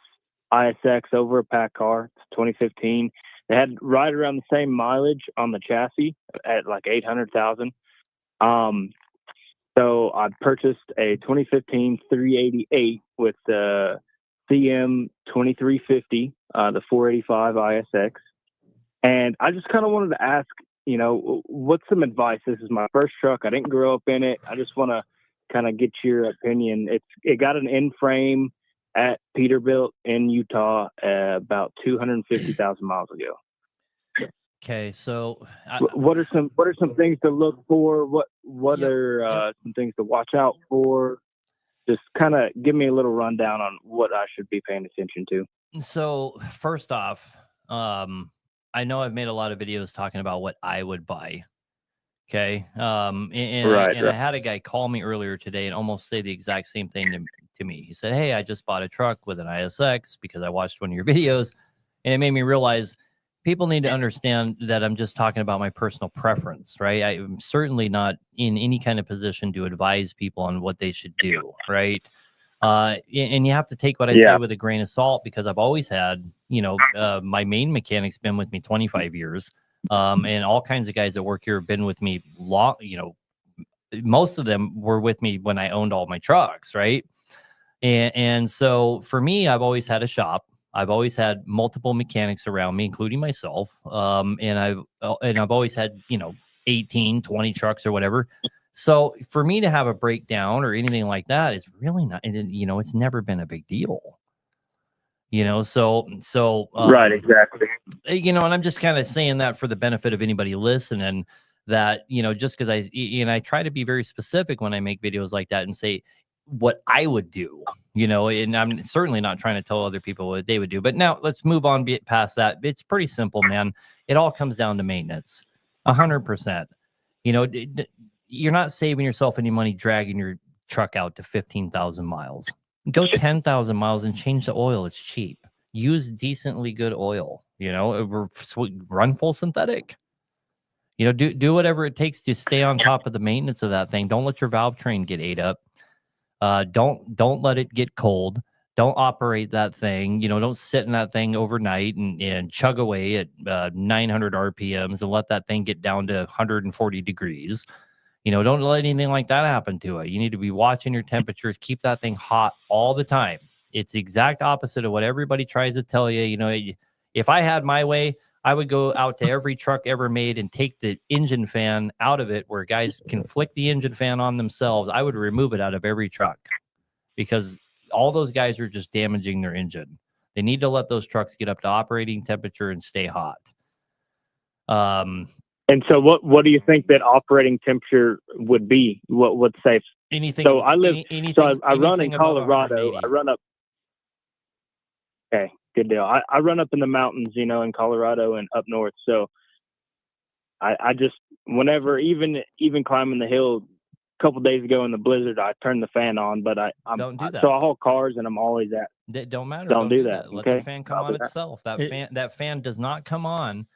ISX over a pack car. It's 2015. It had right around the same mileage on the chassis at like 800,000. So I purchased a 2015 388 with the CM 2350, the 485 ISX. And I just kind of wanted to ask, you know, what's some advice? This is my first truck. I didn't grow up in it. I just want to kind of get your opinion. It got an end frame at Peterbilt in Utah about 250,000 miles ago. Okay, so what are some things to look for? What are some things to watch out for? Just kind of give me a little rundown on what I should be paying attention to. So first off, I know I've made a lot of videos talking about what I would buy. Okay. I had a guy call me earlier today and almost say the exact same thing to me. He said, "Hey, I just bought a truck with an ISX because I watched one of your videos." And it made me realize people need to understand that I'm just talking about my personal preference, right? I'm certainly not in any kind of position to advise people on what they should do, right? And you have to take what I say with a grain of salt, because I've always had, my main mechanic's been with me 25 years. And all kinds of guys that work here have been with me long, most of them were with me when I owned all my trucks. Right. And so for me, I've always had a shop. I've always had multiple mechanics around me, including myself. And I've always had, 18, 20 trucks or whatever. So for me to have a breakdown or anything like that is really not, it's never been a big deal. Right, exactly. And I'm just kind of saying that for the benefit of anybody listening, that, just because I try to be very specific when I make videos like that and say what I would do, and I'm certainly not trying to tell other people what they would do. But now let's move on past that. It's pretty simple, man. It all comes down to maintenance, 100%. You're not saving yourself any money dragging your truck out to 15,000 miles. Go 10,000 miles and change the oil. It's cheap. Use decently good oil, run full synthetic, do whatever it takes to stay on top of the maintenance of that thing. Don't let your valve train get ate up. Don't let it get cold. Don't operate that thing. Don't sit in that thing overnight and chug away at 900 RPMs and let that thing get down to 140 degrees. Don't let anything like that happen to it. You need to be watching your temperatures. Keep that thing hot all the time. It's the exact opposite of what everybody tries to tell you. If I had my way, I would go out to every truck ever made and take the engine fan out of it, where guys can flick the engine fan on themselves. I would remove it out of every truck, because all those guys are just damaging their engine. They need to let those trucks get up to operating temperature and stay hot. And so what do you think that operating temperature would be? What's safe? Anything. So I live, anything, I run in Colorado. 180. I run up. Okay, good deal. I run up in the mountains, in Colorado and up north. So I just, whenever, even climbing the hill a couple days ago in the blizzard, I turned the fan on, but don't do that. So I haul cars and I'm always at. That don't matter. Don't do that. Let Okay? the fan come on itself. That fan does not come on.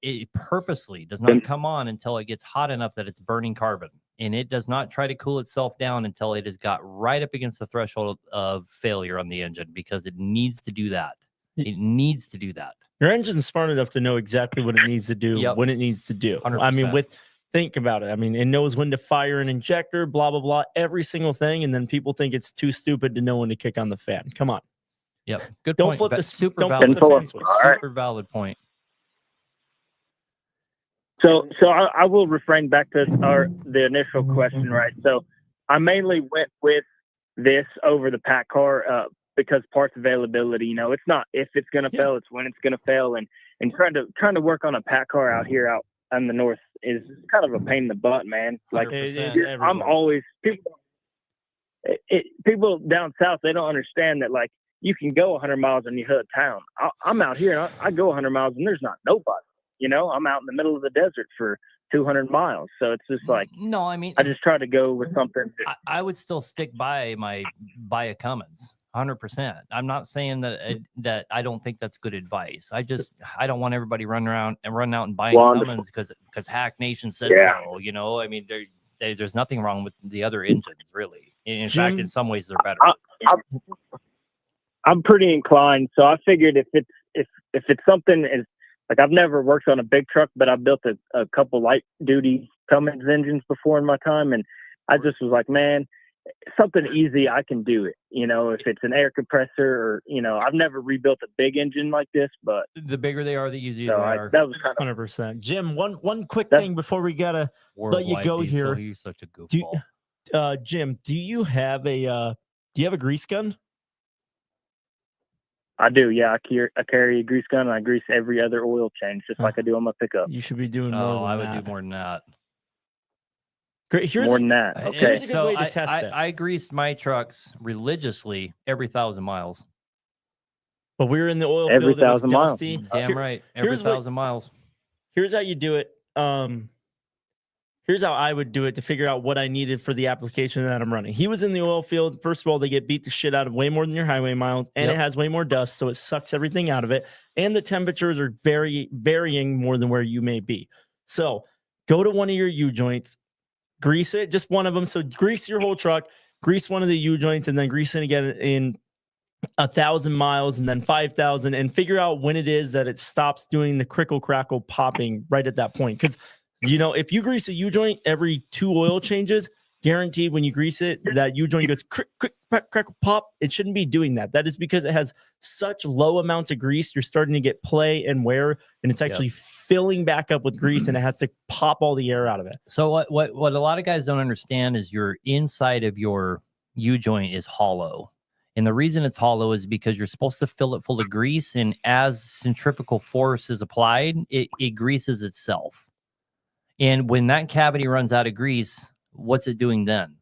It purposely does not come on until it gets hot enough that it's burning carbon, and it does not try to cool itself down until it has got right up against the threshold of failure on the engine, because it needs to do that. It needs to do that. Your engine's smart enough to know exactly what it needs to do when it needs to do. 100%. I mean, think about it. I mean, it knows when to fire an injector, blah, blah, blah, every single thing. And then people think it's too stupid to know when to kick on the fan. Come on. Yep. Good don't point. Flip the, super don't valid. flip the fan switch. Super valid point. So I will refrain back to the initial question, right? So I mainly went with this over the pack car because parts availability. You know, it's not if it's going to fail, it's when it's going to fail, and trying to work on a pack car out here out in the north is kind of a pain in the butt, man. Like I'm always people down south, they don't understand that like you can go 100 miles in your hood town. I'm out here and I go 100 miles and there's not nobody. You know, I'm out in the middle of the desert for 200 miles. So it's just like, no, I mean, I just try to go with something. I would still stick by a Cummins 100%. I'm not saying that I don't think that's good advice. I don't want everybody running out and buying Cummins because Hack Nation said so. You know, I mean, there's nothing wrong with the other engines really. In fact, in some ways they're better. I'm pretty inclined. So I figured if it's something is like, I've never worked on a big truck, but I've built a couple light duty Cummins engines before in my time. And I just was like, man, something easy, I can do it. You know, if it's an air compressor or, you know, I've never rebuilt a big engine like this, but the bigger they are, the easier they are. That was kind of 100%. Jim, one quick thing before we gotta let you go here. You're such a goofball. Jim, do you have a grease gun? I do, yeah. I carry a grease gun and I grease every other oil change, just like I do on my pickup. You should be doing more. Oh, I would do more than that. Great. More than that. Okay. Here's a good way to test it. I greased my trucks religiously every 1,000 miles. But we were in the oil every field. Every 1,000 miles. Damn right. Every 1,000 miles. Here's how you do it. Here's how I would do it to figure out what I needed for the application that I'm running. He was in the oil field. First of all, they get beat the shit out of way more than your highway miles, and it has way more dust, so it sucks everything out of it. And the temperatures are varying more than where you may be. So go to one of your U-joints, grease it, just one of them. So grease your whole truck, grease one of the U-joints, and then grease it again in 1,000 miles and then 5,000, and figure out when it is that it stops doing the crickle crackle popping right at that point. Because you know, if you grease a U-joint every 2 oil changes, guaranteed when you grease it, that U-joint goes crick, crackle, pop. It shouldn't be doing that. That is because it has such low amounts of grease. You're starting to get play and wear, and it's actually filling back up with grease, and it has to pop all the air out of it. So what a lot of guys don't understand is your inside of your U-joint is hollow. And the reason it's hollow is because you're supposed to fill it full of grease, and as centrifugal force is applied, it greases itself. And when that cavity runs out of grease, what's it doing then?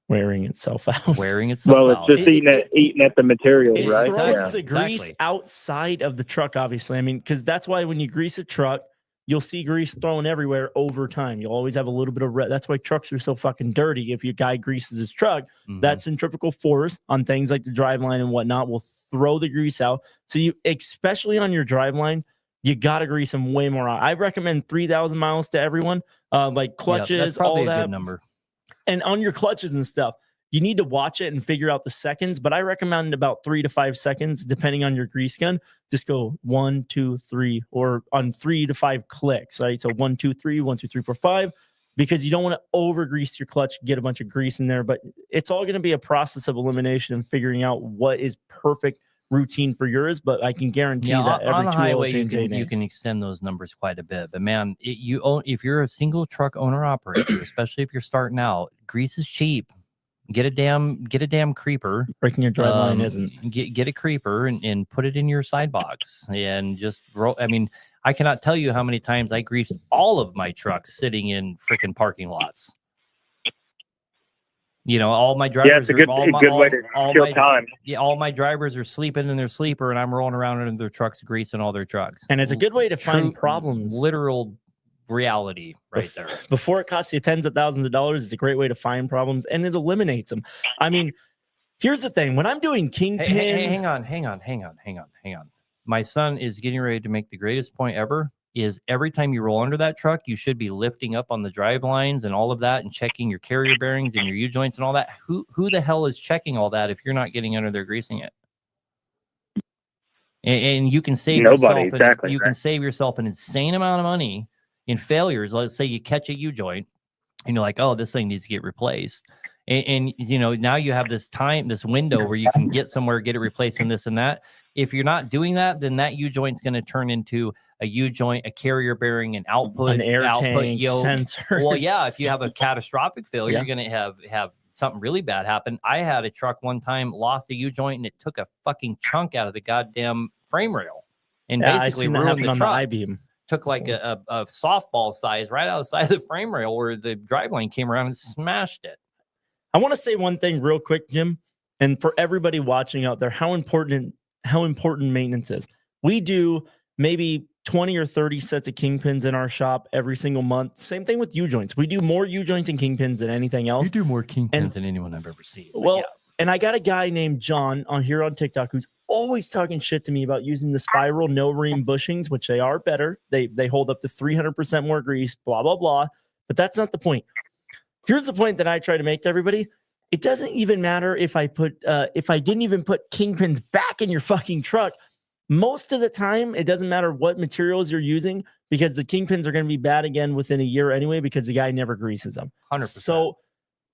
Wearing itself out. Wearing itself out. Well, it's just eating at the material, it right? throws the grease outside of the truck, obviously. I mean, because that's why when you grease a truck, you'll see grease thrown everywhere over time. You'll always have a little bit of red. That's why trucks are so fucking dirty. If your guy greases his truck, that centrifugal force on things like the driveline and whatnot will throw the grease out. So you, especially on your driveline, you got to grease them way more out. I recommend 3,000 miles to everyone, like clutches, that's probably all that. A good number. And on your clutches and stuff, you need to watch it and figure out the seconds. But I recommend about 3 to 5 seconds, depending on your grease gun. Just go 1, 2, 3, or on 3 to 5 clicks, right? So 1, 2, 3, 1, 2, 3, 4, 5, because you don't want to over grease your clutch, get a bunch of grease in there. But it's all going to be a process of elimination and figuring out what is perfect routine for yours, but I can guarantee that every on a 2 highway oil change you can extend those numbers quite a bit. But man, if you're a single truck owner operator, especially if you're starting out, grease is cheap. Get a damn creeper. Breaking your driveline isn't. Get a creeper and put it in your side box and just roll. I mean, I cannot tell you how many times I greased all of my trucks sitting in freaking parking lots. You know, all my drivers. Yeah, it's a good way to kill time. Yeah, all my drivers are sleeping in their sleeper, and I'm rolling around in their trucks, greasing all their trucks. And it's a good way to find problems. Literal reality right there. Before it costs you tens of thousands of dollars, it's a great way to find problems, and it eliminates them. I mean, here's the thing: when I'm doing kingpins, hang on. My son is getting ready to make the greatest point ever. Is every time you roll under that truck, you should be lifting up on the drive lines and all of that and checking your carrier bearings and your U-joints and all that. Who the hell is checking all that if you're not getting under there greasing it? And you can save can save yourself an insane amount of money in failures. Let's say you catch a U-joint and you're like, oh, this thing needs to get replaced. And you know, now you have this window where you can get somewhere, get it replaced and this and that. If you're not doing that, then that U-joint's going to turn into a U-joint, a carrier bearing, an output, An air output tank, yoke. sensors. Well, yeah, if you have a catastrophic failure, Yeah. you're going to have something really bad happen. I had a truck one time, lost a U-joint, and it took a fucking chunk out of the goddamn frame rail and Yeah, I've basically seen that ruined happen the on truck. the I-beam. Took like a softball size right outside the frame rail where the driveline came around and smashed it. I want to say one thing real quick, Jim, and for everybody watching out there, how important maintenance is. We do maybe 20 or 30 sets of kingpins in our shop every single month. Same thing with U-joints. We do more U-joints and kingpins than anything else. You do more kingpins than anyone I've ever seen. Well, and I got a guy named John on here on TikTok who's always talking shit to me about using the spiral no ream bushings, which they are better. They hold up to 300% more grease, blah, blah, blah. But that's not the point. Here's the point that I try to make to everybody. It doesn't even matter if I didn't even put kingpins back in your fucking truck. Most of the time, it doesn't matter what materials you're using because the kingpins are going to be bad again within a year anyway because the guy never greases them. 100%. So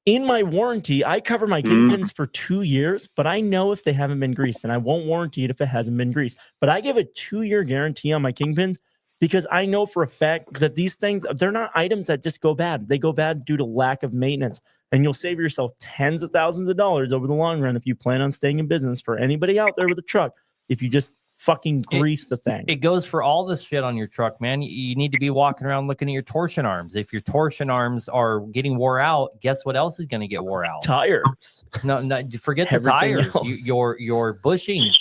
in my warranty, I cover my kingpins for 2 years, but I know if they haven't been greased, and I won't warranty it if it hasn't been greased. But I give a 2-year guarantee on my kingpins because I know for a fact that these things, they're not items that just go bad. They go bad due to lack of maintenance. And you'll save yourself tens of thousands of dollars over the long run if you plan on staying in business. For anybody out there with a truck, if you just fucking grease the thing. It goes for all this shit on your truck, man. You need to be walking around looking at your torsion arms. If your torsion arms are getting wore out, guess what else is going to get wore out? Tires. No, forget the Everything tires. else. Your bushings,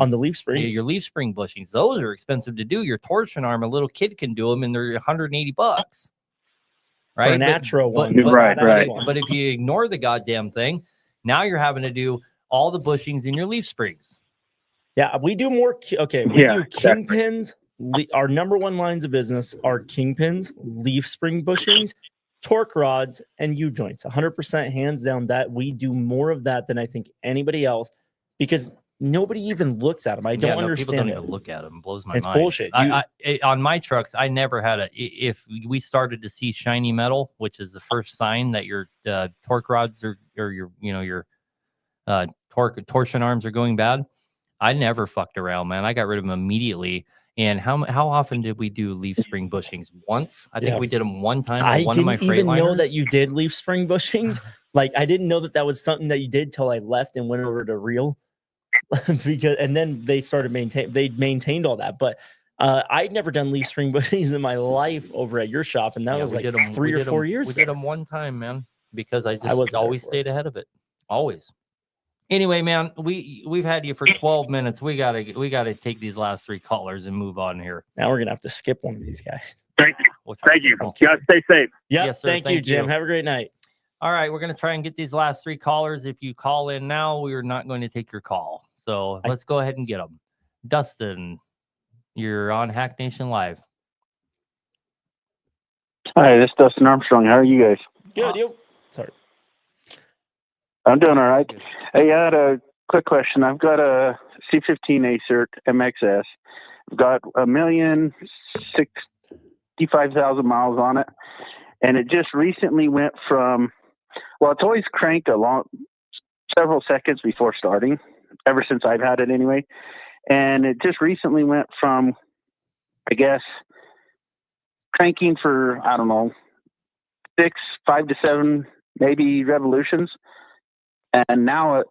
on the leaf springs. Your leaf spring bushings. Those are expensive to do. Your torsion arm, a little kid can do them, and they're $180. Right, For a natural one. But if you ignore the goddamn thing, now you're having to do all the bushings in your leaf springs. Yeah, we do more. Okay, we do kingpins. Our number one lines of business are kingpins, leaf spring bushings, torque rods, and U-joints. 100% hands down that we do more of that than I think anybody else because nobody even looks at them. I don't understand. People don't it. even look at them. It blows my It's mind. bullshit. On my trucks, I never had if we started to see shiny metal, which is the first sign that your torque rods or your torsion arms are going bad. I never fucked around, man. I got rid of them immediately. And how often did we do leaf spring bushings? Once? I think we did them one time on one of my Freightliners. I didn't even know that you did leaf spring bushings. Like, I didn't know that was something that you did till I left and went over to reel. And then they started maintained all that. But I'd never done leaf spring bushings in my life over at your shop. And that was like 3 or 4 years. We did them one time, man, because I always stayed ahead of it. Always. Anyway, man, we've had you for 12 minutes. We gotta take these last 3 callers and move on here. Now we're gonna have to skip one of these guys. Thank you. Guys, stay safe. Yeah, yes, sir. Thank you, Jim. Have a great night. All right, we're gonna try and get these last 3 callers. If you call in now, we are not going to take your call. So let's go ahead and get them. Dustin, you're on Hack Nation Live. Hi, this is Dustin Armstrong. How are you guys? Good. You? Sorry. I'm doing all right. Hey, I had a quick question. I've got a C15 Acert MXS. I've got 1,065,000 miles on it, and it just recently went from, well, it's always cranked several seconds before starting, ever since I've had it anyway, and it just recently went from, I guess, cranking for, I don't know, 5 to 7 maybe revolutions. And now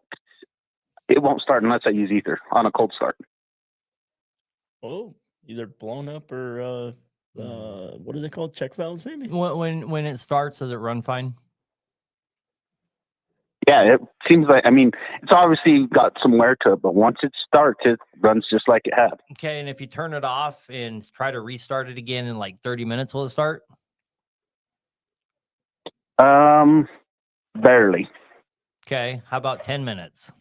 it won't start unless I use ether on a cold start. Oh, either blown up or what are they called? Check valves, maybe? When it starts, does it run fine? Yeah, it seems like, it's obviously got some wear to it, but once it starts, it runs just like it had. Okay, and if you turn it off and try to restart it again in like 30 minutes, will it start? Barely. Okay, how about 10 minutes?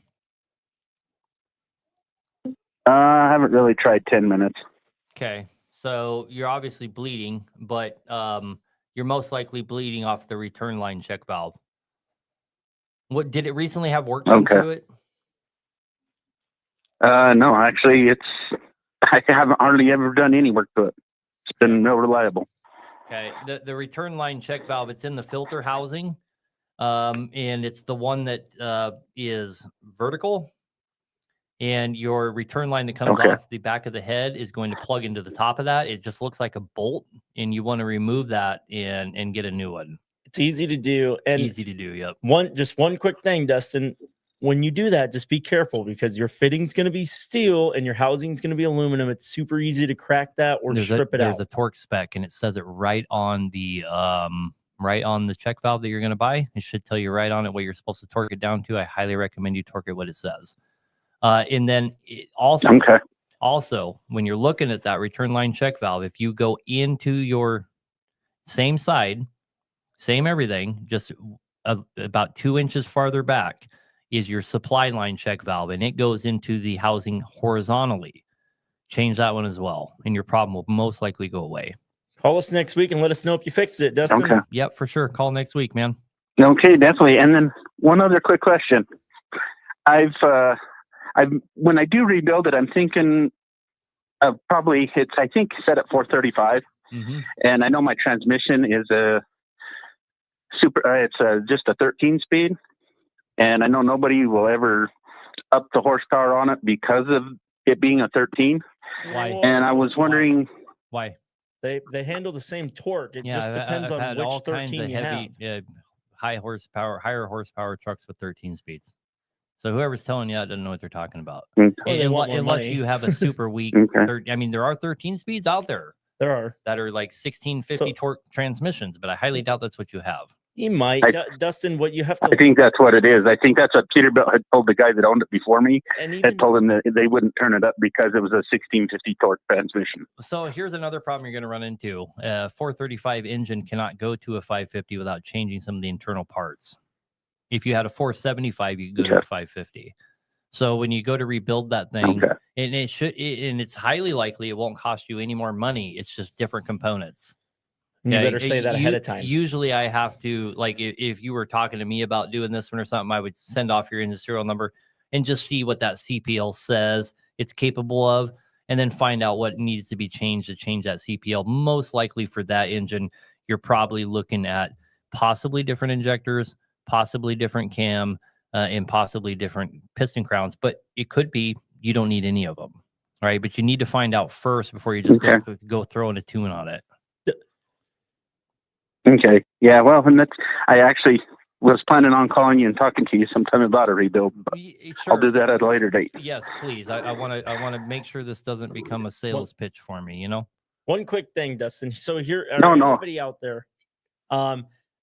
I haven't really tried 10 minutes. Okay, so you're obviously bleeding, but you're most likely bleeding off the return line check valve. What did it recently have work done to it? No, actually, I haven't hardly ever done any work to it. It's been real reliable. Okay, the return line check valve, it's in the filter housing. And it's the one that is vertical. and your return line that comes off the back of the head is going to plug into the top of that. It just looks like a bolt, and you want to remove that and get a new one. It's easy to do. And easy to do. Yep. One quick thing, Dustin. When you do that, just be careful because your fitting's going to be steel and your housing's going to be aluminum. It's super easy to crack that or strip it out. There's a torque spec, and it says it right on the check valve that you're going to buy. It should tell you right on it what you're supposed to torque it down to. I highly recommend you torque it what it says. And then also, when you're looking at that return line check valve, if you go into your same side, same everything, just about 2 inches farther back is your supply line check valve, and it goes into the housing horizontally. Change that one as well, and your problem will most likely go away. Call us next week and let us know if you fixed it, Dustin. Okay. Yep, for sure. Call next week, man. Okay, definitely. And then one other quick question. I've when I do rebuild it, I'm thinking of probably I think set at 435, and I know my transmission is just a 13 speed. And I know nobody will ever up the horsepower on it because of it being a 13. Why? And I was wondering why. They handle the same torque. It just depends I've on had which all 13 kinds of you heavy, have. higher horsepower trucks with 13 speeds. So whoever's telling you that doesn't know what they're talking about. They want more Unless money. you have a super weak. I mean, there are 13 speeds out there. There are that are like 1650 torque transmissions, but I highly doubt that's what you have. He might. Dustin, what you have to... I think that's what it is. I think that's what Peterbilt had told the guy that owned it before me. Had told him that they wouldn't turn it up because it was a 1650 torque transmission. So here's another problem you're going to run into. A 435 engine cannot go to a 550 without changing some of the internal parts. If you had a 475, you could go to a 550. So when you go to rebuild that thing, and it's highly likely it won't cost you any more money. It's just different components. You better say that ahead of time. Usually I have to, like, if you were talking to me about doing this one or something, I would send off your engine serial number and just see what that CPL says it's capable of, and then find out what needs to be changed to change that CPL. Most likely for that engine, you're probably looking at possibly different injectors, possibly different cam, and possibly different piston crowns. But it could be you don't need any of them, right? But you need to find out first before you just go throwing a tune on it. Okay. Yeah. Well, and I actually was planning on calling you and talking to you sometime about a rebuild, but I'll do that at a later date. Yes, please. I want to make sure this doesn't become a sales pitch for me. One quick thing, Dustin. So here, everybody out there,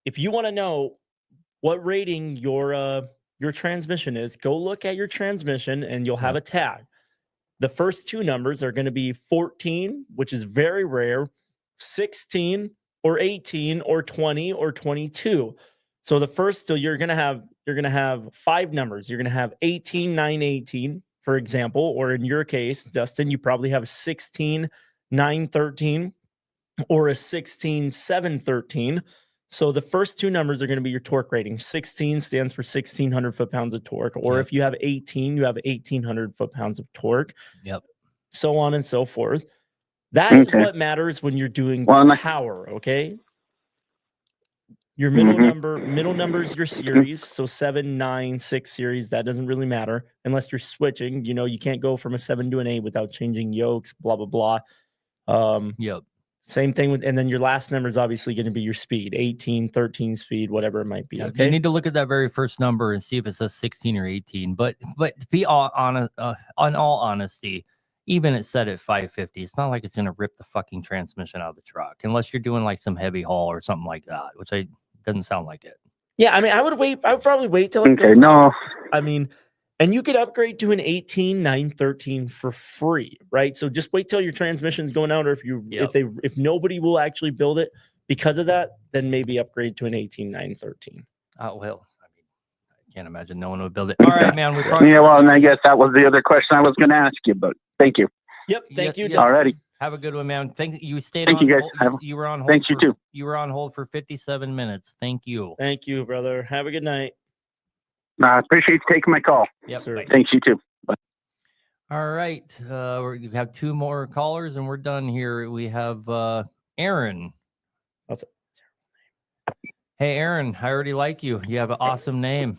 if you want to know what rating your transmission is, go look at your transmission, and you'll have a tag. The first two numbers are going to be 14, which is very rare, 16. Or 18 or 20 or 22. So you're going to have 5 numbers. You're going to have 18, 9, 18, for example, or in your case, Dustin, you probably have 16, 9, 13 or a 16, 7, 13. So the first two numbers are going to be your torque rating. 16 stands for 1,600 foot-pounds of torque. Or if you have 18, you have 1,800 foot-pounds of torque. Yep. So on and so forth. That is what matters when you're doing power, okay? Your middle number is your series. So 7, 9, 6 series. That doesn't really matter unless you're switching. You can't go from a 7 to an 8 without changing yokes, blah, blah, blah. Yep. Same thing and then your last number is obviously going to be your speed, 18, 13 speed, whatever it might be. Okay. You need to look at that very first number and see if it says 16 or 18. But to be honest, on all honesty, even it said at 550, it's not like it's going to rip the fucking transmission out of the truck unless you're doing like some heavy haul or something like that, which doesn't sound like it. Yeah, I mean, I would probably wait till it goes up. I mean, and you could upgrade to an 18, 9, 13 for free, right? So just wait till your transmission's going out, or if nobody will actually build it because of that, then maybe upgrade to an 18, 9, 13. Well, I mean, I can't imagine no one would build it. All right, man. And I guess that was the other question I was going to ask you, but thank you. Yep. Thank you. Alrighty. Have a good one, man. Thank you. Stayed Thank on. you guys. You were on hold. Thanks, you too. You were on hold for 57 minutes. Thank you. Thank you, brother. Have a good night. I appreciate you taking my call. Yep. Thanks, you too. Bye. All right. We have 2 more callers and we're done here. We have Aaron. That's a terrible name. Hey, Aaron, I already like you. You have an awesome name.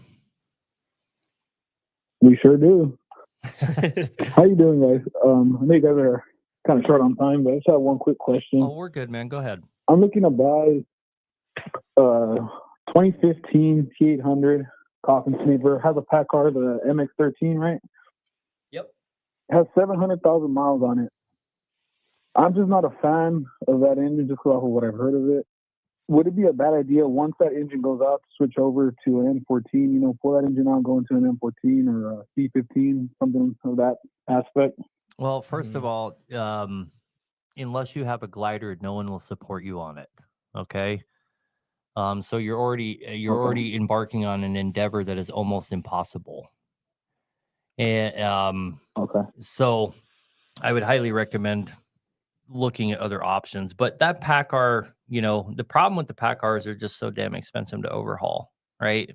We sure do. How you doing, guys? I know you guys are kind of short on time, but I just have one quick question. Oh, we're good, man. Go ahead. I'm looking to buy 2015 T800 coffin sweeper. Has a Packard, the MX-13, right? Yep. Has 700,000 miles on it. I'm just not a fan of that engine just off of what I've heard of it. Would it be a bad idea once that engine goes out to switch over to an M14, pull that engine out, go into an M14 or a C15, something of that aspect? Well, first of all, unless you have a glider, no one will support you on it. Okay. So you're already embarking on an endeavor that is almost impossible. And so I would highly recommend looking at other options. But that Packard, the problem with the Packards are just so damn expensive to overhaul, right?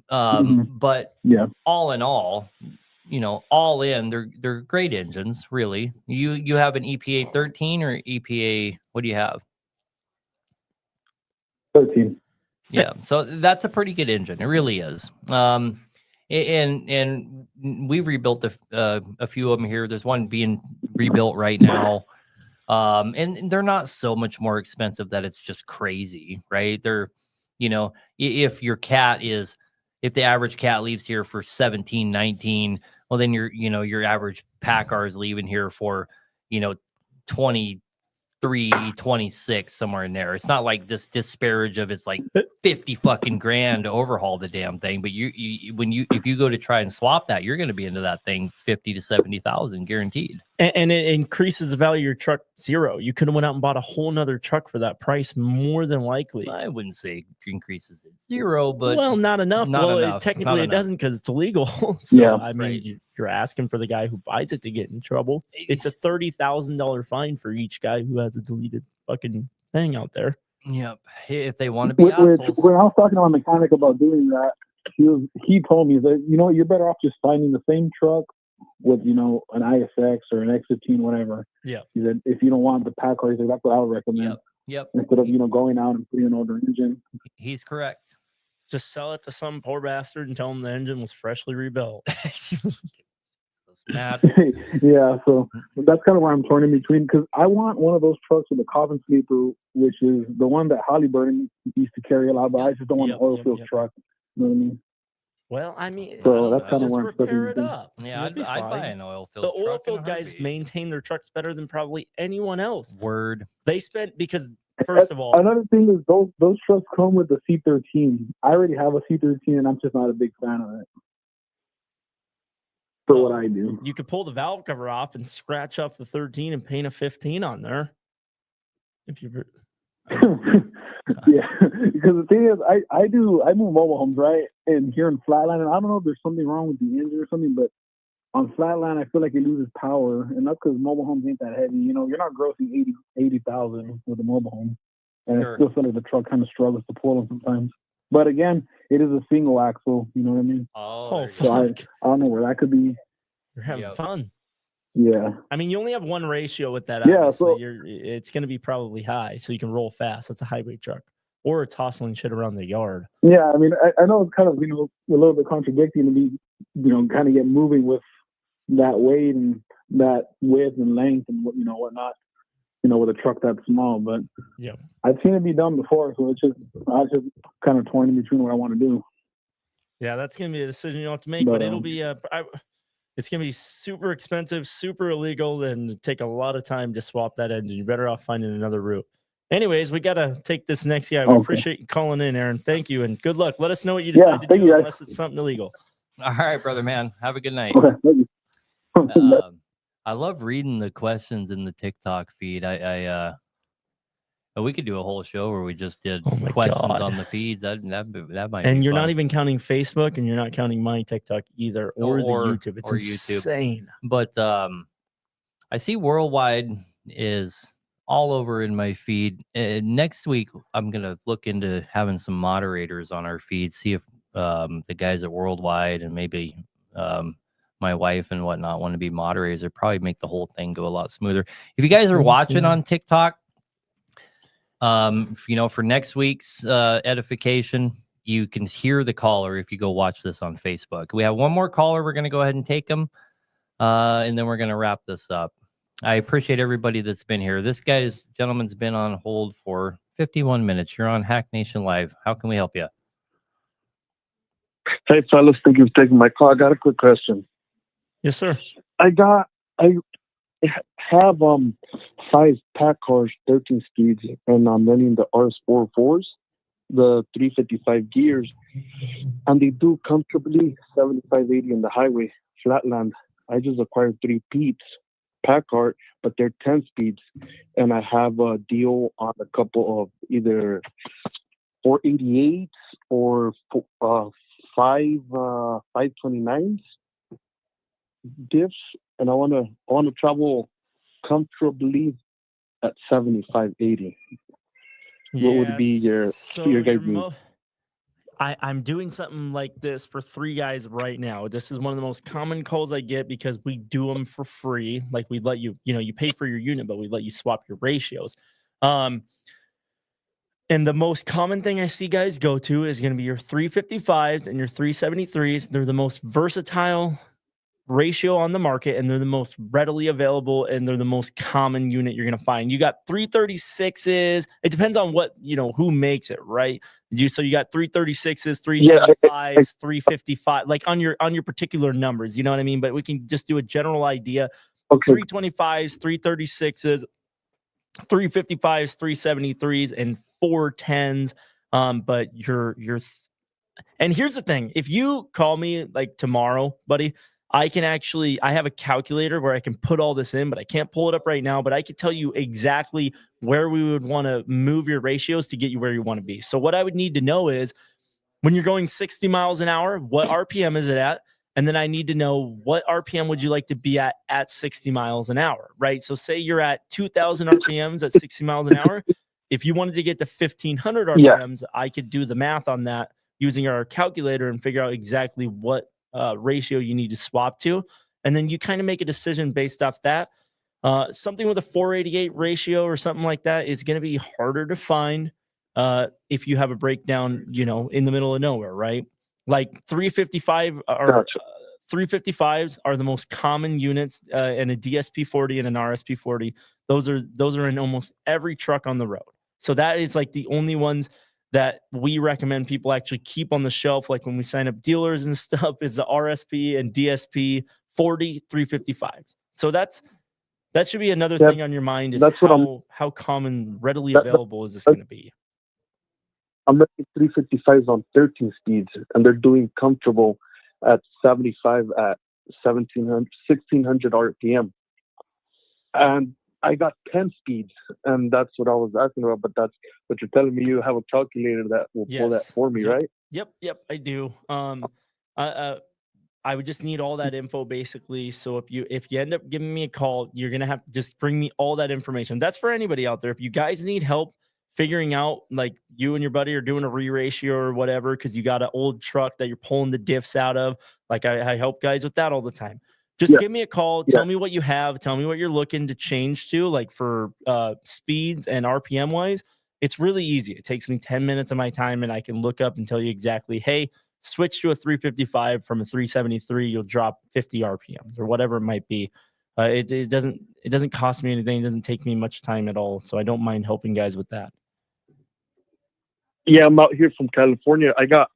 But all in all, all in, they're great engines, really. You have an EPA 13 or EPA, what do you have? 13. Yeah, so that's a pretty good engine. It really is. And we've rebuilt a few of them here. There's one being rebuilt right now. And they're not so much more expensive that it's just crazy, right? They're, if the average cat leaves here for 17, 19, well, then your average Packard is leaving here for, 23, 26, somewhere in there. It's not like this disparage of it's like 50 fucking grand to overhaul the damn thing. But if you go to try and swap that, you're going to be into that thing 50 to 70,000 guaranteed. And it increases the value of your truck zero. You could have went out and bought a whole nother truck for that price, more than likely. I wouldn't say it increases it zero, but not enough. Technically it doesn't because it's illegal. So I mean, you're asking for the guy who buys it to get in trouble. It's a $30,000 fine for each guy who has a deleted fucking thing out there. Yep. If they want to be assholes. When I was talking to my mechanic about doing that, he told me that you're better off just finding the same truck with an ISX or an X15, whatever. Yeah. He said if you don't want the Packard, that's what I would recommend. Yep. Instead of going out and putting an older engine. He's correct. Just sell it to some poor bastard and tell him the engine was freshly rebuilt. Yeah, so that's kind of where I'm torn in between, because I want one of those trucks with a coffin sweeper, which is the one that Halliburton used to carry a lot, but I just don't want an oil field truck. You know what I mean? Well, I mean, so that's kind of just where I'm repair it up. Yeah, I'd buy an oil field. The oil field guys maintain their trucks better than probably anyone else. Word. They spent because first of all, another thing is those trucks come with the C13. I already have a C13, and I'm just not a big fan of it. For what I do, you could pull the valve cover off and scratch off the 13 and paint a 15 on there. If you, yeah, because the thing is, I move mobile homes, right? And here in Flatland, and I don't know if there's something wrong with the engine or something, but on Flatland, I feel like it loses power, and that's because mobile homes ain't that heavy. You're not grossing 80,000 with a mobile home, and it's still something the truck kind of struggles to pull them sometimes. But again, it is a single axle. You know what I mean? Oh, so I don't know where that could be. You're having fun. Yeah. I mean, you only have one ratio with that. Yeah, so so it's going to be probably high, so you can roll fast. That's a highway truck, or it's hustling shit around the yard. Yeah, I mean, I know it's kind of a little bit contradicting to be kind of get moving with that weight and that width and length and whatnot. With a truck that small, but yeah, I've seen it be done before, so I was just kind of torn in between what I want to do. Yeah, that's gonna be a decision you'll have to make, but it'll be it's gonna be super expensive, super illegal, and take a lot of time to swap that engine. You're better off finding another route. Anyways, we gotta take this next guy. We appreciate you calling in, Aaron. Thank you, and good luck. Let us know what you decide to do, unless it's something illegal. All right, brother, man. Have a good night. I love reading the questions in the TikTok feed. We could do a whole show where we just did questions on the feeds. That might. And be you're fun. not even counting Facebook, and you're not counting my TikTok either, or the YouTube. It's insane. But I see Worldwide is all over in my feed. Next week, I'm gonna look into having some moderators on our feed. See if the guys at Worldwide and maybe my wife and whatnot want to be moderators. It'd probably make the whole thing go a lot smoother. If you guys are watching on TikTok, for next week's edification, you can hear the caller if you go watch this on Facebook. We have one more caller. We're going to go ahead and take him, and then we're going to wrap this up. I appreciate everybody that's been here. This gentleman's been on hold for 51 minutes. You're on Hack Nation Live. How can we help you? Hey, fellas, thank you for taking my call. I got a quick question. Yes, sir. I have 5 pack cars, 13 speeds, and I'm running the RS44s, the 355 gears, and they do comfortably 75, 80 in the highway, flatland. I just acquired 3 Pete's pack car, but they're 10 speeds, and I have a deal on a couple of either 488s or 529s diffs, and I wanna travel comfortably at 75, 80. What would be your guys' need? I'm doing something like this for 3 guys right now. This is one of the most common calls I get because we do them for free. Like we let you, you pay for your unit, but we let you swap your ratios. And the most common thing I see guys go to is going to be your 355s and your 373s. They're the most versatile ratio on the market, and they're the most readily available, and they're the most common unit you're going to find. You got 336s. It depends on what, who makes it, right? So you got 336s, 325s, 355, like on your particular numbers, you know what I mean? But we can just do a general idea. Okay. 325s, 336s, 355s, 373s, and 410s. But and here's the thing. If you call me like tomorrow, buddy, I have a calculator where I can put all this in, but I can't pull it up right now, but I could tell you exactly where we would want to move your ratios to get you where you want to be. So what I would need to know is when you're going 60 miles an hour, what RPM is it at? And then I need to know what RPM would you like to be at 60 miles an hour, right? So say you're at 2,000 RPMs at 60 miles an hour. If you wanted to get to 1,500 RPMs, I could do the math on that using our calculator and figure out exactly what ratio you need to swap to. And then you kind of make a decision based off that. Something with a 488 ratio or something like that is going to be harder to find if you have a breakdown, in the middle of nowhere, right? Like 355s are the most common units, and a DSP-40 and an RSP-40. Those are in almost every truck on the road. So that is like the only ones that we recommend people actually keep on the shelf, like when we sign up dealers and stuff, is the RSP and DSP 40 355s. So that should be another thing on your mind, is how common, readily available is this going to be? I'm running 355s on 13 speeds, and they're doing comfortable at 75 at 1600 RPM. And I got 10 speeds, and that's what I was asking about. But that's what you're telling me. You have a calculator that will pull that for me, right? Yep, I do. I would just need all that info basically. So if you end up giving me a call, you're gonna have to just bring me all that information. That's for anybody out there. If you guys need help figuring out, like you and your buddy are doing a re-ratio or whatever, because you got an old truck that you're pulling the diffs out of, like I help guys with that all the time. Just give me a call. Tell me what you have. Tell me what you're looking to change to, like for speeds and RPM wise. It's really easy. It takes me 10 minutes of my time, and I can look up and tell you exactly, hey, switch to a 355 from a 373. You'll drop 50 RPMs or whatever it might be. It doesn't cost me anything. It doesn't take me much time at all. So I don't mind helping guys with that. Yeah, I'm out here from California. I got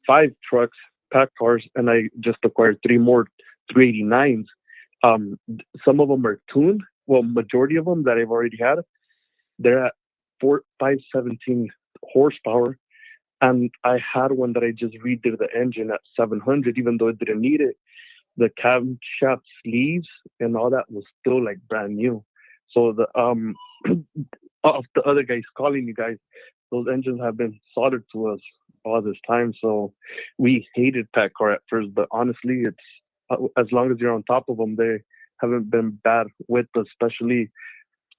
5 trucks, pack cars, and I just acquired 3 more 389s. Some of them are tuned. Well, majority of them that I've already had, they're at 517 horsepower. And I had one that I just redid the engine at 700, even though it didn't need it. The camshaft sleeves and all that was still like brand new. So the of the other guys calling you guys, those engines have been soldered to us all this time. So we hated pack car at first, but honestly, it's as long as you're on top of them, they haven't been bad with us, especially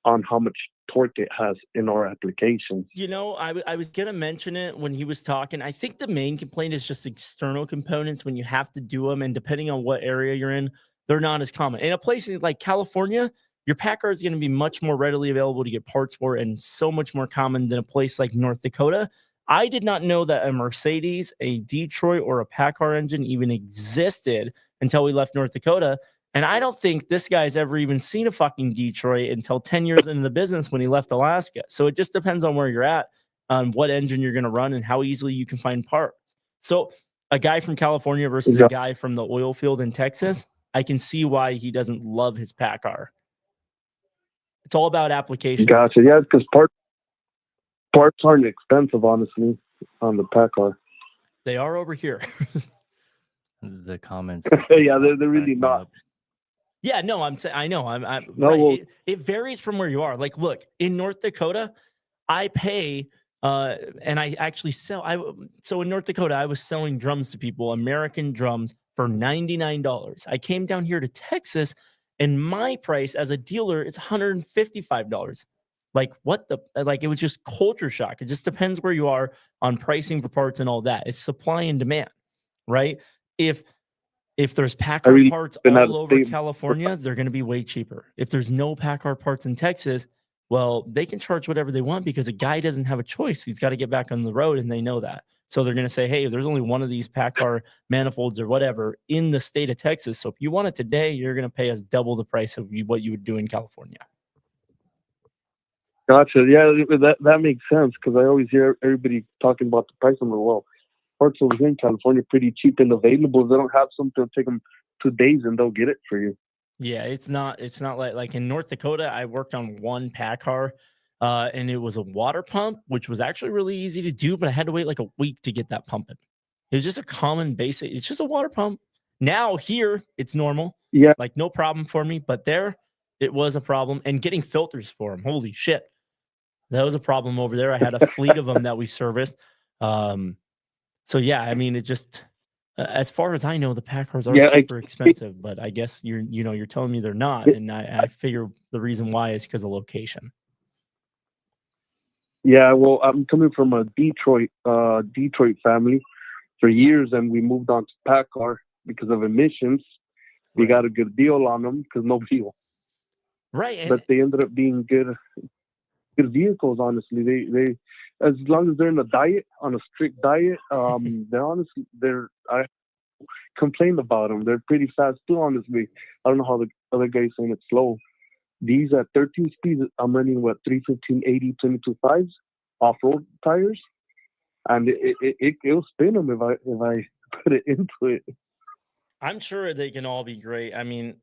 on how much torque it has in our applications. I was going to mention it when he was talking. I think the main complaint is just external components when you have to do them. And depending on what area you're in, they're not as common. In a place like California, your pack car is going to be much more readily available to get parts for and so much more common than a place like North Dakota. I did not know that a Mercedes, a Detroit, or a PACCAR engine even existed until we left North Dakota. And I don't think this guy's ever even seen a fucking Detroit until 10 years into the business when he left Alaska. So it just depends on where you're at, on what engine you're going to run and how easily you can find parts. So a guy from California versus a guy from the oil field in Texas, I can see why he doesn't love his PACCAR. It's all about application. Gotcha. Yeah, because parts aren't expensive, honestly, on the PACCAR. They are over here. The comments. Yeah, they're really not. Yeah, no, I'm saying I know. I'm No, right. well, It varies from where you are. Like, look, in North Dakota, I pay and I actually sell. So in North Dakota, I was selling drums to people, American drums, for $99. I came down here to Texas, and my price as a dealer is $155. Like, what the like? It was just culture shock. It just depends where you are on pricing for parts and all that. It's supply and demand, right? If there's PACCAR parts all over California, they're going to be way cheaper. If there's no PACCAR parts in Texas, well, they can charge whatever they want because a guy doesn't have a choice. He's got to get back on the road, and they know that. So they're going to say, hey, there's only one of these PACCAR manifolds or whatever in the state of Texas. So if you want it today, you're going to pay us double the price of what you would do in California. Gotcha. Yeah, that makes sense because I always hear everybody talking about the price. I'm like, well, parts over here in California are pretty cheap and available. If they don't have something, it'll take them 2 days and they'll get it for you. Yeah, it's not like in North Dakota, I worked on one PACCAR and it was a water pump, which was actually really easy to do, but I had to wait like a week to get that pumping. It was just a common basic, it's just a water pump. Now here it's normal. Yeah. Like no problem for me, but there it was a problem. And getting filters for them, holy shit. That was a problem over there. I had a fleet of them that we serviced. So yeah, I mean, it just as far as I know, the PACCARs are super expensive, but I guess you're telling me they're not, and I figure the reason why is because of location. Yeah, well, I'm coming from a Detroit family for years, and we moved on to PACCAR because of emissions. We got a good deal on them because no fuel. Right, but they ended up being good vehicles. Honestly, they as long as they're on a strict diet, I complain about them. They're pretty fast too. Honestly, I don't know how the other guy's saying it's slow. These at 13 speeds, I'm running 315, 80, 22 fives off-road tires, and it'll spin them if I put it into it. I'm sure they can all be great. I mean,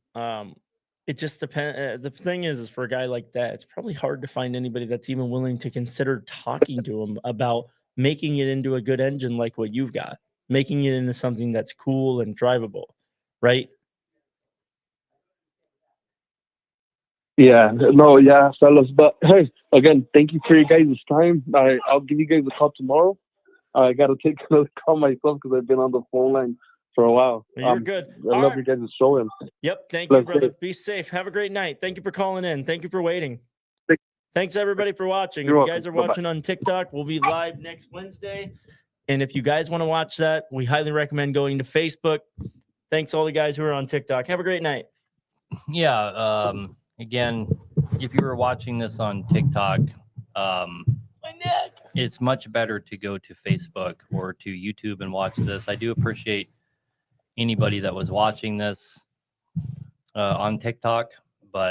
it just depends. The thing is for a guy like that, it's probably hard to find anybody that's even willing to consider talking to him about making it into a good engine like what you've got, making it into something that's cool and drivable, right? Yeah, no, yeah, fellas. But hey, again, thank you for your guys' time. I'll give you guys a call tomorrow. I got to take another call myself because I've been on the phone line for a while. You're good. I love your guys' show. Yep. Thank you, brother. Be safe. Have a great night. Thank you for calling in. Thank you for waiting. Thanks, everybody, for watching. If you guys are watching on TikTok, we'll be live next Wednesday. And if you guys want to watch that, we highly recommend going to Facebook. Thanks, all the guys who are on TikTok. Have a great night. Yeah. Again, if you were watching this on TikTok, it's much better to go to Facebook or to YouTube and watch this. I do appreciate anybody that was watching this on TikTok.